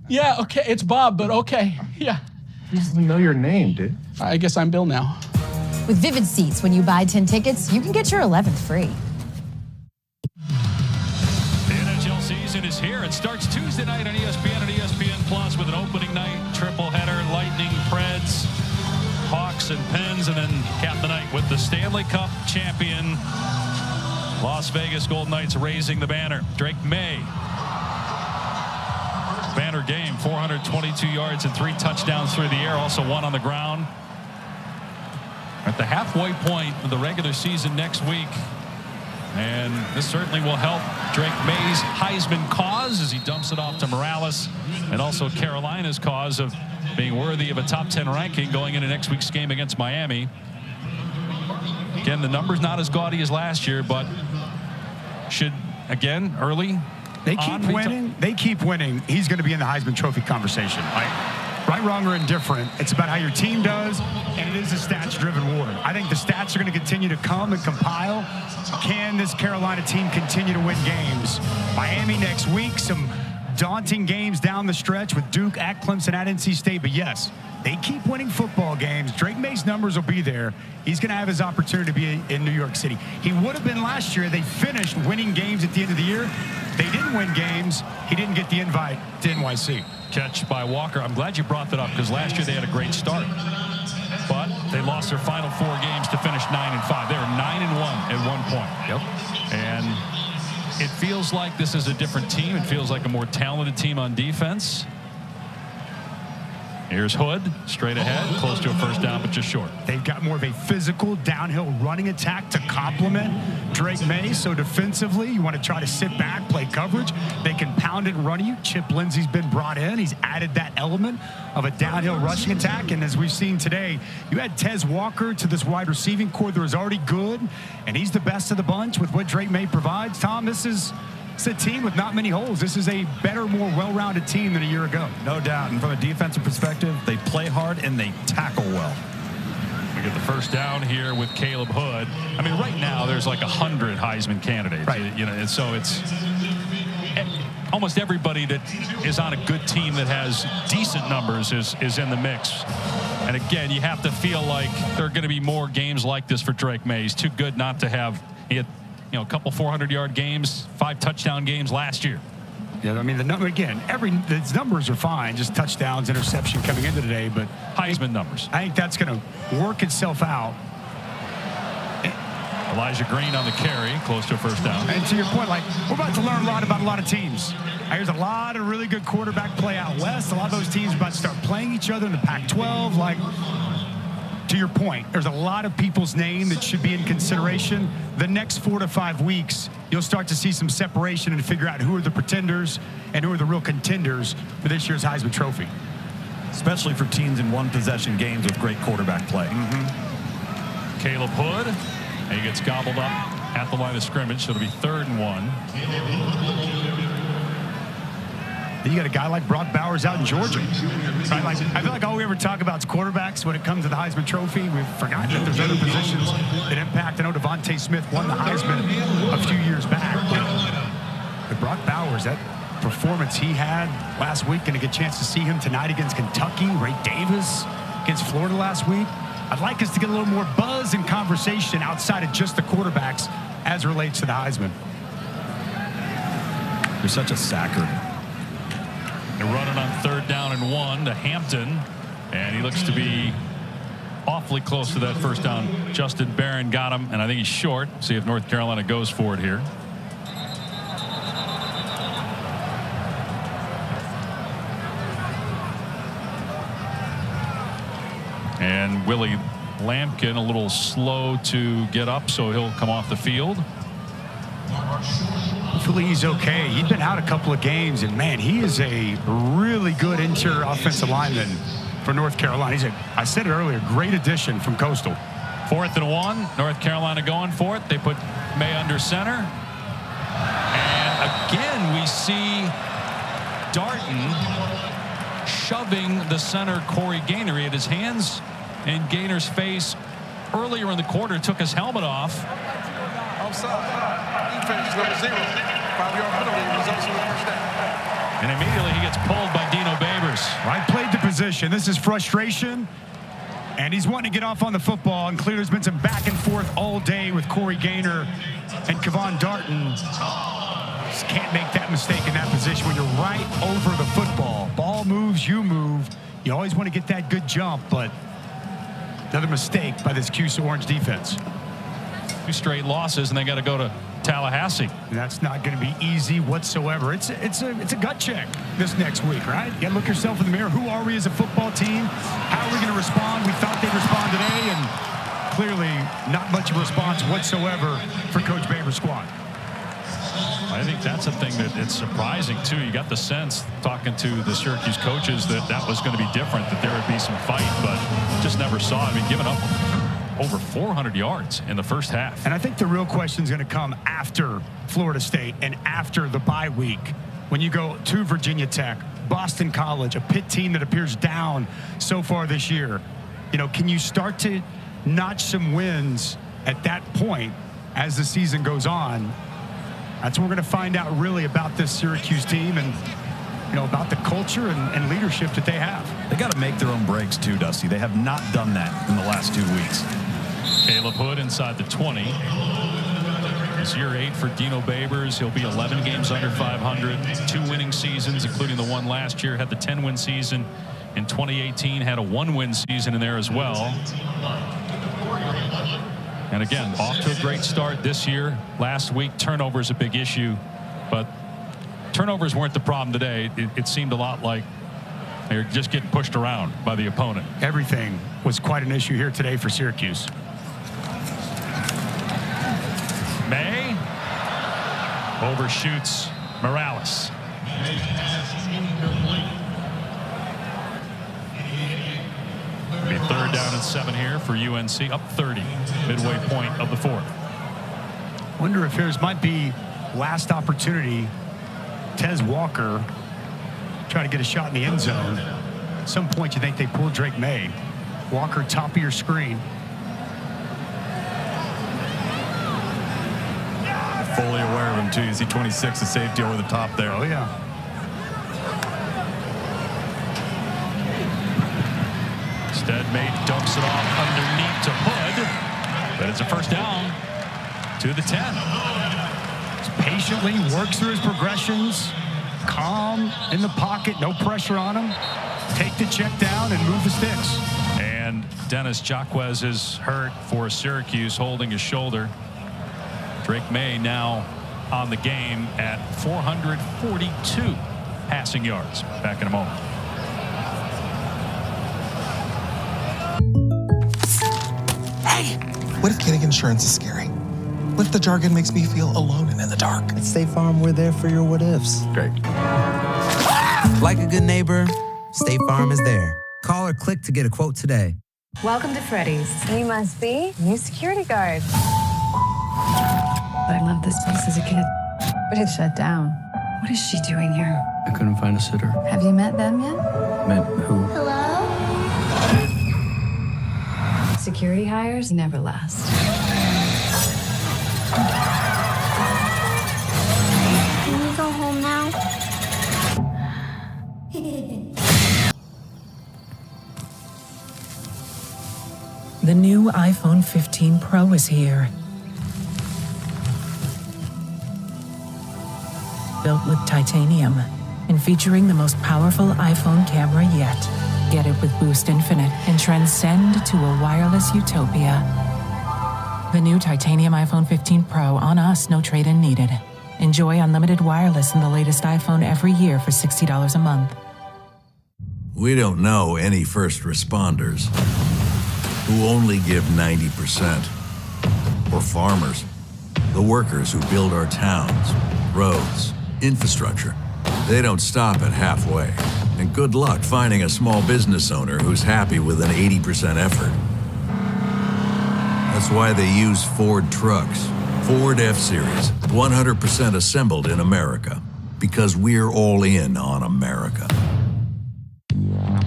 Yeah, okay. It's Bob, but okay. Yeah. He doesn't know your name, dude. I guess I'm Bill now. With Vivid Seats, when you buy 10 tickets, you can get your 11th free. The NHL season is here. It starts Tuesday night on ESPN and ESPN Plus with an opening night triple header, Lightning, Preds, Hawks and Pens, and then cap the night with the Stanley Cup champion Las Vegas Golden Knights raising the banner. Drake Maye. Banner game, 422 yards and 3 touchdowns through the air, also 1 on the ground. At the halfway point of the regular season next week. And this certainly will help Drake Maye's Heisman cause as he dumps it off to Morales, and also Carolina's cause of being worthy of a top 10 ranking going into next week's game against Miami. Again, the number's not as gaudy as last year, but should, again, early. They keep winning. They keep winning. He's going to be in the Heisman Trophy conversation. Right, wrong, or indifferent, it's about how your team does, and it is a stats-driven award. I think the stats are going to continue to come and compile. Can this Carolina team continue to win games? Miami next week, some daunting games down the stretch with Duke at Clemson at NC State. But yes, they keep winning football games. Drake Maye's numbers will be there. He's going to have his opportunity to be in New York City. He would have been last year. They finished winning games at the end of the year. They didn't win games. He didn't get the invite to NYC. Catch by Walker. I'm glad you brought that up because last year they had a great start. But they lost their final 4 games to finish 9-5. They were 9-1 at one point. Yep. And it feels like this is a different team. It feels like a more talented team on defense. Here's Hood, straight ahead, close to a first down, but just short. They've got more of a physical downhill running attack to complement Drake Maye. So defensively, you want to try to sit back, play coverage. They can pound it and run you. Chip Lindsey's been brought in. He's added that element of a downhill rushing attack. And as we've seen today, you add Tez Walker to this wide receiving core that is already good, and he's the best of the bunch with what Drake Maye provides. Tom, this is a team with not many holes. This is a better, more well-rounded team than a year ago. No doubt. And from a defensive perspective, they play hard and they tackle well. We get the first down here with Caleb Hood. I mean, right now there's like 100 Heisman candidates. Right. You know, and so it's almost everybody that is on a good team that has decent numbers is in the mix. And again, you have to feel like there are going to be more games like this for Drake Maye. He's too good not to have. He had a couple 400-yard games, 5 touchdown games last year. Yeah, I mean, the number again, these numbers are fine, just touchdowns, interception coming into today, but Heisman numbers. I think that's going to work itself out. Elijah Green on the carry, close to a first down. And to your point, like, we're about to learn a lot about a lot of teams. There's a lot of really good quarterback play out west. A lot of those teams are about to start playing each other in the Pac-12. Like, to your point, there's a lot of people's name that should be in consideration. The next 4 to 5 weeks, you'll start to see some separation and figure out who are the pretenders and who are the real contenders for this year's Heisman Trophy. Especially for teams in one-possession games with great quarterback play. Caleb Hood, and he gets gobbled up at the line of scrimmage, so it'll be 3rd and 1. Then you got a guy like Brock Bowers out in Georgia. Right? Like, I feel like all we ever talk about is quarterbacks when it comes to the Heisman Trophy. We've forgotten that there's other positions that impact. I know Devontae Smith won the Heisman a few years back. But Brock Bowers, that performance he had last week, going to get a chance to see him tonight against Kentucky. Ray Davis against Florida last week. I'd like us to get a little more buzz and conversation outside of just the quarterbacks as it relates to the Heisman. You're such a sacker. They're running on 3rd down and 1 to Hampton, and he looks to be awfully close to that first down. Justin Barron got him, and I think he's short. See if North Carolina goes for it here. And Willie Lampkin a little slow to get up, so he'll come off the field. Hopefully he's okay. He'd been out a couple of games, and man, he is a really good interior offensive lineman for North Carolina. He's I said it earlier, great addition from Coastal. 4th and 1, North Carolina going for it. They put Maye under center. And again, we see Darton shoving the center Corey Gaynor. He had his hands in Gaynor's face earlier in the quarter, took his helmet off. Offside. Defense number 0. 5-yard penalty results in the first down. And immediately he gets pulled by Dino Babers. Right, played the position. This is frustration. And he's wanting to get off on the football. And clearly there's been some back and forth all day with Corey Gaynor and Kevon Darton. Just can't make that mistake in that position when you're right over the football. Ball moves, you move. You always want to get that good jump, but another mistake by this Cuse Orange defense. 2 straight losses, and they got to go to Tallahassee. And that's not going to be easy whatsoever. It's a gut check this next week, right? You got to look yourself in the mirror. Who are we as a football team? How are we going to respond? We thought they'd respond today, and clearly not much of a response whatsoever for Coach Babers' squad. I think that's a thing that it's surprising, too. You got the sense, talking to the Syracuse coaches, that that was going to be different, that there would be some fight, but just never saw it. I mean, giving up over 400 yards in the first half. And I think the real question is going to come after Florida State and after the bye week, when you go to Virginia Tech, Boston College, a Pitt team that appears down so far this year. You know, can you start to notch some wins at that point as the season goes on? That's what we're going to find out really about this Syracuse team and, you know, about the culture and leadership that they have. They got to make their own breaks too, Dusty. They have not done that in the last 2 weeks. Caleb Hood inside the 20. It's year 8 for Dino Babers. He'll be 11 games under 500, 2 winning seasons, including the one last year. Had the 10-win season in 2018. Had a 1-win season in there as well. And again, off to a great start this year. Last week, turnovers a big issue, but turnovers weren't the problem today. It seemed a lot like they're just getting pushed around by the opponent. Everything was quite an issue here today for Syracuse. Maye overshoots Morales. It'll be 3rd down and 7 here for UNC, up 30, midway point of the 4th. Wonder if here's might be last opportunity. Tez Walker trying to get a shot in the end zone. At some point, you think they pull Drake Maye. Walker, top of your screen. Fully aware of him, too. You see 26, the safety over the top there. Oh, yeah. Instead, Maye dumps it off underneath to Hood. But it's a first down. to the 10. Patiently works through his progressions. Calm in the pocket, no pressure on him. Take the check down and move the sticks. And Dennis Jacquez is hurt for Syracuse, holding his shoulder. Drake Maye now on the game at 442 passing yards. Back in a moment. Hey, what if getting insurance is scary? What if the jargon makes me feel alone and in the dark? At State Farm, we're there for your what ifs. Great. Like a good neighbor, State Farm is there. Call or click to get a quote today. Welcome to Freddy's. You must be new security guard. I loved this place as a kid, but it's shut down. What is she doing here? I couldn't find a sitter. Have you met them yet? Met who? Hello? Security hires never last. Can we go home now? The new iPhone 15 Pro is here. Built with titanium and featuring the most powerful iPhone camera yet. Get it with Boost Infinite and transcend to a wireless utopia. The new titanium iPhone 15 Pro, on us, no trade-in needed. Enjoy unlimited wireless in the latest iPhone every year for $60 a month. We don't know any first responders who only give 90%. Or farmers, the workers who build our towns, roads, infrastructure. They don't stop at halfway. And good luck finding a small business owner who's happy with an 80% effort. That's why they use Ford trucks. Ford F-Series, 100% assembled in America. Because we're all in on America.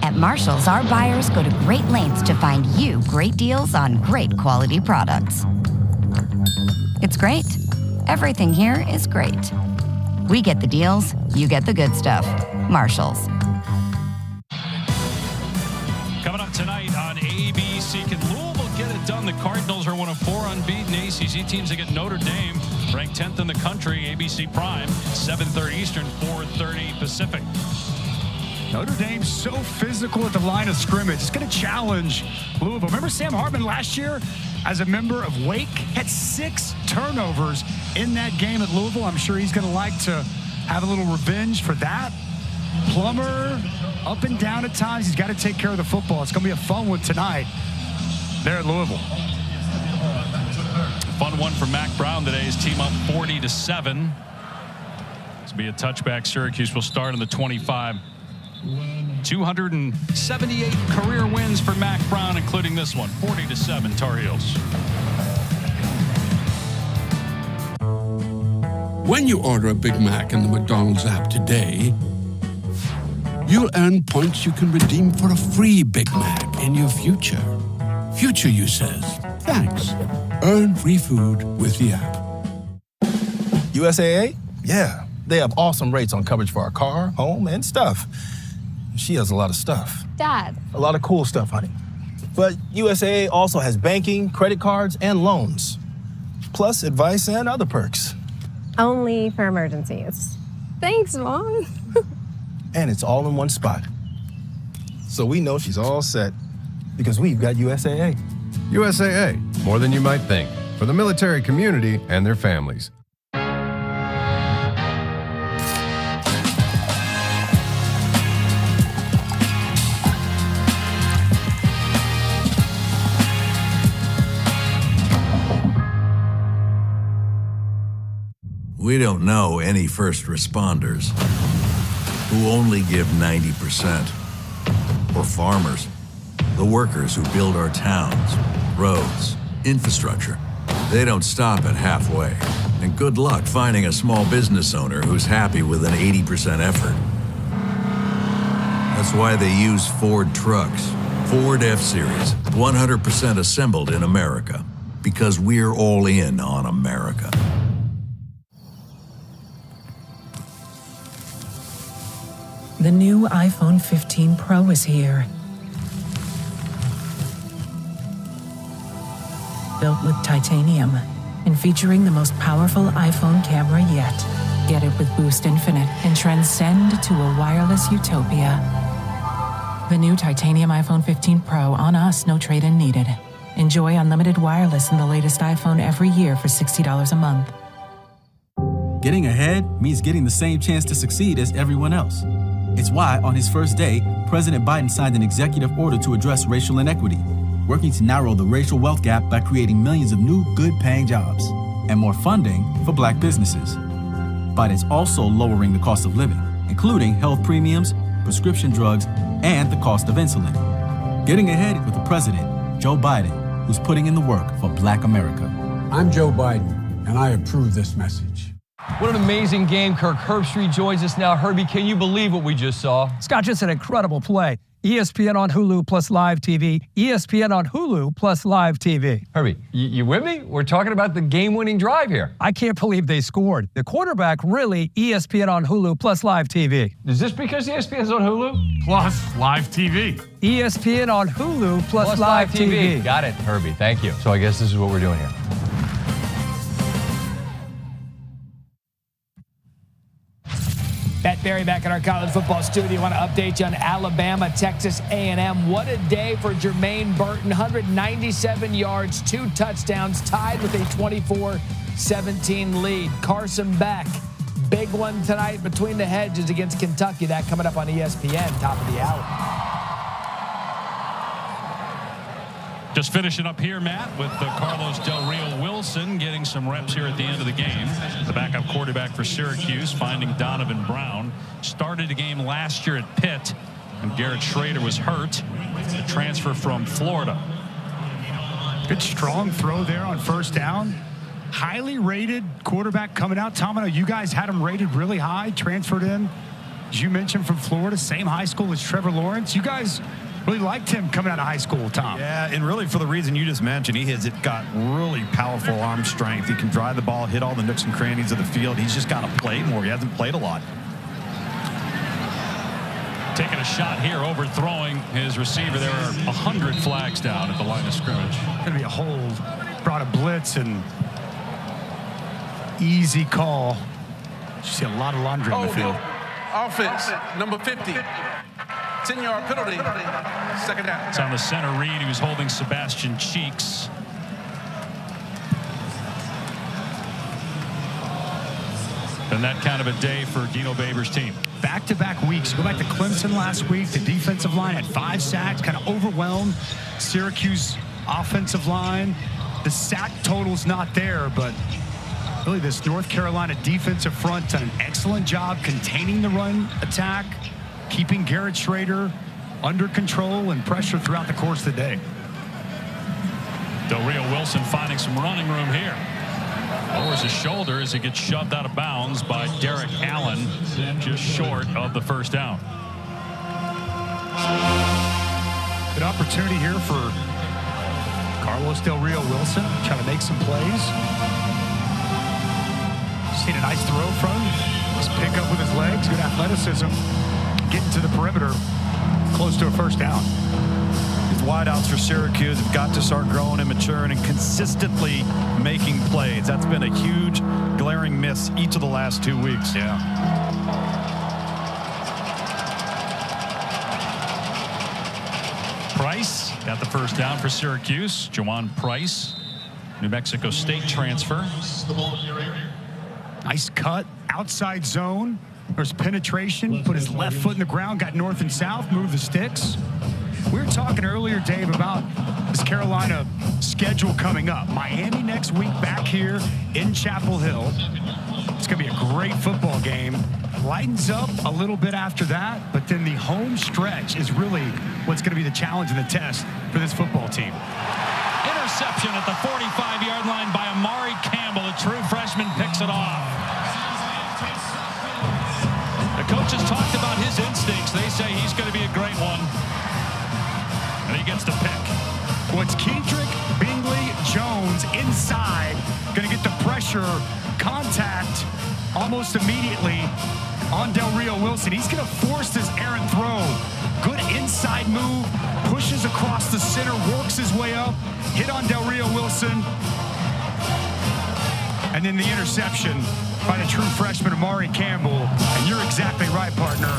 At Marshall's, our buyers go to great lengths to find you great deals on great quality products. It's great. Everything here is great. We get the deals, you get the good stuff. Marshall's. Coming up tonight on ABC, can Louisville get it done? The Cardinals are one of 4 unbeaten ACC teams against Notre Dame, ranked 10th in the country. ABC Prime, 7:30 Eastern, 4:30 Pacific. Notre Dame's so physical at the line of scrimmage. It's going to challenge Louisville. Remember Sam Hartman last year as a member of Wake? Had 6 turnovers in that game at Louisville. I'm sure he's going to like to have a little revenge for that. Plummer, up and down at times. He's got to take care of the football. It's going to be a fun one tonight there at Louisville. Fun one for Mac Brown today. His team up 40-7. This will be a touchback. Syracuse will start on the 25. 278 career wins for Mac Brown, including this one, 40-7 Tar Heels. When you order a Big Mac in the McDonald's app today, you'll earn points you can redeem for a free Big Mac in your future. Future you says, thanks. Earn free food with the app. USAA? Yeah. They have awesome rates on coverage for our car, home, and stuff. She has a lot of stuff. Dad. A lot of cool stuff, honey. But USAA also has banking, credit cards, and loans. Plus advice and other perks. Only for emergencies. Thanks, Mom. And it's all in one spot. So we know she's all set because we've got USAA. USAA, more than you might think, for the military community and their families. We don't know any first responders who only give 90%. Or farmers, the workers who build our towns, roads, infrastructure. They don't stop at halfway. And good luck finding a small business owner who's happy with an 80% effort. That's why they use Ford trucks. Ford F-Series, 100% assembled in America. Because we're all in on America. The new iPhone 15 Pro is here. Built with titanium and featuring the most powerful iPhone camera yet. Get it with Boost Infinite and transcend to a wireless utopia. The new titanium iPhone 15 Pro on us, no trade-in needed. Enjoy unlimited wireless in the latest iPhone every year for $60 a month. Getting ahead means getting the same chance to succeed as everyone else. It's why, on his first day, President Biden signed an executive order to address racial inequity, working to narrow the racial wealth gap by creating millions of new, good-paying jobs and more funding for Black businesses. Biden's also lowering the cost of living, including health premiums, prescription drugs, and the cost of insulin. Getting ahead with the president, Joe Biden, who's putting in the work for Black America. I'm Joe Biden, and I approve this message. What an amazing game. Kirk Herbstreit joins us now. Herbie, can you believe what we just saw? Scott, just an incredible play. ESPN on Hulu plus live TV. ESPN on Hulu plus live TV. Herbie, you with me? We're talking about the game-winning drive here. I can't believe they scored. The quarterback, really, ESPN on Hulu plus live TV. Is this because ESPN's on Hulu? Plus live TV. ESPN on Hulu plus live TV. Got it, Herbie. Thank you. So I guess this is what we're doing here. Matt Berry back in our college football studio. I want to update you on Alabama, Texas A&M. What a day for Jermaine Burton. 197 yards, 2 touchdowns, tied with a 24-17 lead. Carson Beck, big one tonight between the hedges against Kentucky. That coming up on ESPN, top of the hour. Just finishing up here, Matt, with Carlos Del Rio Wilson getting some reps here at the end of the game. The backup quarterback for Syracuse, finding Donovan Brown. Started the game last year at Pitt, and Garrett Shrader was hurt. The transfer from Florida. Good strong throw there on first down. Highly rated quarterback coming out. Tom, I know you guys had him rated really high, transferred in, as you mentioned, from Florida, same high school as Trevor Lawrence. You guys really liked him coming out of high school, Tom. Yeah, and really for the reason you just mentioned, he has got really powerful arm strength. He can drive the ball, hit all the nooks and crannies of the field. He's just got to play more. He hasn't played a lot. Taking a shot here, overthrowing his receiver. There are 100 flags down at the line of scrimmage. Going to be a hold. Brought a blitz and easy call. You see a lot of laundry on the field. No. Offense, number 50. 10-yard penalty, second down. It's on the center read. He was holding Sebastian Cheeks. And that kind of a day for Dino Babers' team. Back-to-back weeks. Go back to Clemson last week. The defensive line had 5 sacks, kind of overwhelmed Syracuse offensive line. The sack total's not there, but really this North Carolina defensive front done an excellent job containing the run attack, keeping Garrett Shrader under control and pressure throughout the course of the day. Del Rio Wilson finding some running room here. Lowers his shoulder as he gets shoved out of bounds by Derek Allen, just short of the first down. Good opportunity here for Carlos Del Rio Wilson, trying to make some plays. Seen a nice throw from him. Just pick up with his legs, good athleticism. Getting to the perimeter, close to a first down. These wideouts for Syracuse have got to start growing and maturing and consistently making plays. That's been a huge, glaring miss each of the last 2 weeks. Yeah. Price got the first down for Syracuse. Jawan Price, New Mexico State transfer. Nice cut, outside zone. There's penetration, put his left foot in the ground, got north and south, moved the sticks. We were talking earlier, Dave, about this Carolina schedule coming up. Miami next week back here in Chapel Hill. It's going to be a great football game. Lightens up a little bit after that, but then the home stretch is really what's going to be the challenge and the test for this football team. Interception at the 45-yard line by Amari Campbell. A true freshman picks it off. The coaches talked about his instincts. They say he's going to be a great one. And he gets the pick. Well, it's Kendrick Bingley Jones inside. Going to get the pressure, contact almost immediately on Del Rio Wilson. He's going to force this errant throw. Good inside move, pushes across the center, works his way up, hit on Del Rio Wilson. And then the interception by the true freshman Amari Campbell. And you're exactly right, partner.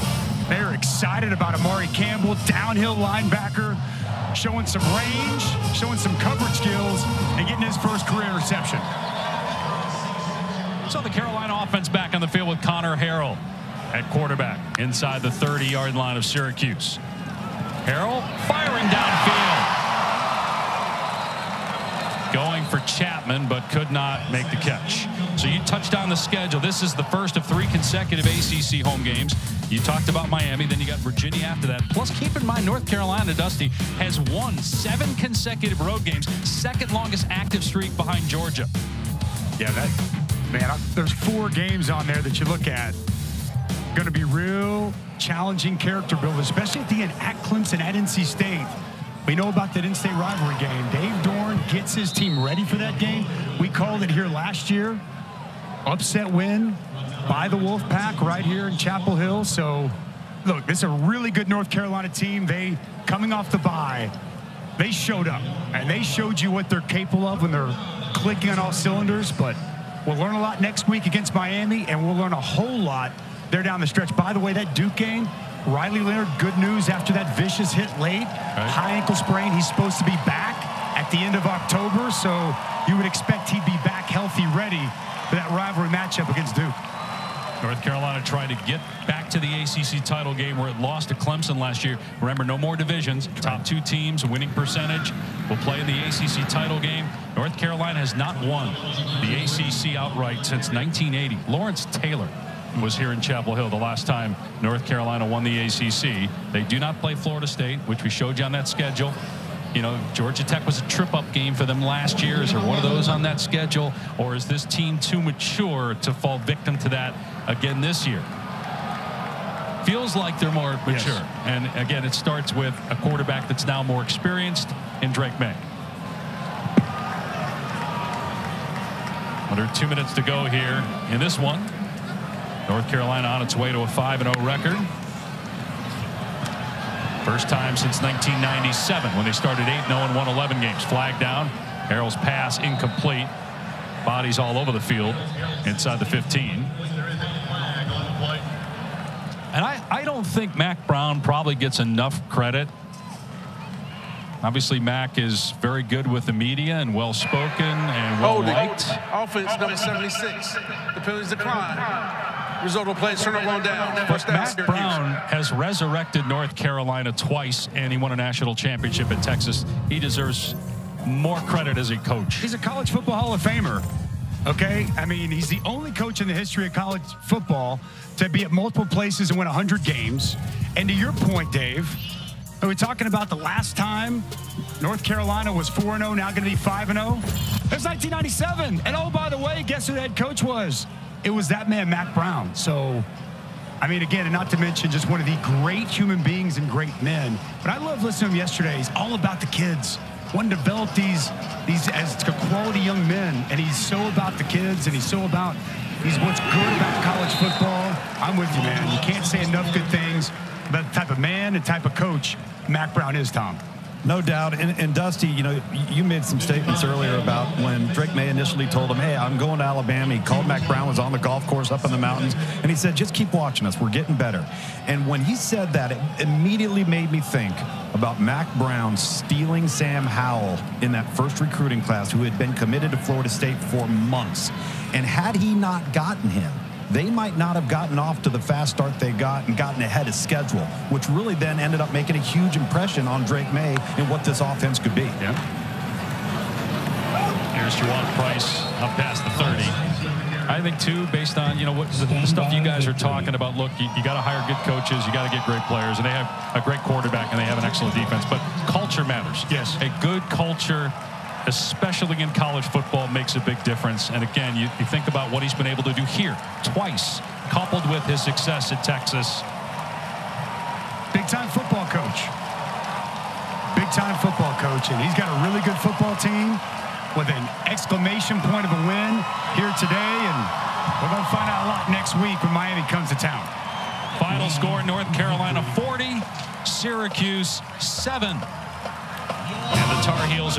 They're excited about Amari Campbell, downhill linebacker, showing some range, showing some coverage skills, and getting his first career reception. So the Carolina offense back on the field with Connor Harrell at quarterback inside the 30-yard line of Syracuse. Harrell firing downfield. Going for Chapman, but could not make the catch. So you touched on the schedule. This is the first of 3 consecutive ACC home games. You talked about Miami, then you got Virginia after that. Plus, keep in mind, North Carolina, Dusty, has won 7 consecutive road games, second longest active streak behind Georgia. Yeah, there's 4 games on there that you look at. Going to be real challenging character build, especially at the end at Clemson, at NC State. We know about that in-state rivalry game. Dave Dorn gets his team ready for that game. We called it here last year. Upset win by the Wolfpack right here in Chapel Hill. So, look, this is a really good North Carolina team. They, coming off the bye, they showed up. And they showed you what they're capable of when they're clicking on all cylinders. But we'll learn a lot next week against Miami, and we'll learn a whole lot there down the stretch. By the way, that Duke game, Riley Leonard, good news after that vicious hit late. Right. High ankle sprain. He's supposed to be back at the end of October, so you would expect he'd be back healthy, ready for that rivalry matchup against Duke. North Carolina trying to get back to the ACC title game where it lost to Clemson last year. Remember, no more divisions. Top 2 teams, winning percentage, will play in the ACC title game. North Carolina has not won the ACC outright since 1980. Lawrence Taylor was here in Chapel Hill the last time North Carolina won the ACC. They do not play Florida State, which we showed you on that schedule. You know, Georgia Tech was a trip-up game for them last year. Is there one of those on that schedule? Or is this team too mature to fall victim to that again this year? Feels like they're more mature. Yes. And, again, it starts with a quarterback that's now more experienced in Drake Maye. Under 2 minutes to go here in this one. North Carolina on its way to a 5-0 record. First time since 1997 when they started 8-0 and won 11 games. Flag down. Harrell's pass incomplete. Bodies all over the field inside the 15. And I don't think Mack Brown probably gets enough credit. Obviously, Mack is very good with the media and well-spoken and well-liked. Offense number 76. The penalties decline. Result of play, turnover on down. But Mack Brown has resurrected North Carolina twice, and he won a national championship at Texas. He deserves more credit as a coach. He's a college football Hall of Famer. Okay? I mean, he's the only coach in the history of college football to be at multiple places and win 100 games. And to your point, Dave, are we talking about the last time North Carolina was 4-0, now going to be 5-0? It was 1997. And oh, by the way, guess who the head coach was? It was that man, Mack Brown. So, I mean, again, and not to mention just one of the great human beings and great men. But I love listening to him yesterday. He's all about the kids. Want to develop these as quality young men. And he's so about the kids, and he's what's good about college football. I'm with you, man. You can't say enough good things about the type of man and type of coach Mack Brown is, Tom. No doubt. And Dusty, you know, you made some statements earlier about when Drake Maye initially told him, hey, I'm going to Alabama. He called Mack Brown, was on the golf course up in the mountains, and he said, just keep watching us. We're getting better. And when he said that, it immediately made me think about Mack Brown stealing Sam Howell in that first recruiting class, who had been committed to Florida State for months. And had he not gotten him, they might not have gotten off to the fast start they got and gotten ahead of schedule, which really then ended up making a huge impression on Drake Maye and what this offense could be. Yeah. Here's Juwan Price up past the 30. I think, too, based on, you know, what the stuff you guys are talking about, look, you got to hire good coaches, you got to get great players, and they have a great quarterback and they have an excellent defense, but culture matters. Yes. A good culture, especially in college football, makes a big difference. And again, you think about what he's been able to do here twice, coupled with his success at Texas. Big-time football coach. Big-time football coach. And he's got a really good football team with an exclamation point of a win here today. And we're going to find out a lot next week when Miami comes to town. Final score, North Carolina 40, Syracuse 7. And the Tar Heels